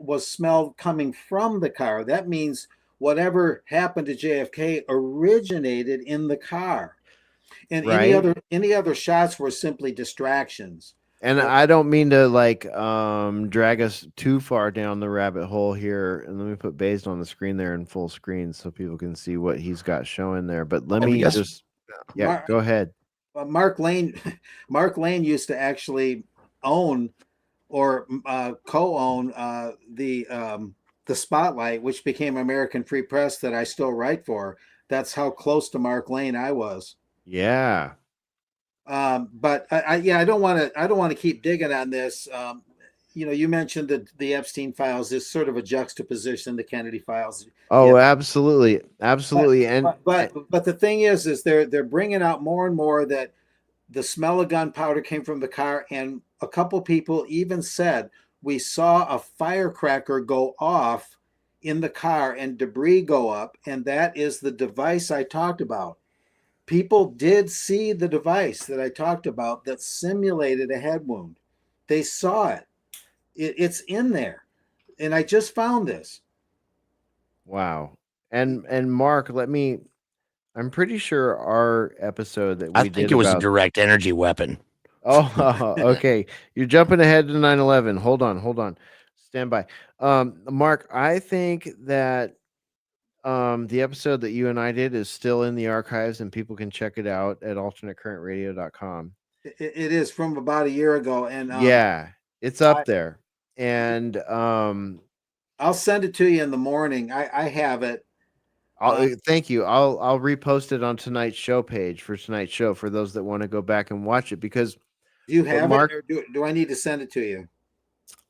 was smelled coming from the car. That means whatever happened to JFK originated in the car, and right. any other shots were simply distractions. And I don't mean to drag us too far down the rabbit hole here. And let me put Based on the screen there in full screen so people can see what he's got showing there. But let me just go ahead. Mark Lane used to actually own or co-own the Spotlight, which became American Free Press, that I still write for. That's how close to Mark Lane I was. Yeah. But I don't want to keep digging on this. You mentioned the Epstein files is sort of a juxtaposition, the Kennedy files. Oh, yeah. Absolutely. But the thing is they're bringing out more and more that the smell of gunpowder came from the car, and a couple people even said we saw a firecracker go off in the car and debris go up, and that is the device I talked about. People did see the device that I talked about that simulated a head wound. They saw it. It's in there. And I just found this. Wow. And Mark, I'm pretty sure our episode that we did, I think it was a direct energy weapon. Oh, okay. You're jumping ahead to 9/11. Hold on. Stand by. Mark, I think that the episode that you and I did is still in the archives, and people can check it out at alternatecurrentradio.com. It is from about a year ago, and yeah, it's up there. And I'll send it to you in the morning. I have it. Thank you. I'll repost it on tonight's show page for tonight's show for those that want to go back and watch it. Because do you have it, or do I need to send it to you?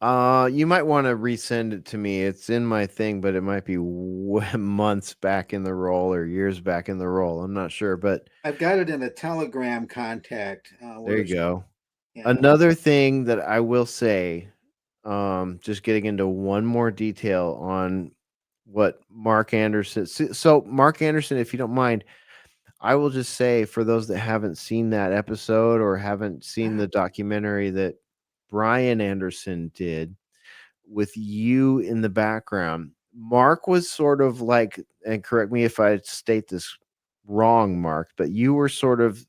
You might want to resend it to me. It's in my thing, but it might be months back in the roll or years back in the roll. I'm not sure, but I've got it in a Telegram contact. There you go. Yeah. Another thing that I will say, just getting into one more detail on what Mark Anderson. So Mark Anderson, if you don't mind, I will just say for those that haven't seen that episode or haven't seen the documentary that Bryan Anderson did with you in the background, Mark was sort of like, and correct me if I state this wrong, Mark, but you were sort of,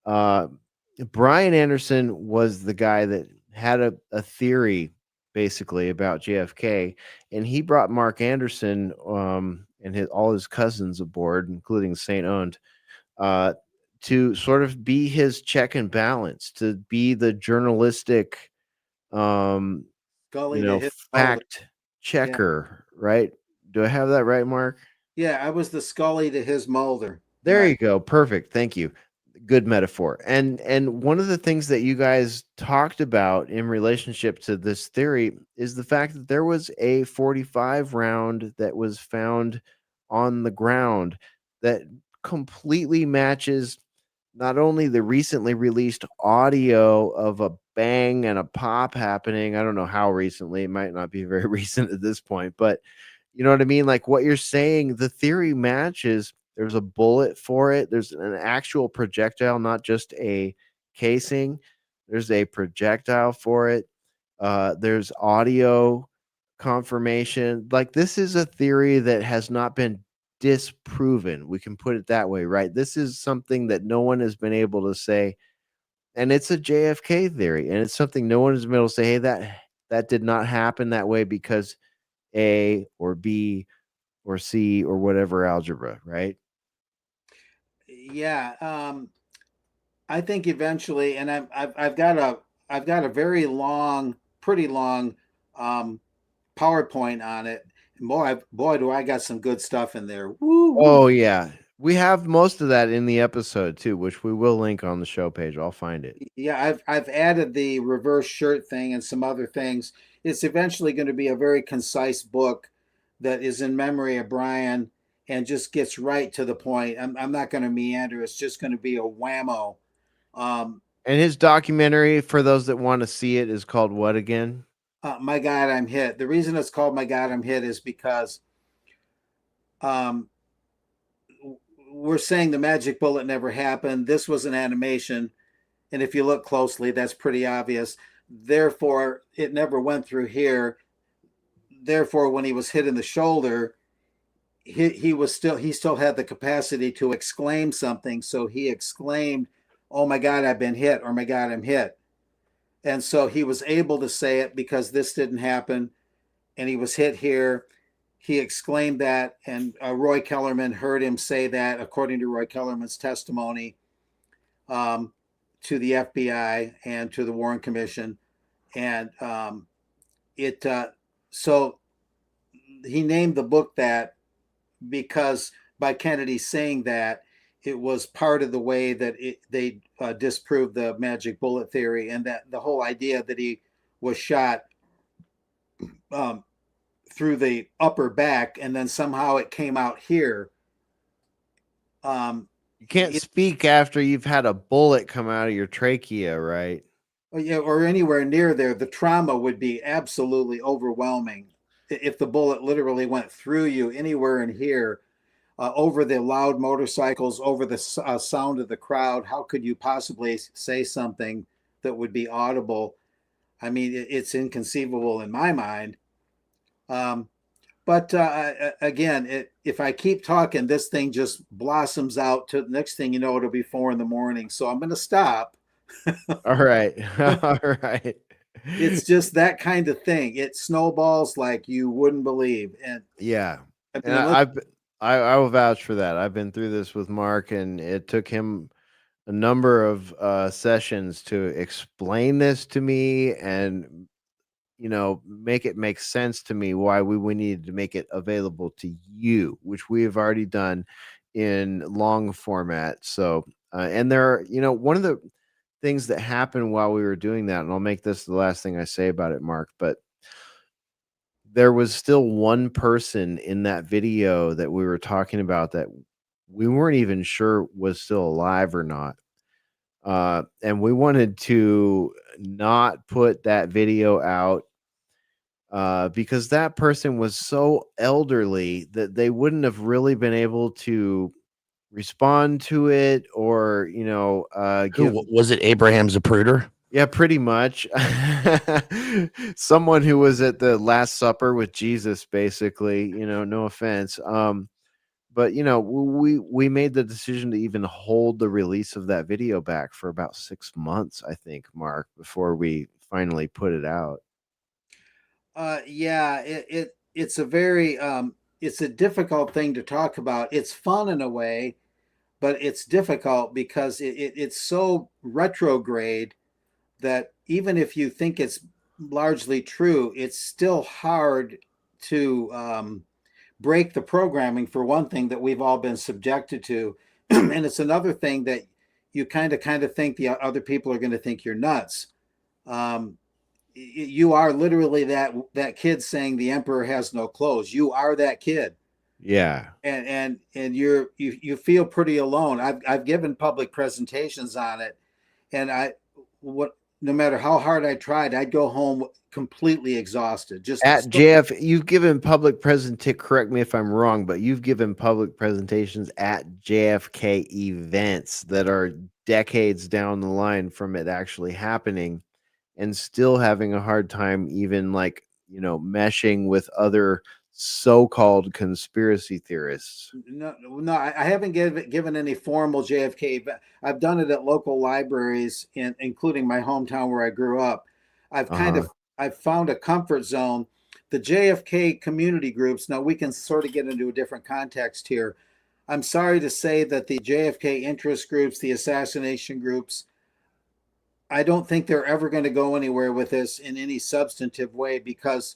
Bryan Anderson was the guy that had a theory basically about JFK, and he brought Mark Anderson and all his cousins aboard, including St. Owned, to sort of be his check and balance, to be the journalistic fact checker, right? Do I have that right, Mark? Yeah, I was the Scully to his Mulder. There you go. Perfect. Thank you. Good metaphor. And one of the things that you guys talked about in relationship to this theory is the fact that there was a 45 round that was found on the ground that completely matches not only the recently released audio of a bang and a pop happening. I don't know how recently. It might not be very recent at this point, but you know what I mean? Like what you're saying, the theory matches. There's a bullet for it. There's an actual projectile, not just a casing. There's a projectile for it. There's audio confirmation. Like this is a theory that has not been disproven. We can put it that way, right? This is something that no one has been able to say. And it's a JFK theory. And it's something no one has been able to say, hey, that did not happen that way because A or B or C or whatever algebra, right? Yeah, I think eventually, and I've got a very long, pretty long PowerPoint on it. And boy, do I got some good stuff in there. Woo, woo. Oh yeah. We have most of that in the episode too, which we will link on the show page. I'll find it. Yeah, I've added the reverse shirt thing and some other things. It's eventually going to be a very concise book that is in memory of Bryan and just gets right to the point. I'm not going to meander. It's just going to be a whammo. And his documentary, for those that want to see it, is called what again? My God, I'm Hit. The reason it's called My God, I'm Hit is because we're saying the magic bullet never happened. This was an animation. And if you look closely, that's pretty obvious. Therefore, it never went through here. Therefore, when he was hit in the shoulder, he still had the capacity to exclaim something. So he exclaimed, "Oh my God, I've been hit," or "My God, I'm hit." And so he was able to say it because this didn't happen. And he was hit here. He exclaimed that. And Roy Kellerman heard him say that, according to Roy Kellerman's testimony, to the FBI and to the Warren Commission. And so he named the book that because by Kennedy saying that, it was part of the way that they disproved the magic bullet theory, and that the whole idea that he was shot through the upper back and then somehow it came out here. You can't speak after you've had a bullet come out of your trachea, right? Yeah, or anywhere near there. The trauma would be absolutely overwhelming if the bullet literally went through you anywhere in here. Over the loud motorcycles, over the sound of the crowd. How could you possibly say something that would be audible? I mean, it's inconceivable in my mind. But again, if I keep talking, this thing just blossoms out to the next thing you know, it'll be 4 a.m. So I'm going to stop. All right. All right. It's just that kind of thing. It snowballs like you wouldn't believe. And yeah. I mean, And I will vouch for that. I've been through this with Mark, and it took him a number of sessions to explain this to me and, make it make sense to me why we needed to make it available to you, which we have already done in long format. So, and there are, one of the things that happened while we were doing that, and I'll make this the last thing I say about it, Mark, but there was still one person in that video that we were talking about that we weren't even sure was still alive or not. And we wanted to not put that video out because that person was so elderly that they wouldn't have really been able to respond to it or, Was it Abraham Zapruder? Yeah, pretty much. Someone who was at the Last Supper with Jesus, basically, no offense. But we made the decision to even hold the release of that video back for about 6 months, I think, Mark, before we finally put it out. Yeah, it's a very it's a difficult thing to talk about. It's fun in a way, but it's difficult because it's so retrograde that even if you think it's largely true, it's still hard to break the programming, for one thing, that we've all been subjected to. And it's another thing that you kind of think the other people are going to think you're nuts. You are literally that kid saying the emperor has no clothes. You are that kid. Yeah. And you feel pretty alone. I've given public presentations on it, and no matter how hard I tried, I'd go home completely exhausted. Just at JF, you've given public correct me if I'm wrong, but you've given public presentations at JFK events that are decades down the line from it actually happening, and still having a hard time even meshing with other so-called conspiracy theorists. No, I haven't given any formal JFK, but I've done it at local libraries, including my hometown where I grew up. I've found a comfort zone the JFK community groups, now we can sort of get into a different context here. I'm sorry to say that the JFK interest groups, the assassination groups, I don't think they're ever going to go anywhere with this in any substantive way, because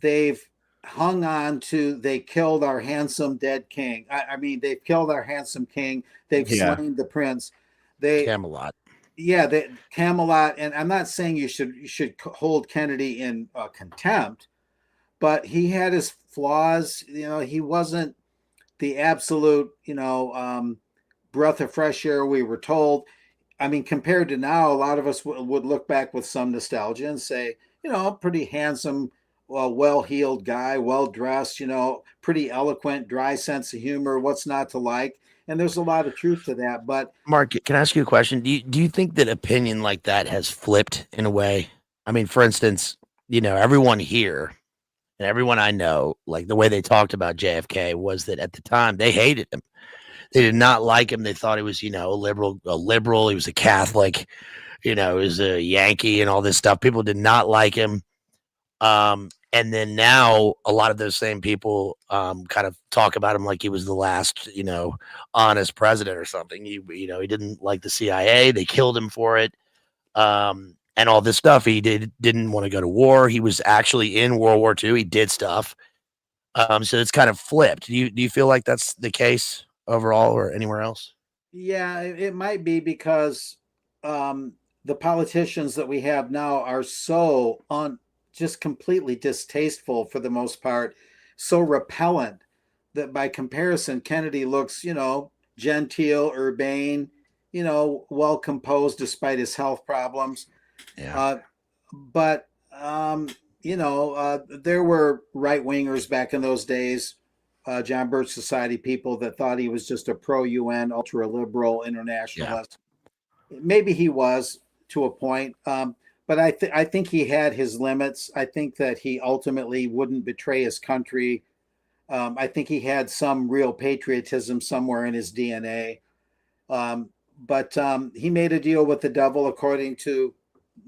they've hung on to, they killed our handsome dead king. I mean, they've killed our handsome king. They've slain the prince. Camelot. Yeah, Camelot. And I'm not saying you should hold Kennedy in contempt, but he had his flaws. You know, he wasn't the absolute, breath of fresh air we were told. I mean, compared to now, a lot of us would look back with some nostalgia and say, pretty handsome, well-heeled guy, well-dressed, pretty eloquent, dry sense of humor. What's not to like? And there's a lot of truth to that. But Mark, can I ask you a question? Do you think that opinion like that has flipped in a way? I mean, for instance, everyone here and everyone I know, like the way they talked about JFK was that at the time they hated him. They did not like him. They thought he was, a liberal. He was a Catholic, he was a Yankee and all this stuff. People did not like him. And then now a lot of those same people kind of talk about him like he was the last, honest president or something. He didn't like the CIA. They killed him for it. And all this stuff. He didn't want to go to war. He was actually in World War II. He did stuff. So it's kind of flipped. Do you feel like that's the case overall or anywhere else? Yeah, it might be because the politicians that we have now are so just completely distasteful for the most part, so repellent that by comparison, Kennedy looks, genteel, urbane, well composed despite his health problems. Yeah. But there were right wingers back in those days, John Birch Society people that thought he was just a pro-UN, ultra liberal internationalist. Yeah. Maybe he was to a point. But I think he had his limits. I think that he ultimately wouldn't betray his country. I think he had some real patriotism somewhere in his DNA. But he made a deal with the devil, according to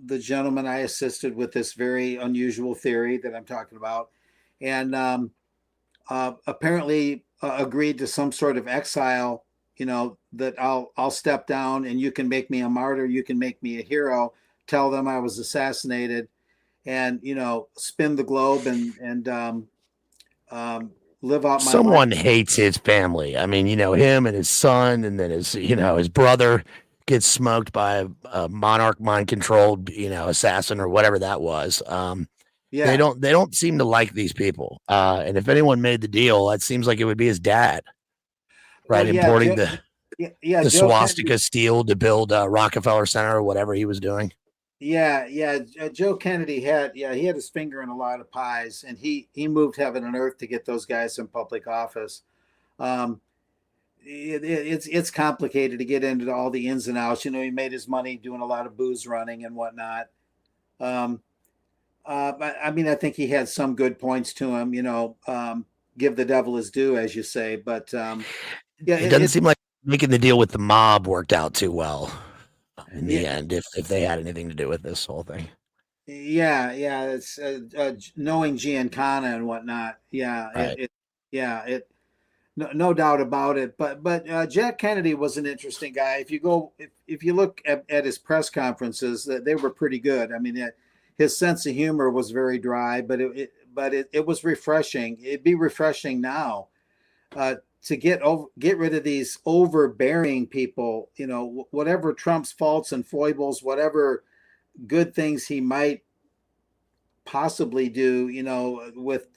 the gentleman I assisted with this very unusual theory that I'm talking about. And apparently agreed to some sort of exile, that I'll step down and you can make me a martyr. You can make me a hero. Tell them I was assassinated, and spin the globe and live out my Someone life. hates his family. I mean, him and his son, and then his brother gets smoked by a monarch mind controlled, assassin or whatever that was. Yeah. They don't seem to like these people. And if anyone made the deal, it seems like it would be his dad, right? Well, Importing the the swastika steel to build Rockefeller Center or whatever he was doing. Yeah. Joe Kennedy he had his finger in a lot of pies, and he moved heaven and earth to get those guys in public office. It's complicated to get into all the ins and outs. He made his money doing a lot of booze running and whatnot. I mean, I think he had some good points to him. Give the devil his due, as you say. But it doesn't seem like making the deal with the mob worked out too well in the end, if they had anything to do with this whole thing. Yeah, it's knowing Giancana and whatnot. Yeah, right. No doubt about it. But Jack Kennedy was an interesting guy. If you look at his press conferences, they were pretty good. I mean, his sense of humor was very dry, but it was refreshing. It'd be refreshing now to get rid of these overbearing people. Whatever Trump's faults and foibles, whatever good things he might possibly do, with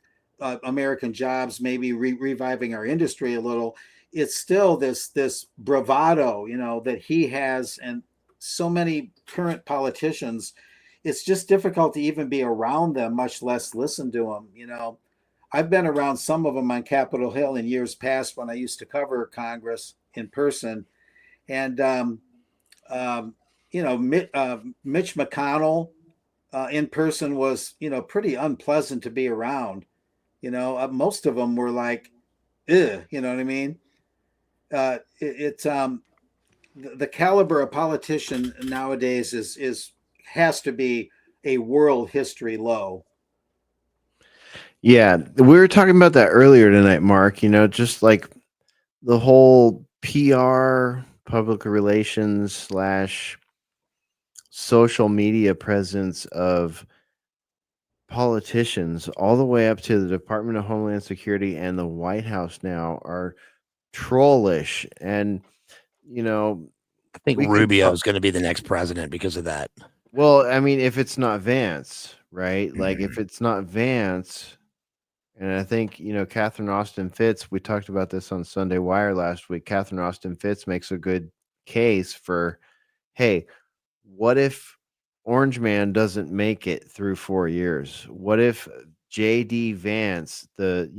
American jobs, maybe reviving our industry a little. It's still this bravado, that he has, and so many current politicians. It's just difficult to even be around them, much less listen to them. I've been around some of them on Capitol Hill in years past when I used to cover Congress in person, and Mitch McConnell in person was pretty unpleasant to be around. Most of them were like, ugh, you know what I mean? The caliber of politician nowadays has to be a world history low. Yeah, we were talking about that earlier tonight, Mark. Just like the whole PR, public relations / social media presence of politicians, all the way up to the Department of Homeland Security and the White House now, are trollish. And, I think we could Rubio is going to be the next president because of that. well, I mean, if it's not Vance, right? Like, if it's not Vance, and I think, Catherine Austin Fitts, we talked about this on Sunday Wire last week. Catherine Austin Fitts makes a good case for, hey, what if Orange Man doesn't make it through 4 years? What if JD Vance, the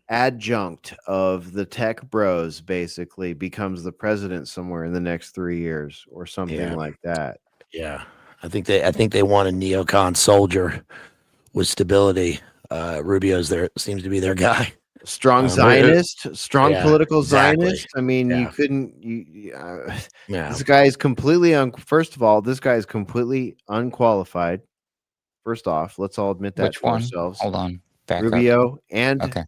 adjunct of the tech bros, basically becomes the president somewhere in the next 3 years or something like that? Yeah. I think they want a neocon soldier with stability. Rubio's seems to be their guy. Strong Zionist, strong political exactly. Zionist. I mean, Yeah. you couldn't. This guy is completely First of all, this guy is completely unqualified. First off, let's all admit that Which to one? ourselves. Hold on. Back Rubio up. and Okay.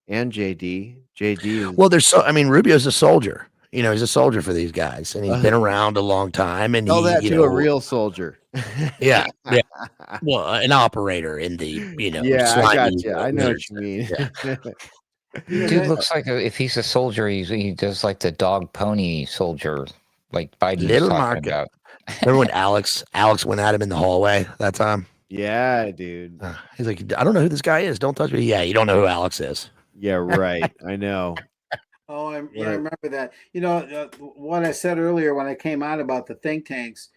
JD. JD is Well, Rubio's a soldier. He's a soldier for these guys, and he's been around a long time. And tell he, that to a real solger. yeah. Well, an operator in the Yeah, I got slimy, you. I know what you mean. Yeah. Dude looks like if he's a soldier, he does like the dog pony soldier, like Biden's Little talking Market. about. Remember when Alex went at him in the hallway that time? Yeah, dude. He's like, I don't know who this guy is. Don't touch me. Yeah, you don't know who Alex is. Yeah, right. I know. Oh, I remember that. What I said earlier when I came out about the think tanks,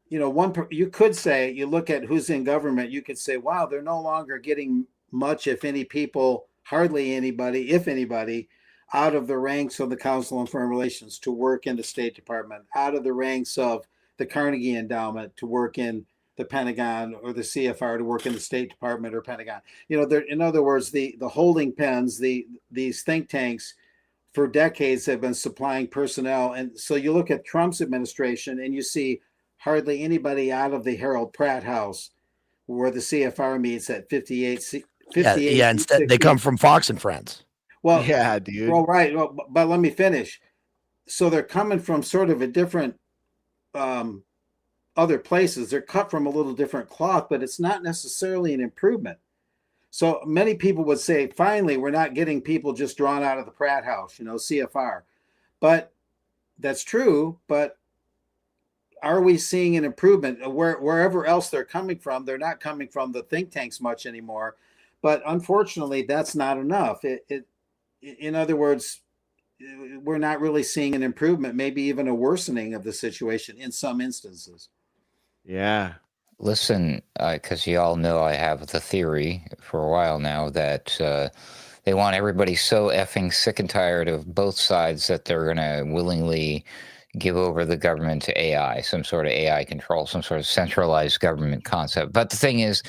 you could say, you look at who's in government, you could say, wow, they're no longer getting much, if any, people, hardly anybody, if anybody, out of the ranks of the Council on Foreign Relations to work in the State Department, out of the ranks of the Carnegie Endowment to work in the Pentagon, or the CFR to work in the State Department or Pentagon. In other words, the holding pens, these think tanks for decades have been supplying personnel. And so you look at Trump's administration and you see hardly anybody out of the Harold Pratt house where the CFR meets at 58. Yeah, instead they come from Fox and Friends. Well, yeah, dude. Well, right. Well, but let me finish. So they're coming from sort of a different other places. They're cut from a little different cloth, but it's not necessarily an improvement. So many people would say, finally, we're not getting people just drawn out of the Pratt house, CFR. But that's true. But are we seeing an improvement? Wherever else they're coming from, they're not coming from the think tanks much anymore. But unfortunately, that's not enough. In other words, we're not really seeing an improvement, maybe even a worsening of the situation in some instances. Yeah. Listen, because you all know I have the theory for a while now that they want everybody so effing sick and tired of both sides that they're going to willingly give over the government to AI, some sort of AI control, some sort of centralized government concept. But the thing is,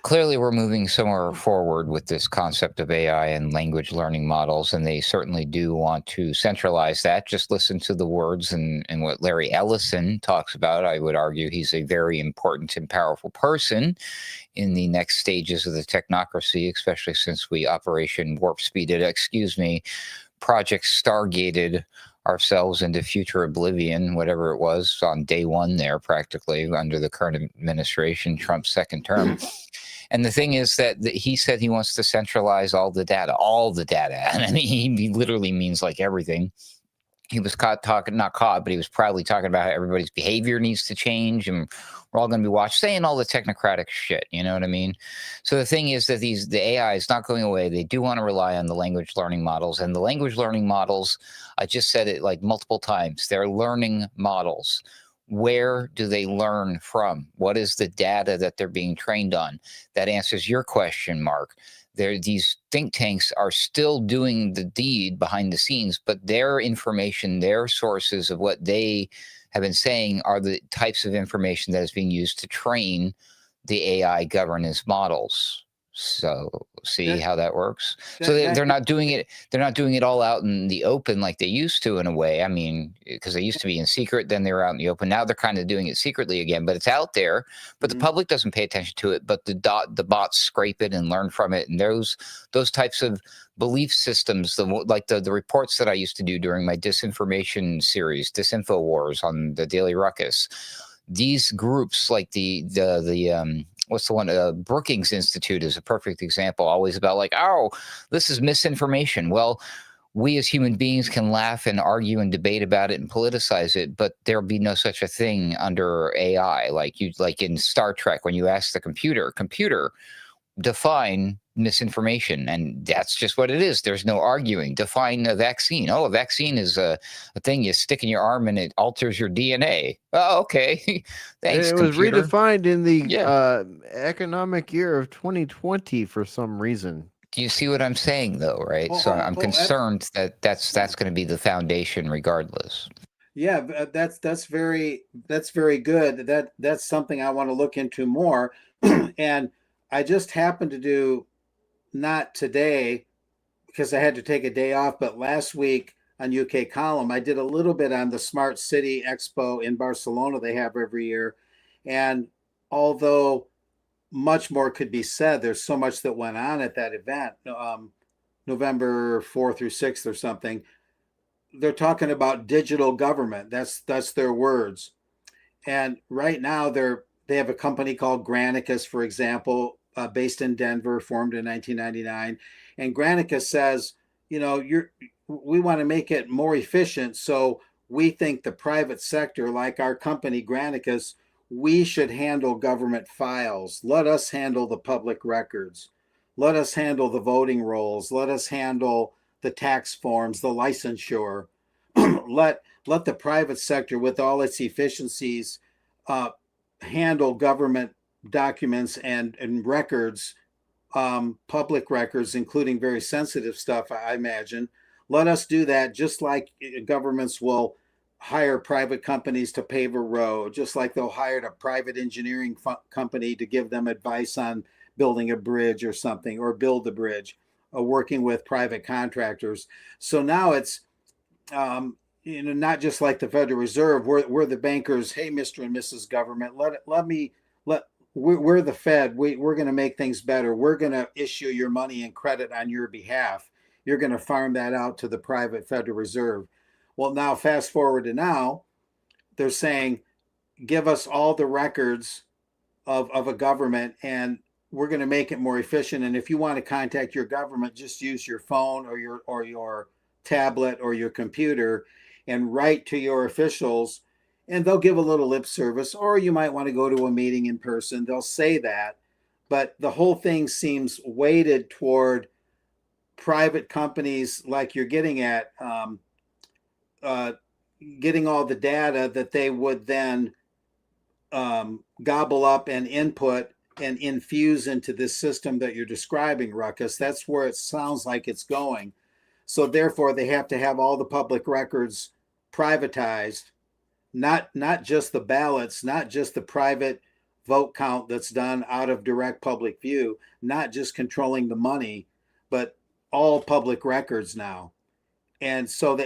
clearly we're moving somewhere forward with this concept of AI and language learning models, and they certainly do want to centralize that. Just listen to the words and what Larry Ellison talks about. I would argue he's a very important and powerful person in the next stages of the technocracy, especially since we Operation Warp Speeded, Project Stargated ourselves into future oblivion, whatever it was, on day one there, practically, under the current administration, Trump's second term. And the thing is that he said he wants to centralize all the data. And I mean, he literally means like everything. He was not caught, but he was proudly talking about how everybody's behavior needs to change, and we're all going to be saying all the technocratic shit. You know what I mean? So the thing is that the AI is not going away. They do want to rely on the language learning models, and the language learning models, I just said it like multiple times, they're learning models. Where do they learn from? What is the data that they're being trained on? That answers your question, Mark. These think tanks are still doing the deed behind the scenes, but their information, their sources of what they have been saying are the types of information that is being used to train the AI governance models. So see how that works. So they're not doing it. They're not doing it all out in the open like they used to, in a way. I mean, because they used to be in secret, then they were out in the open. Now they're kind of doing it secretly again, but it's out there. But the public doesn't pay attention to it. But the bots scrape it and learn from it. And those types of belief systems, like the reports that I used to do during my disinformation series, Disinfo Wars on the Daily Ruckus. These groups, like the what's the one? Brookings Institute is a perfect example. Always about like, oh, this is misinformation. Well, we as human beings can laugh and argue and debate about it and politicize it, but there'll be no such a thing under AI. Like in Star Trek, when you ask the computer, define misinformation, and that's just what it is. There's no arguing. Define a vaccine. Oh, a vaccine is a thing you stick in your arm and it alters your DNA. Oh, okay. Thanks, it was computer. redefined in the economic year of 2020 for some reason. Do you see what I'm saying, though, right? So I'm concerned that that's going to be the foundation regardless. Yeah, that's very good. That's something I want to look into more. And I just happened to do, not today because I had to take a day off, but last week on UK Column, I did a little bit on the Smart City Expo in Barcelona they have every year. And although much more could be said, there's so much that went on at that event, November 4th through 6th or something. They're talking about digital government. That's their words. And right now they have a company called Granicus, for example, based in Denver, formed in 1999. And Granicus says, we want to make it more efficient. So we think the private sector, like our company Granicus, we should handle government files. Let us handle the public records. Let us handle the voting rolls. Let us handle the tax forms, the licensure. Let the private sector, with all its efficiencies, handle government documents and records, public records, including very sensitive stuff, I imagine. Let us do that, just like governments will hire private companies to pave a road, just like they'll hire a private engineering company to give them advice on building a bridge or something, or build the bridge, working with private contractors. So now it's not just like the Federal Reserve. We're the bankers. Hey, Mr. and Mrs. Government, we're the Fed. We're going to make things better. We're going to issue your money and credit on your behalf. You're going to farm that out to the private Federal Reserve. Well, now fast forward to now, they're saying, give us all the records of a government and we're going to make it more efficient. And if you want to contact your government, just use your phone or your tablet or your computer and write to your officials, and they'll give a little lip service, or you might want to go to a meeting in person. They'll say that, but the whole thing seems weighted toward private companies, like you're getting at, getting all the data that they would then gobble up and input and infuse into this system that you're describing, Ruckus. That's where it sounds like it's going. So therefore, they have to have all the public records privatized, not just the ballots, not just the private vote count that's done out of direct public view, not just controlling the money, but all public records now. And so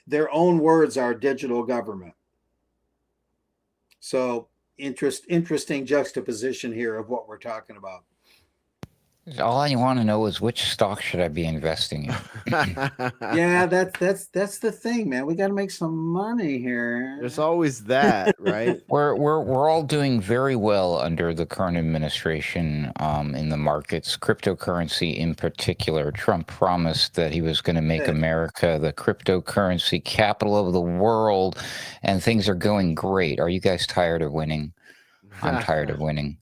their own words are digital government. So interesting juxtaposition here of what we're talking about. All I want to know is which stock should I be investing in? Yeah, that's the thing, man. We got to make some money here. There's always that, right? We're all doing very well under the current administration in the markets, cryptocurrency in particular. Trump promised that he was going to make America the cryptocurrency capital of the world, and things are going great. Are you guys tired of winning? I'm tired of winning.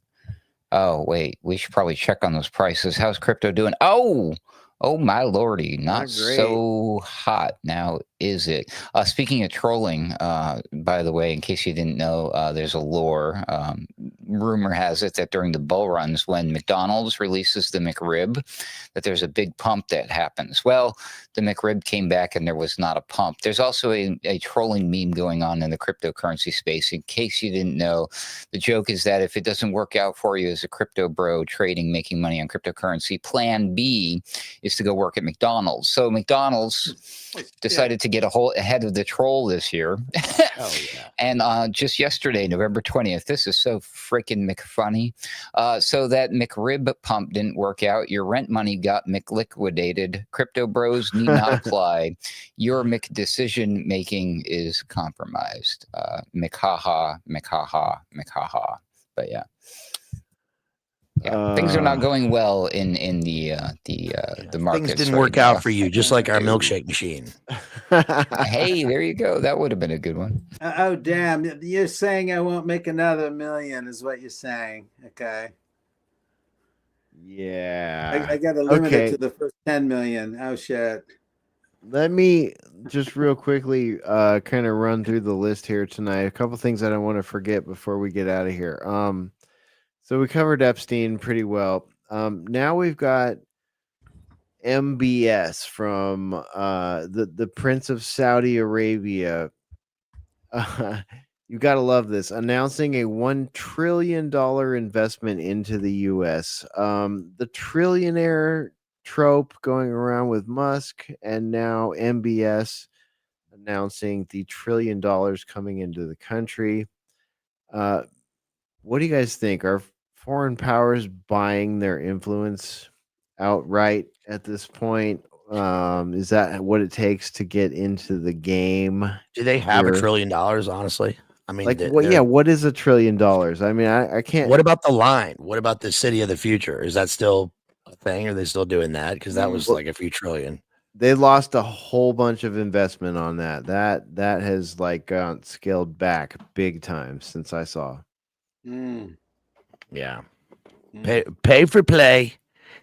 Oh, wait, we should probably check on those prices. How's crypto doing? Oh, Oh my lordy, not great. so hot now, is it? Speaking of trolling, by the way, in case you didn't know, there's a lore. Rumor has it that during the bull runs, when McDonald's releases the McRib, that there's a big pump that happens. Well, the McRib came back and there was not a pump. There's also a trolling meme going on in the cryptocurrency space. In case you didn't know, the joke is that if it doesn't work out for you as a crypto bro trading, making money on cryptocurrency, plan B is to go work at McDonald's. So McDonald's decided to get ahead of the troll this year. Oh, yeah. And just yesterday, November 20th, this is so freaking McFunny. So that McRib pump didn't work out. Your rent money got McLiquidated. Crypto bros need not apply. Your McDecision making is compromised. McHaha. But yeah. Yeah, things are not going well in the markets. Things didn't right work now. out for you, just like our milkshake machine. Hey, there you go. That would have been a good one. Oh, damn. You're saying I won't make another million is what you're saying. Okay. Yeah. I got to limit it to the first 10 million. Oh, shit. Let me just real quickly kind of run through the list here tonight. A couple things I don't want to forget before we get out of here. So we covered Epstein pretty well. Now we've got MBS from the Prince of Saudi Arabia. You got to love this. Announcing a $1 trillion investment into the U.S. The trillionaire trope going around with Musk, and now MBS announcing the $1 trillion coming into the country. What do you guys think? Are foreign powers buying their influence outright at this point? Is that what it takes to get into the game? Do they have here? $1 trillion? Honestly, I mean, like, what? Yeah, what is $1 trillion? I mean, I can't. What about the line? What about the city of the future? Is that still a thing? Are they still doing that? Because that was like a few trillion. They lost a whole bunch of investment on that. That has like scaled back big time since I saw. Yeah, pay for play.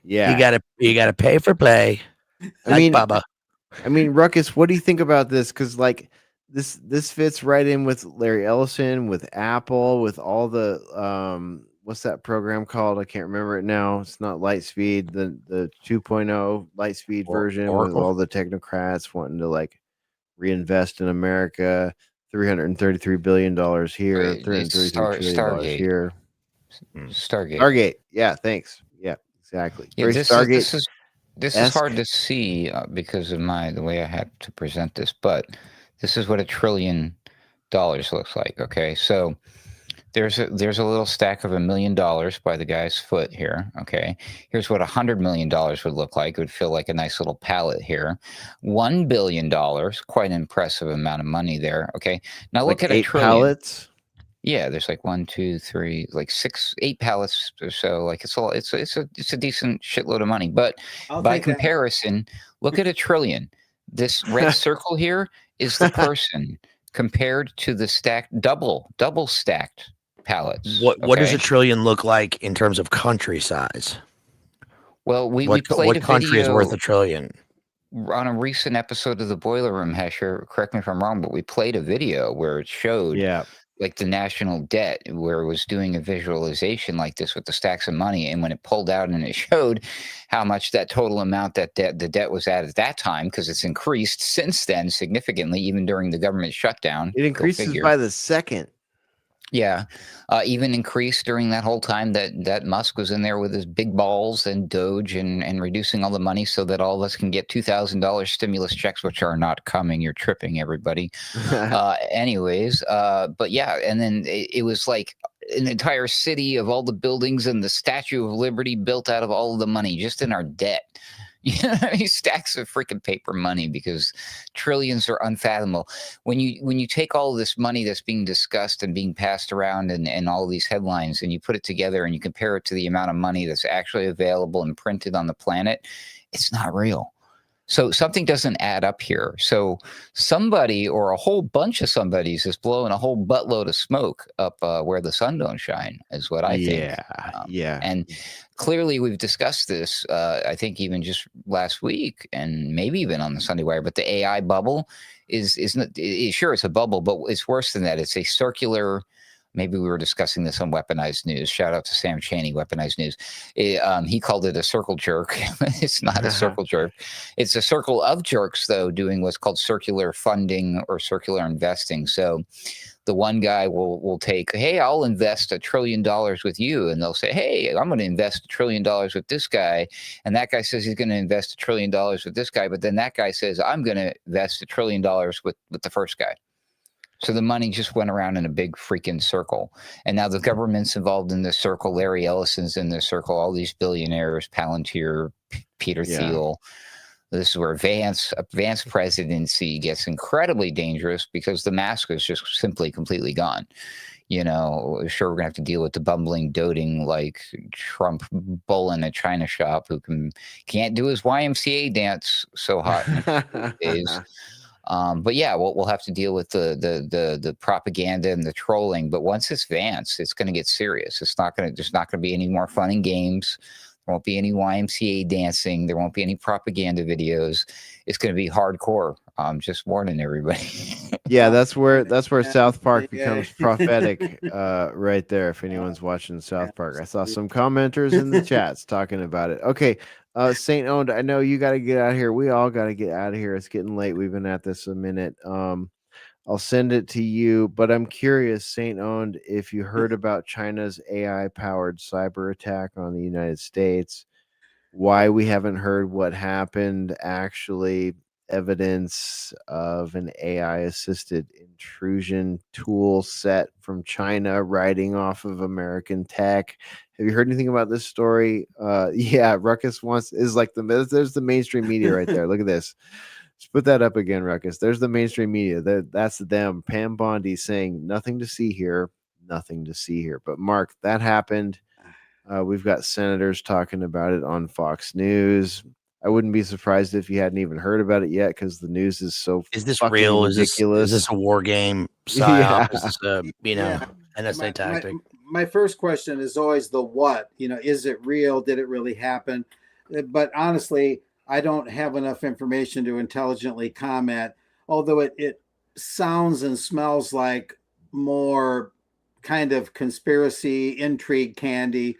Yeah, you gotta pay for play. Bubba. I mean, Ruckus, what do you think about this? Because like this fits right in with Larry Ellison, with Apple, with all the what's that program called? I can't remember it now. It's not Lightspeed, the 2.0 Lightspeed version Oracle? with all the technocrats wanting to like reinvest in America. $333 billion here, $333 billion here. Stargate. Yeah, thanks. Yeah, exactly. Yeah, Very Stargate. This is hard to see because of the way I had to present this, but this is what $1 trillion looks like. Okay, so there's a little stack of $1 million by the guy's foot here. Okay, here's what $100 million would look like. It would feel like a nice little pallet here. $1 billion, quite an impressive amount of money there. Okay, now look like at $1 trillion. Pallets. Yeah, there's like 1, 2, 3, like 6, 8 pallets or so. Like it's a decent shitload of money. But by comparison, look at $1 trillion. This red circle here is the person compared to the stacked double stacked pallets. What does $1 trillion look like in terms of country size? Well, we played what a country video is worth $1 trillion? On a recent episode of the Boiler Room, Hesher. Correct me if I'm wrong, but we played a video where it showed like the national debt, where it was doing a visualization like this with the stacks of money, and when it pulled out and it showed how much that total amount that the debt was at that time, because it's increased since then significantly, even during the government shutdown. It increases by the second. Yeah, even increased during that whole time that Musk was in there with his big balls and Doge and reducing all the money so that all of us can get $2,000 stimulus checks, which are not coming. You're tripping, everybody. Anyways, but yeah, and then it was like an entire city of all the buildings and the Statue of Liberty built out of all of the money just in our debt. You know, stacks of freaking paper money, because trillions are unfathomable. When you take all of this money that's being discussed and being passed around and all of these headlines, and you put it together and you compare it to the amount of money that's actually available and printed on the planet, it's not real. So something doesn't add up here. So somebody or a whole bunch of somebodies is blowing a whole buttload of smoke up where the sun don't shine, is what I think. Yeah. And clearly we've discussed this, I think even just last week and maybe even on the Sunday Wire, but the AI bubble is not, sure, it's a bubble, but it's worse than that. It's a circular. Maybe we were discussing this on Weaponized News. Shout out to Sam Chaney, Weaponized News. He called it a circle jerk. It's not a circle jerk. It's a circle of jerks, though, doing what's called circular funding or circular investing. So the one guy will take, hey, I'll invest $1 trillion with you. And they'll say, hey, I'm going to invest $1 trillion with this guy. And that guy says he's going to invest $1 trillion with this guy. But then that guy says, I'm going to invest $1 trillion with the first guy. So the money just went around in a big freaking circle. And now the government's involved in this circle. Larry Ellison's in this circle. All these billionaires, Palantir, Peter Thiel. This is where Vance presidency gets incredibly dangerous because the mask is just simply completely gone. You know, sure, we're going to have to deal with the bumbling, doting, like Trump bull in a china shop who can't do his YMCA dance so hot in days. But yeah, we'll have to deal with the propaganda and the trolling. But once it's Vance, it's going to get serious. There's not going to be any more fun and games. There won't be any YMCA dancing. There won't be any propaganda videos. It's going to be hardcore. I'm just warning everybody. Yeah, that's where South Park becomes prophetic, right there. If anyone's watching South Park, I saw some commenters in the chats talking about it. Okay, Saint Owned, I know you got to get out of here. We all got to get out of here. It's getting late. We've been at this a minute. I'll send it to you, but I'm curious, Saint Owned, if you heard about China's AI-powered cyber attack on the United States, why we haven't heard what happened, actually evidence of an AI-assisted intrusion tool set from China riding off of American tech. Have you heard anything about this story? Yeah, Ruckus is like there's the mainstream media right there. Look at this. Just put that up again, Ruckus. There's the mainstream media. That's them. Pam Bondi saying nothing to see here, nothing to see here. But Mark, that happened. We've got senators talking about it on Fox News. I wouldn't be surprised if you hadn't even heard about it yet because the news is so Is this fucking real? ridiculous. Is this a war game? Yeah. Is this a, NSA tactic? My first question is always the what. Is it real? Did it really happen? But honestly, I don't have enough information to intelligently comment, although it sounds and smells like more kind of conspiracy intrigue candy.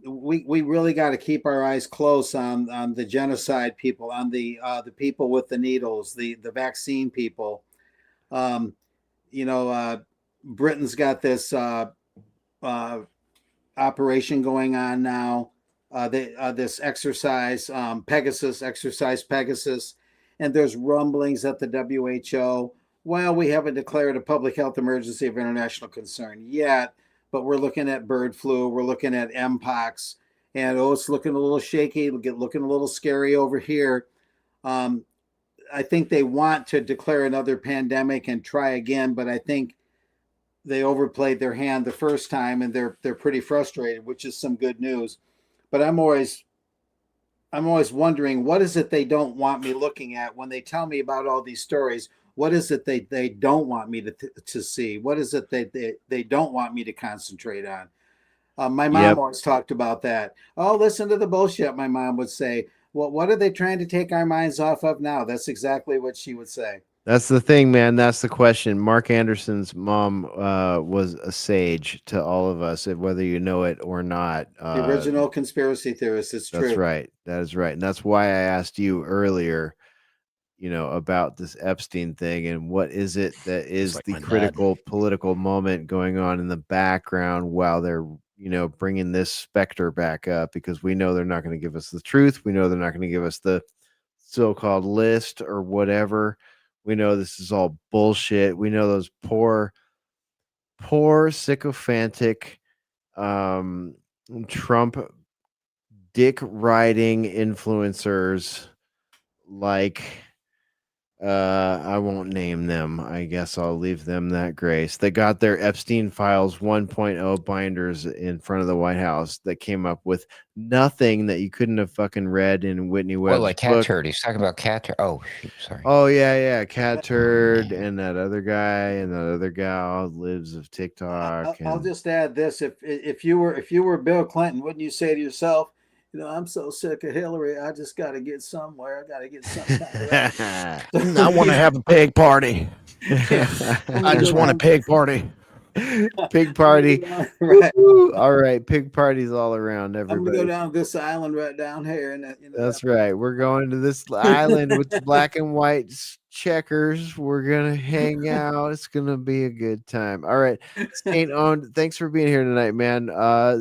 We really got to keep our eyes close on the genocide people, on the people with the needles, the vaccine people. Britain's got this operation going on now. This exercise, exercise Pegasus, and there's rumblings at the WHO. Well, we haven't declared a public health emergency of international concern yet, but we're looking at bird flu, we're looking at Mpox, and it's looking a little shaky, looking a little scary over here. I think they want to declare another pandemic and try again, but I think they overplayed their hand the first time, and they're pretty frustrated, which is some good news. But I'm always wondering, what is it they don't want me looking at when they tell me about all these stories? What is it they don't want me to see? What is it they don't want me to concentrate on? My mom always talked about that. Oh, listen to the bullshit, my mom would say. Well, what are they trying to take our minds off of now? That's exactly what she would say. That's the thing, man. That's the question. Mark Anderson's mom was a sage to all of us, whether you know it or not. The original conspiracy theorist. It's true. That's right. That is right. And that's why I asked you earlier, about this Epstein thing and what is it that is the critical political moment going on in the background while they're, bringing this specter back up, because we know they're not going to give us the truth. We know they're not going to give us the so-called list or whatever. We know this is all bullshit. We know those poor sycophantic Trump dick riding influencers like I won't name them. I guess I'll leave them that grace. They got their Epstein Files 1.0 binders in front of the White House that came up with nothing that you couldn't have fucking read in Whitney Well, Webb's like cat book. turd. He's talking about cat turd. Oh, shoot, sorry. Oh yeah, Cat Turd and that other guy and that other gal lives of TikTok. I'll And just add this: if you were Bill Clinton, wouldn't you say to yourself, I'm so sick of Hillary, I just got to get somewhere. I got to get some kind of I want to have a pig party. I just want a pig party. Pig party. Right. Woo! All right, pig parties all around. I'm gonna Everybody. go down this island right down here, and That's right. We're going to this island with the black and white checkers. We're gonna hang out. It's gonna be a good time. All right, Saint Owned. Thanks for being here tonight, man.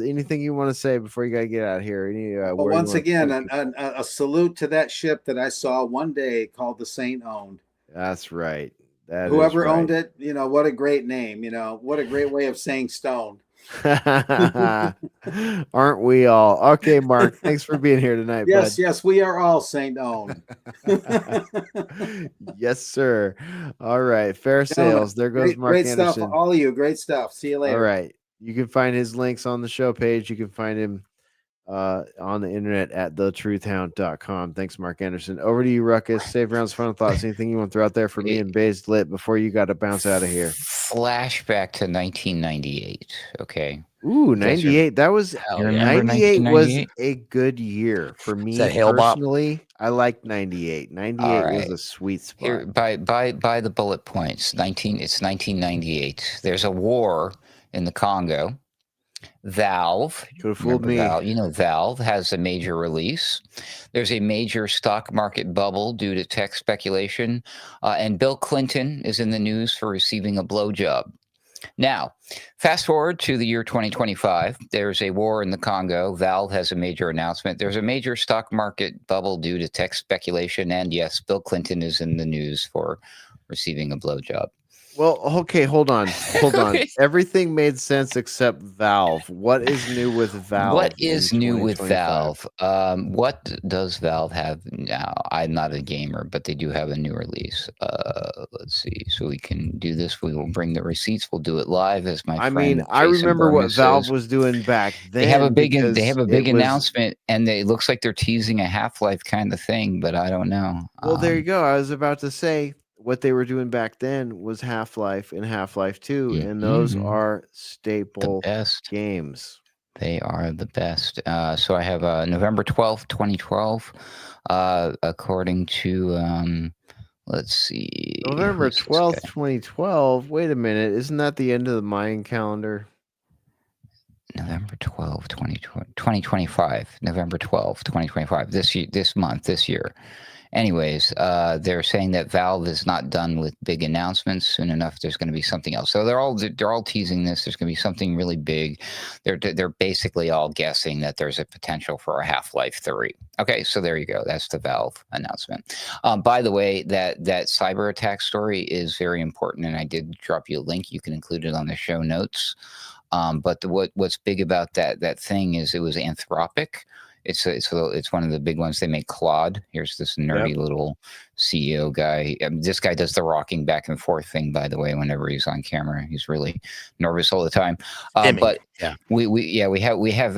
Anything you want to say before you gotta get out of here? Any? Well, where you once wanna again, point a salute to that ship that I saw one day called the Saint Owned. That's right. That is Whoever right. owned it, what a great name. What a great way of saying stoned. Aren't we all? Okay, Mark. Thanks for being here tonight, Yes, bud. yes, we are all Saint owned. Yes, sir. All right. Fair sales. There goes Mark great Anderson. stuff, all of you. Great stuff. See you later. All right. You can find his links on the show page. You can find him on the internet at thetruthhound.com. Thanks, Mark Anderson. Over to you, Ruckus. Save rounds, final thoughts. Anything you want to throw out there for me and Baze Lit before you got to bounce out of here? Flashback to 1998. Okay. Ooh, 98. That was You remember 98 was 1998? a good year for me that Hail Bop? personally. I liked 98. 98 was a sweet spot. Here, by the bullet points. It's 1998. There's a war in the Congo. Valve, Could have fooled me. Valve has a major release. There's a major stock market bubble due to tech speculation, and Bill Clinton is in the news for receiving a blowjob. Now, fast forward to the year 2025. There's a war in the Congo. Valve has a major announcement. There's a major stock market bubble due to tech speculation, and yes, Bill Clinton is in the news for receiving a blowjob. Well, okay, hold on. Everything made sense except Valve. What is new with Valve? What is new with Valve? What does Valve have now? I'm not a gamer, but they do have a new release. Let's see. So we can do this. We will bring the receipts. We'll do it live as my friend. I mean, I Jason remember Berman what Valve says. was doing back then. They have a big announcement, and it looks like they're teasing a Half-Life kind of thing, but I don't know. Well, there you go. I was about to say what they were doing back then was Half-Life and Half-Life 2, and those are staple games. They are the best. So I have November 12th, 2012, according to, let's see. November 12th, 2012? Wait a minute. Isn't that the end of the Mayan calendar? November 12th, 2025. November 12th, 2025. This year. Anyways, they're saying that Valve is not done with big announcements. Soon enough, there's going to be something else. So they're all teasing this. There's going to be something really big. They're basically all guessing that there's a potential for a Half-Life 3. Okay, so there you go. That's the Valve announcement. By the way, that cyber attack story is very important, and I did drop you a link. You can include it on the show notes. But what's big about that thing is it was Anthropic. It's one of the big ones. They make Claude. Here's this nerdy little CEO guy. This guy does the rocking back and forth thing, by the way. Whenever he's on camera, he's really nervous all the time. But yeah, we have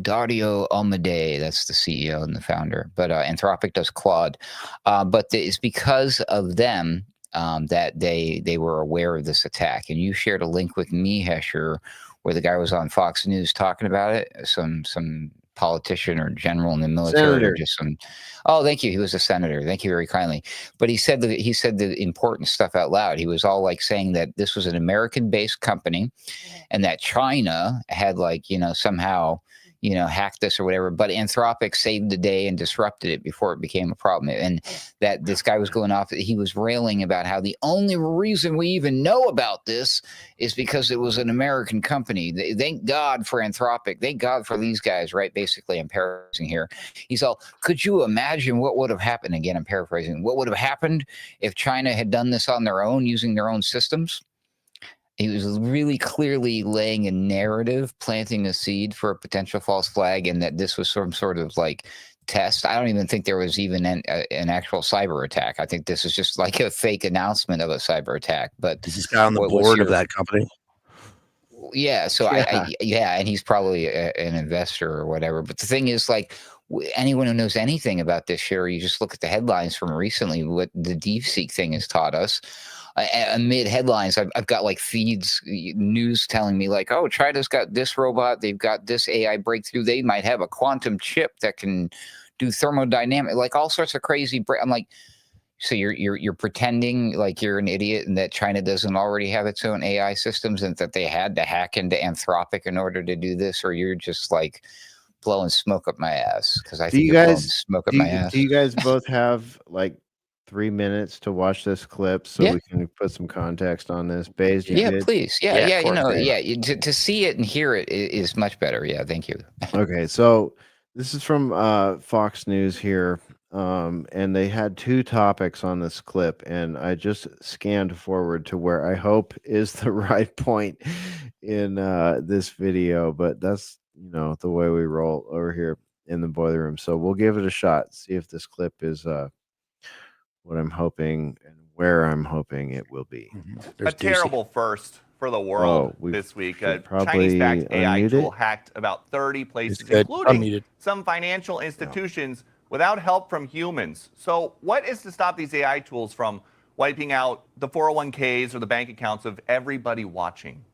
Dario Amodei. That's the CEO and the founder. But Anthropic does Claude. But it's because of them that they were aware of this attack. And you shared a link with me, Hesher, where the guy was on Fox News talking about it, some politician or general in the military, or just some. Oh, thank you. He was a senator. Thank you very kindly. But he said the important stuff out loud. He was all like saying that this was an American-based company, and that China had somehow hacked this or whatever, but Anthropic saved the day and disrupted it before it became a problem. And that this guy was going off, he was railing about how the only reason we even know about this is because it was an American company. Thank God for Anthropic. Thank God for these guys, right? Basically, I'm paraphrasing here. He's all, could you imagine what would have happened? Again, I'm paraphrasing. What would have happened if China had done this on their own, using their own systems? He was really clearly laying a narrative, planting a seed for a potential false flag, and that this was some sort of test. I don't even think there was even an actual cyber attack. I think this is just like a fake announcement of a cyber attack. But Is this guy on the board of that company? Yeah. So and he's probably an investor or whatever. But the thing is, like, anyone who knows anything about this, Sherry, you just look at the headlines from recently, what the DeepSeek thing has taught us. Amid headlines, I've got like feeds, news telling me like, oh, China's got this robot, they've got this AI breakthrough, they might have a quantum chip that can do thermodynamic, like all sorts of crazy. I'm like, so you're pretending like you're an idiot and that China doesn't already have its own AI systems and that they had to hack into Anthropic in order to do this, or you're just like blowing smoke up my ass? Because I think you're blowing smoke up my ass. Do you guys both have like 3 minutes to watch this clip so we can put some context on this? Baze, please. To see it and hear it is much better. Yeah, thank you. Okay, so this is from Fox News here, and they had 2 topics on this clip, and I just scanned forward to where I hope is the right point in this video, but that's, you know, the way we roll over here in the boiler room. So we'll give it a shot, see if this clip is what I'm hoping and where I'm hoping it will be. A terrible first for the world this week. A Chinese-backed AI tool hacked about 30 places, including some financial institutions, without help from humans. So what is to stop these AI tools from wiping out the 401ks or the bank accounts of everybody watching?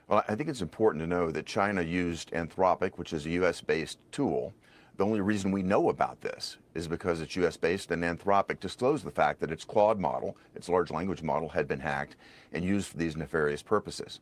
Well, I think it's important to know that China used Anthropic, which is a U.S.-based tool. The only reason we know about this is because it's U.S.-based, and Anthropic disclosed the fact that its Claude model, its large language model, had been hacked and used for these nefarious purposes.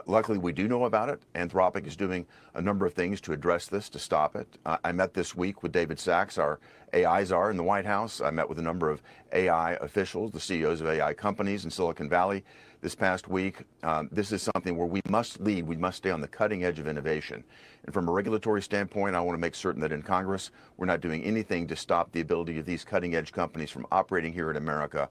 Luckily, we do know about it. Anthropic is doing a number of things to address this, to stop it. I met this week with David Sachs, our AI czar in the White House. I met with a number of AI officials, the CEOs of AI companies in Silicon Valley this past week. This is something where we must lead. We must stay on the cutting edge of innovation. And from a regulatory standpoint, I want to make certain that in Congress, we're not doing anything to stop the ability of these cutting edge companies from operating here in America,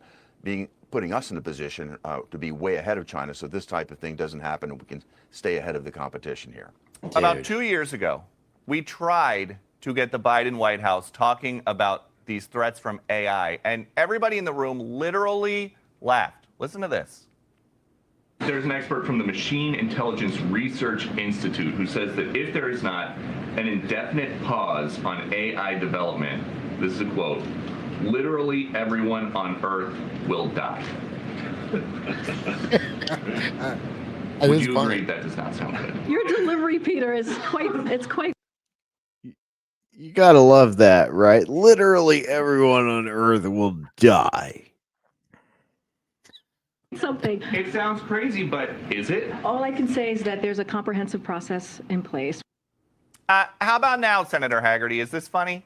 putting us in a position to be way ahead of China, so this type of thing doesn't happen and we can stay ahead of the competition here. About 2 years ago, we tried to get the Biden White House talking about these threats from AI, and everybody in the room literally laughed. Listen to this. There's an expert from the Machine Intelligence Research Institute who says that if there is not an indefinite pause on AI development, this is a quote, literally everyone on Earth will die. Would you agree that does not sound good? Your delivery, Peter, is quite. You gotta love that, right? Literally everyone on Earth will die. Something. It sounds crazy, but is it? All I can say is that there's a comprehensive process in place. How about now, Senator Haggerty? Is this funny?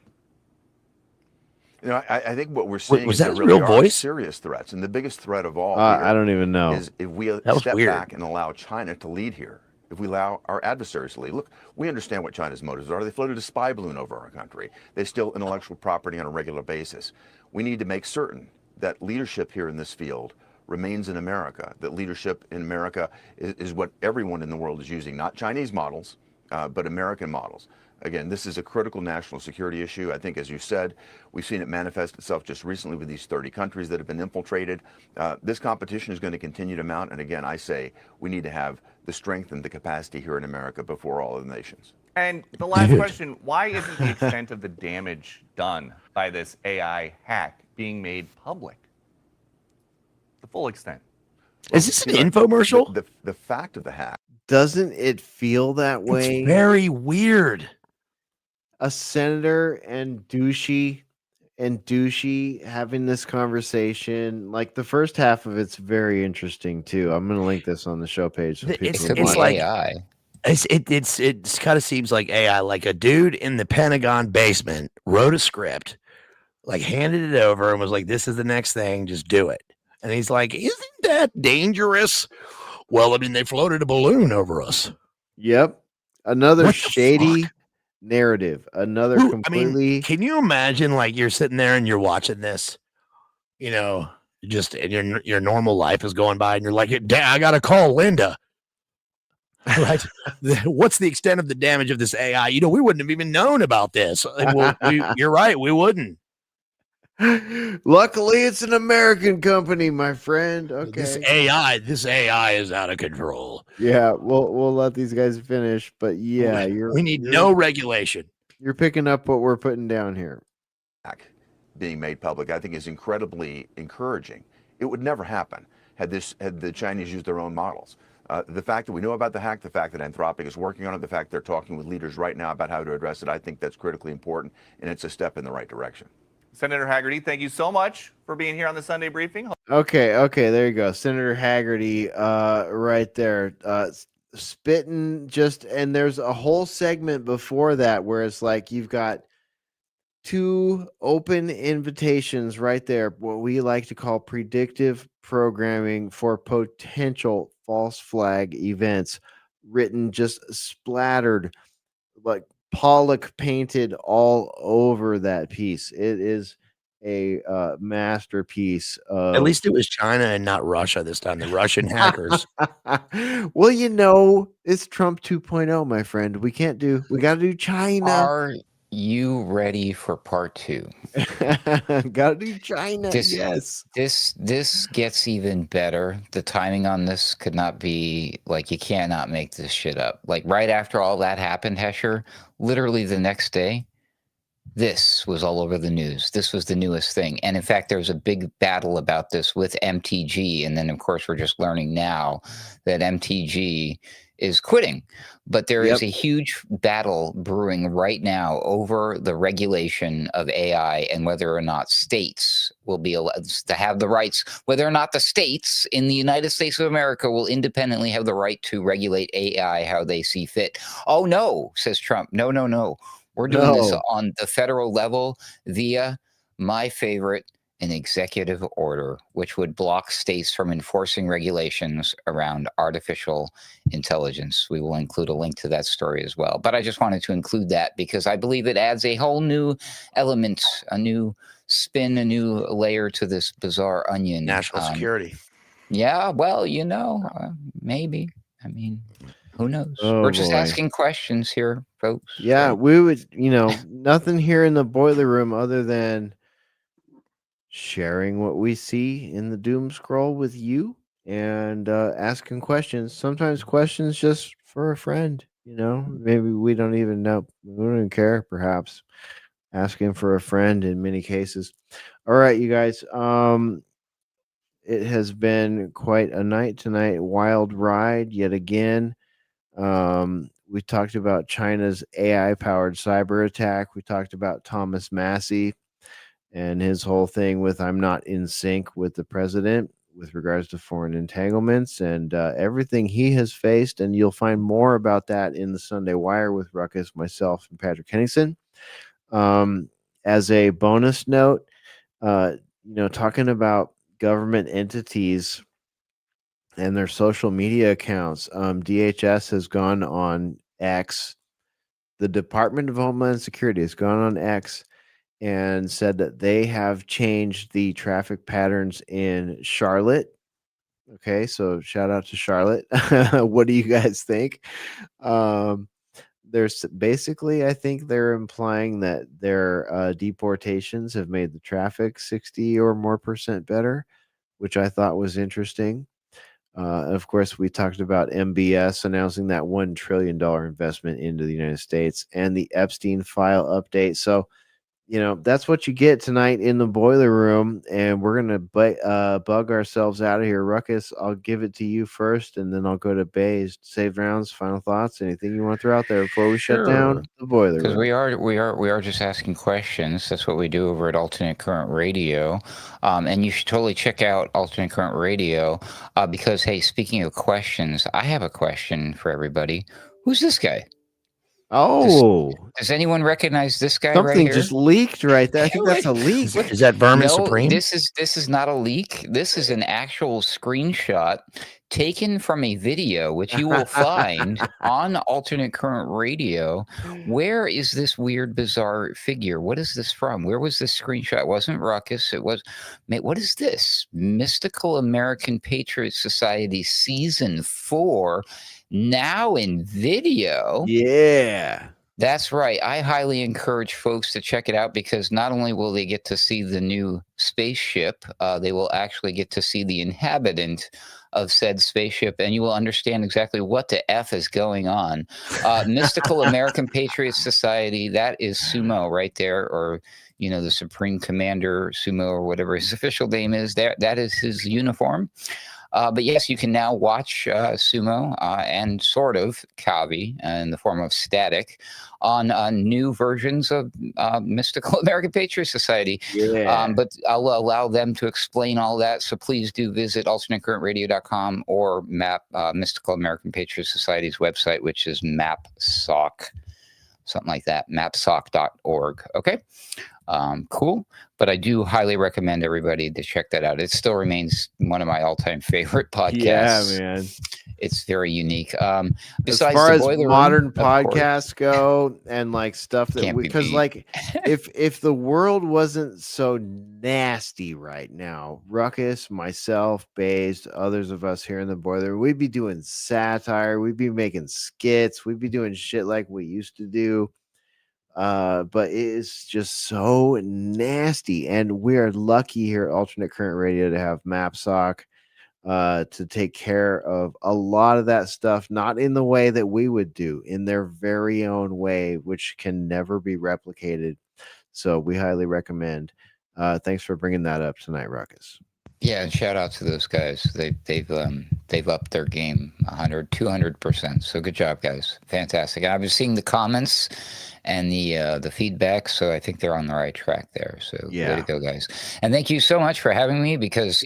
You know, I think what we're seeing was is that there really real are voice? serious threats, and the biggest threat of all I don't even know. is if we was step weird. back and allow China to lead here. If we allow our adversaries to lead. Look, we understand what China's motives are. They floated a spy balloon over our country. They steal intellectual property on a regular basis. We need to make certain that leadership here in this field remains in America, that leadership in America is what everyone in the world is using, not Chinese models, but American models. Again, this is a critical national security issue. I think, as you said, we've seen it manifest itself just recently with these 30 countries that have been infiltrated. This competition is going to continue to mount. And again, I say we need to have the strength and the capacity here in America before all of the nations. And the last question, why isn't the extent of the damage done by this AI hack being made public? The full extent. Is this an infomercial? The fact of the hack. Doesn't it feel that way? It's very weird. A senator and douchey having this conversation. Like the first half of it's very interesting too. I'm going to link this on the show page. So It's like AI. It kind of seems like AI, like a dude in the Pentagon basement wrote a script, like handed it over and was like, this is the next thing, just do it. And he's like, isn't that dangerous? Well, I mean, they floated a balloon over us. Yep. Another shady narrative. Another completely. I mean, can you imagine, like, you're sitting there and you're watching this, you know, just and your normal life is going by and you're like, I got to call Linda. Right? What's the extent of the damage of this AI? You know, we wouldn't have even known about this. Well, you're right, we wouldn't. Luckily, it's an American company, my friend. Okay. This AI is out of control. Yeah, we'll let these guys finish, but yeah, we need no regulation. You're picking up what we're putting down here. Being made public, I think, is incredibly encouraging. It would never happen had the Chinese used their own models. The fact that we know about the hack, the fact that Anthropic is working on it, the fact they're talking with leaders right now about how to address it, I think that's critically important, and it's a step in the right direction. Senator Haggerty, thank you so much for being here on the Sunday briefing. Okay, there you go. Senator Haggerty, right there. Spitting and there's a whole segment before that where it's like you've got 2 open invitations right there, what we like to call predictive programming for potential false flag events, written just splattered, like Pollock painted all over that piece. It is a masterpiece. At least it was China and not Russia this time, the Russian hackers. Well, you know, it's Trump 2.0, my friend. We got to do China. Are you ready for part 2? Gotta do China. Yes. This gets even better. The timing on this could not be like, you cannot make this shit up. Like right after all that happened, Hesher, literally the next day, this was all over the news. This was the newest thing. And in fact, there was a big battle about this with MTG. And then, of course, we're just learning now that MTG is quitting. But there is a huge battle brewing right now over the regulation of AI and whether or not states will be allowed to have the rights, whether or not the states in the United States of America will independently have the right to regulate AI how they see fit. Oh, no, says Trump. No. We're doing this on the federal level via my favorite, an executive order, which would block states from enforcing regulations around artificial intelligence. We will include a link to that story as well. But I just wanted to include that because I believe it adds a whole new element, a new spin, a new layer to this bizarre onion. National security. Yeah, well, you know, maybe. I mean, who knows? We're just asking questions here, folks. Yeah, we would, nothing here in the boiler room other than sharing what we see in the doom scroll with you and asking questions. Sometimes questions just for a friend, maybe we don't even know. We don't even care, perhaps. Asking for a friend in many cases. All right, you guys. It has been quite a night tonight. Wild ride yet again. We talked about China's AI-powered cyber attack. We talked about Thomas Massie and his whole thing with I'm not in sync with the president with regards to foreign entanglements and everything he has faced. And you'll find more about that in the Sunday Wire with Ruckus, myself, and Patrick Henningsen. As a bonus note, talking about government entities and their social media accounts, DHS has gone on X. The Department of Homeland Security has gone on X and said that they have changed the traffic patterns in Charlotte. Okay, so shout out to Charlotte. What do you guys think? There's basically, I think they're implying that their deportations have made the traffic 60 or more % better, which I thought was interesting. Of course, we talked about MBS announcing that $1 trillion investment into the United States and the Epstein file update. So, that's what you get tonight in the boiler room, and we're going to bug ourselves out of here. Ruckus, I'll give it to you first, and then I'll go to Bays. Saved rounds, final thoughts, anything you want to throw out there before we shut down the boiler room? Because we are just asking questions. That's what we do over at Alternate Current Radio. And you should totally check out Alternate Current Radio because, hey, speaking of questions, I have a question for everybody. Who's this guy? Oh, does anyone recognize this guy Something right here? just leaked right there. I think that's a leak. Is that Vermin No, Supreme? This is not a leak. This is an actual screenshot taken from a video, which you will find on Alternate Current Radio. Where is this weird, bizarre figure? What is this from? Where was this screenshot? It wasn't Ruckus. It was, what is this? Mystical American Patriot Society Season 4. now in video. Yeah. That's right. I highly encourage folks to check it out because not only will they get to see the new spaceship, they will actually get to see the inhabitant of said spaceship, and you will understand exactly what the F is going on. Mystical American Patriot Society, that is Sumo right there, or the Supreme Commander Sumo, or whatever his official name is. That is his uniform. But yes, you can now watch Sumo and sort of Kavi in the form of static on new versions of Mystical American Patriot Society. Yeah. But I'll allow them to explain all that. So please do visit alternatecurrentradio.com or Mystical American Patriot Society's website, which is MapSoc, something like that, mapsoc.org. Okay. Cool. But I do highly recommend everybody to check that out. It still remains one of my all-time favorite podcasts. Yeah, man. It's very unique. As Besides far the as Boiler modern Room, podcasts go, and like stuff that because like if the world wasn't so nasty right now, Ruckus, myself, Based, others of us here in the Boiler, we'd be doing satire, we'd be making skits, we'd be doing shit like we used to do. But it is just so nasty, and we're lucky here at Alternate Current Radio to have MapSoc to take care of a lot of that stuff, not in the way that we would do, in their very own way, which can never be replicated. So we highly recommend. Thanks for bringing that up tonight, Ruckus. Yeah, and shout out to those guys. They've upped their game 100, 200%. So good job, guys. Fantastic. I've been seeing the comments and the feedback, so I think they're on the right track there. So way to go, guys. And thank you so much for having me, because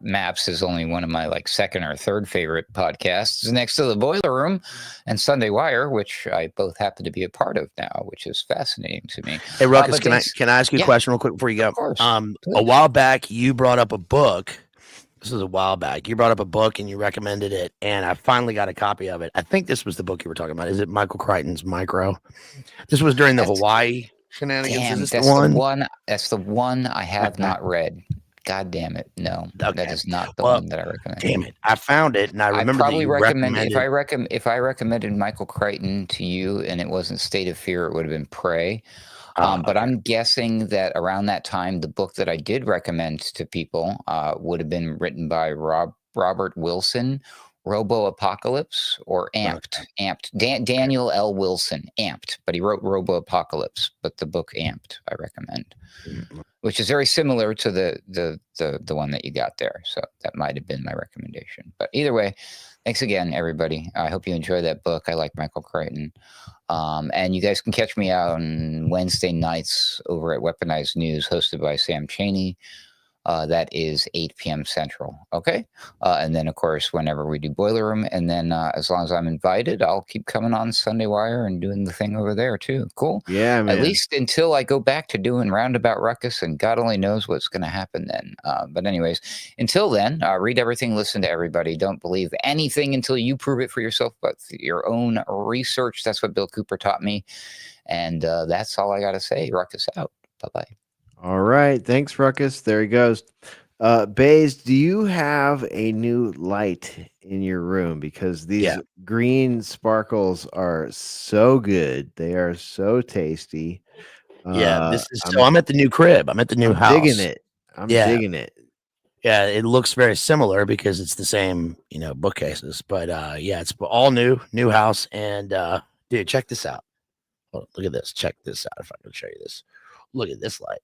Maps is only one of my second or third favorite podcasts, next to the Boiler Room and Sunday Wire, which I both happen to be a part of now, which is fascinating to me. Hey, Ruckus, can I ask you a question real quick before you go? Of course. A while back, you brought up a book. This was a while back. You brought up a book and you recommended it, and I finally got a copy of it. I think this was the book you were talking about. Is it Michael Crichton's Micro? This was during the Hawaii shenanigans. Damn, Is this that's the one? That's the one I have not read. God damn it! No, that is not the one that I recommend. Damn it! I found it, and I remember probably that you recommended. if I recommended Michael Crichton to you, and it wasn't State of Fear, it would have been Prey. But I'm guessing that around that time, the book that I did recommend to people would have been written by Robert Wilson, Robo Apocalypse, or Amped. Daniel L. Wilson, Amped, but he wrote Robo Apocalypse, but the book Amped I recommend, which is very similar to the one that you got there. So that might have been my recommendation. But either way, thanks again, everybody. I hope you enjoy that book. I like Michael Crichton. And you guys can catch me out on Wednesday nights over at Weaponized News, hosted by Sam Chaney. That is 8 p.m. Central. Okay. And then, of course, whenever we do Boiler Room, and then as long as I'm invited, I'll keep coming on Sunday Wire and doing the thing over there too. Cool. Yeah, man. At least until I go back to doing Roundabout Ruckus, and God only knows what's going to happen then. But anyways, until then, read everything, listen to everybody. Don't believe anything until you prove it for yourself, but your own research. That's what Bill Cooper taught me. And that's all I got to say. Ruckus out. Bye-bye. All right. Thanks, Ruckus. There he goes. Baze, do you have a new light in your room? Because these green sparkles are so good. They are so tasty. This is I'm at the new crib. I'm at the new house. Digging it. I'm digging it. Yeah, it looks very similar because it's the same, bookcases. But it's all new house. And dude, check this out. Oh, look at this. Check this out. If I can show you this. Look at this light.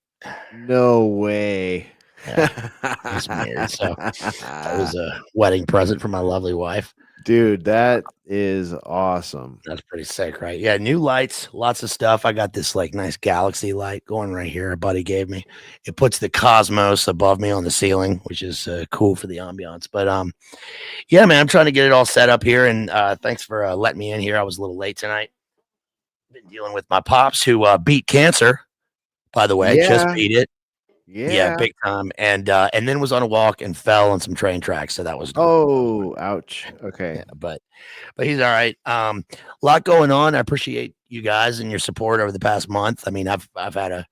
No way. Yeah, it's married, so that was a wedding present for my lovely wife. Dude, that is awesome. That's pretty sick, right? Yeah, new lights, lots of stuff. I got this nice galaxy light going right here. A buddy gave me. It puts the cosmos above me on the ceiling, which is cool for the ambiance. But yeah, man, I'm trying to get it all set up here. And thanks for letting me in here. I was a little late tonight. Been dealing with my pops who beat cancer. By the way, just beat it. Yeah, big time. And then was on a walk and fell on some train tracks. So that was ouch. Okay. Yeah, but he's all right. A lot going on. I appreciate you guys and your support over the past month. I mean, I've had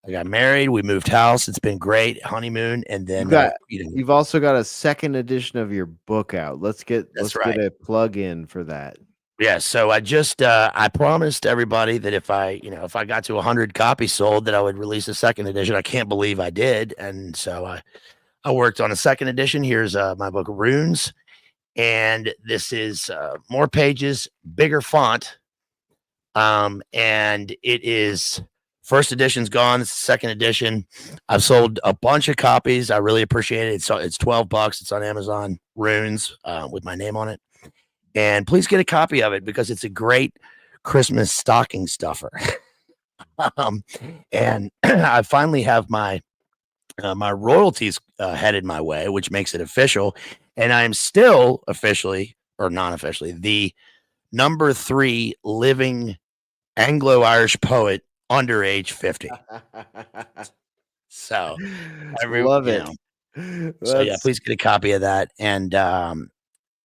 I got married. We moved house. It's been great. Honeymoon. And then you've also got a second edition of your book out. Let's get get a plug in for that. Yeah, so I just I promised everybody that if I got to 100 copies sold, that I would release a second edition. I can't believe I did, and so I worked on a second edition. Here's my book, Runes, and this is more pages, bigger font, and it is first edition's gone. It's the second edition. I've sold a bunch of copies. I really appreciate it. It's $12. It's on Amazon. Runes with my name on it. And please get a copy of it because it's a great Christmas stocking stuffer. And I finally have my my royalties headed my way, which makes it official. And I am still officially or non-officially the number 3 living Anglo-Irish poet under age 50. So I love it. So yeah, please get a copy of that. And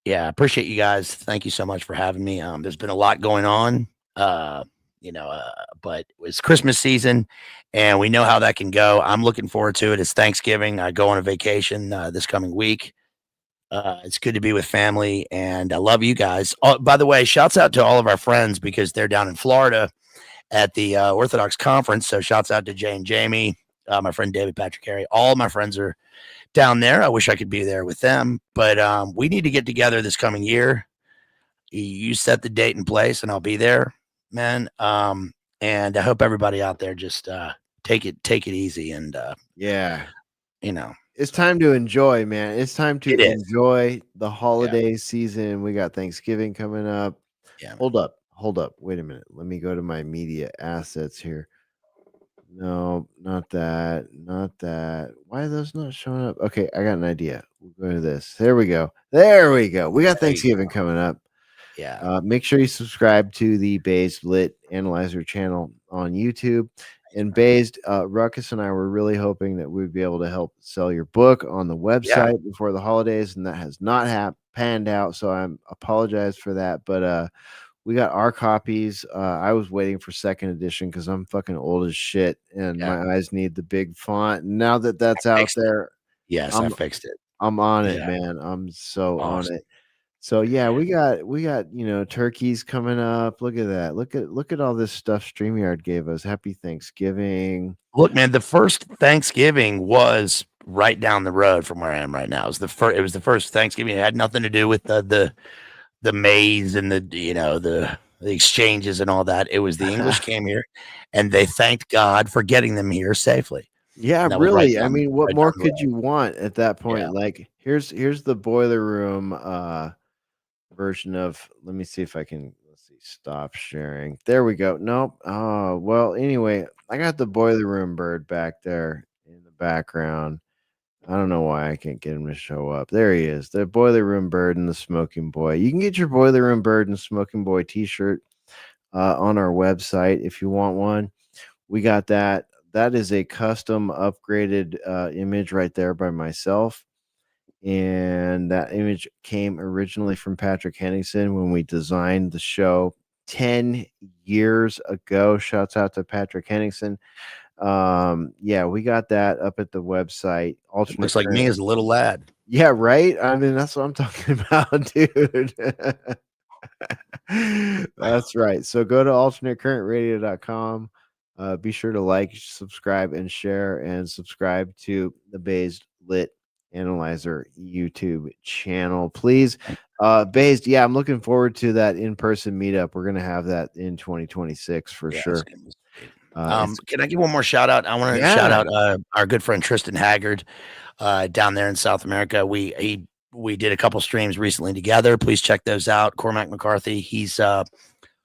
yeah, appreciate you guys. Thank you so much for having me. There's been a lot going on, but it's Christmas season and we know how that can go. I'm looking forward to it. It's Thanksgiving. I go on a vacation this coming week. It's good to be with family and I love you guys. Oh, by the way, shouts out to all of our friends because they're down in Florida at the Orthodox conference. So shouts out to Jay and Jamie, my friend David Patrick Harry. All my friends are down there. I wish I could be there with them, but we need to get together this coming year. You set the date and place and I'll be there, man. And I hope everybody out there just take it easy and it's time to enjoy, man. It's time to enjoy the holiday season. We got Thanksgiving coming up. Yeah. Hold up. Wait a minute. Let me go to my media assets here. No, not that. Why are those not showing up? Okay, I got an idea. We'll go to this. There we go. We got Thanksgiving coming up. Yeah. Make sure you subscribe to the Based Lit Analyzer channel on YouTube. And Based, Ruckus and I were really hoping that we'd be able to help sell your book on the website before the holidays, and that has not panned out. So I apologize for that. But we got our copies. I was waiting for second edition because I'm fucking old as shit and my eyes need the big font. Now that's out there. Yes, I fixed it. I'm on it, man. I'm so on it. So yeah, we got turkeys coming up. Look at that. Look at all this stuff StreamYard gave us. Happy Thanksgiving. Look, man, the first Thanksgiving was right down the road from where I am right now. It was the first Thanksgiving. It had nothing to do with the maize and the exchanges and all that. It was the English came here and they thanked God for getting them here safely. Yeah, really. I mean, what more could you want at that point? Yeah. Like here's the boiler room version of, let me see if I can, stop sharing. There we go. Nope. Oh, well, anyway, I got the boiler room bird back there in the background. I don't know why I can't get him to show up. There he is, the boiler room bird and the smoking boy. You can get your boiler room bird and smoking boy t-shirt on our website if you want one. We got that. That is a custom upgraded image right there by myself. And that image came originally from Patrick Henningsen when we designed the show 10 years ago. Shouts out to Patrick Henningsen. Yeah, we got that up at the website. Alternate looks like me as a little lad. Yeah, right. I mean, that's what I'm talking about, dude. That's right. So go to alternatecurrentradio.com. Be sure to like, subscribe, and share, and subscribe to the Based Lit Analyzer YouTube channel, please. Based, yeah, I'm looking forward to that in-person meetup. We're gonna have that in 2026 for sure. Can I give one more shout out? I want to shout out our good friend Tristan Haggard down there in South America. We did a couple streams recently together. Please check those out. Cormac McCarthy. He's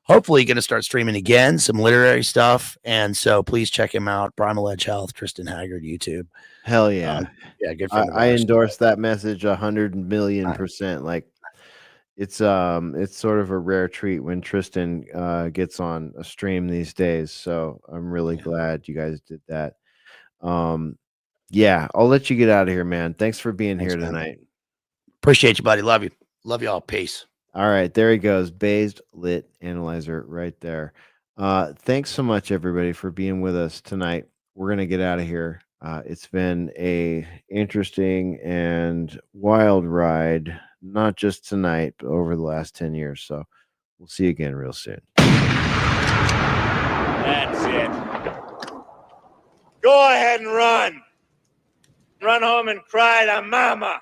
hopefully going to start streaming again, some literary stuff. And so please check him out. Primal Edge Health, Tristan Haggard, YouTube. Hell yeah. Yeah, good. I endorse that message 100,000,000%. Like it's sort of a rare treat when Tristan gets on a stream these days. So I'm really glad you guys did that. Yeah, I'll let you get out of here, man. Thanks for being here tonight. Appreciate you, buddy. Love you. Love y'all. Peace. All right, there he goes. Based Lit Analyzer right there. Thanks so much, everybody, for being with us tonight. we're going to get out of here. It's been a interesting and wild ride, not just tonight, but over the last 10 years. So we'll see you again real soon. That's it. Go ahead and run. Run home and cry to mama.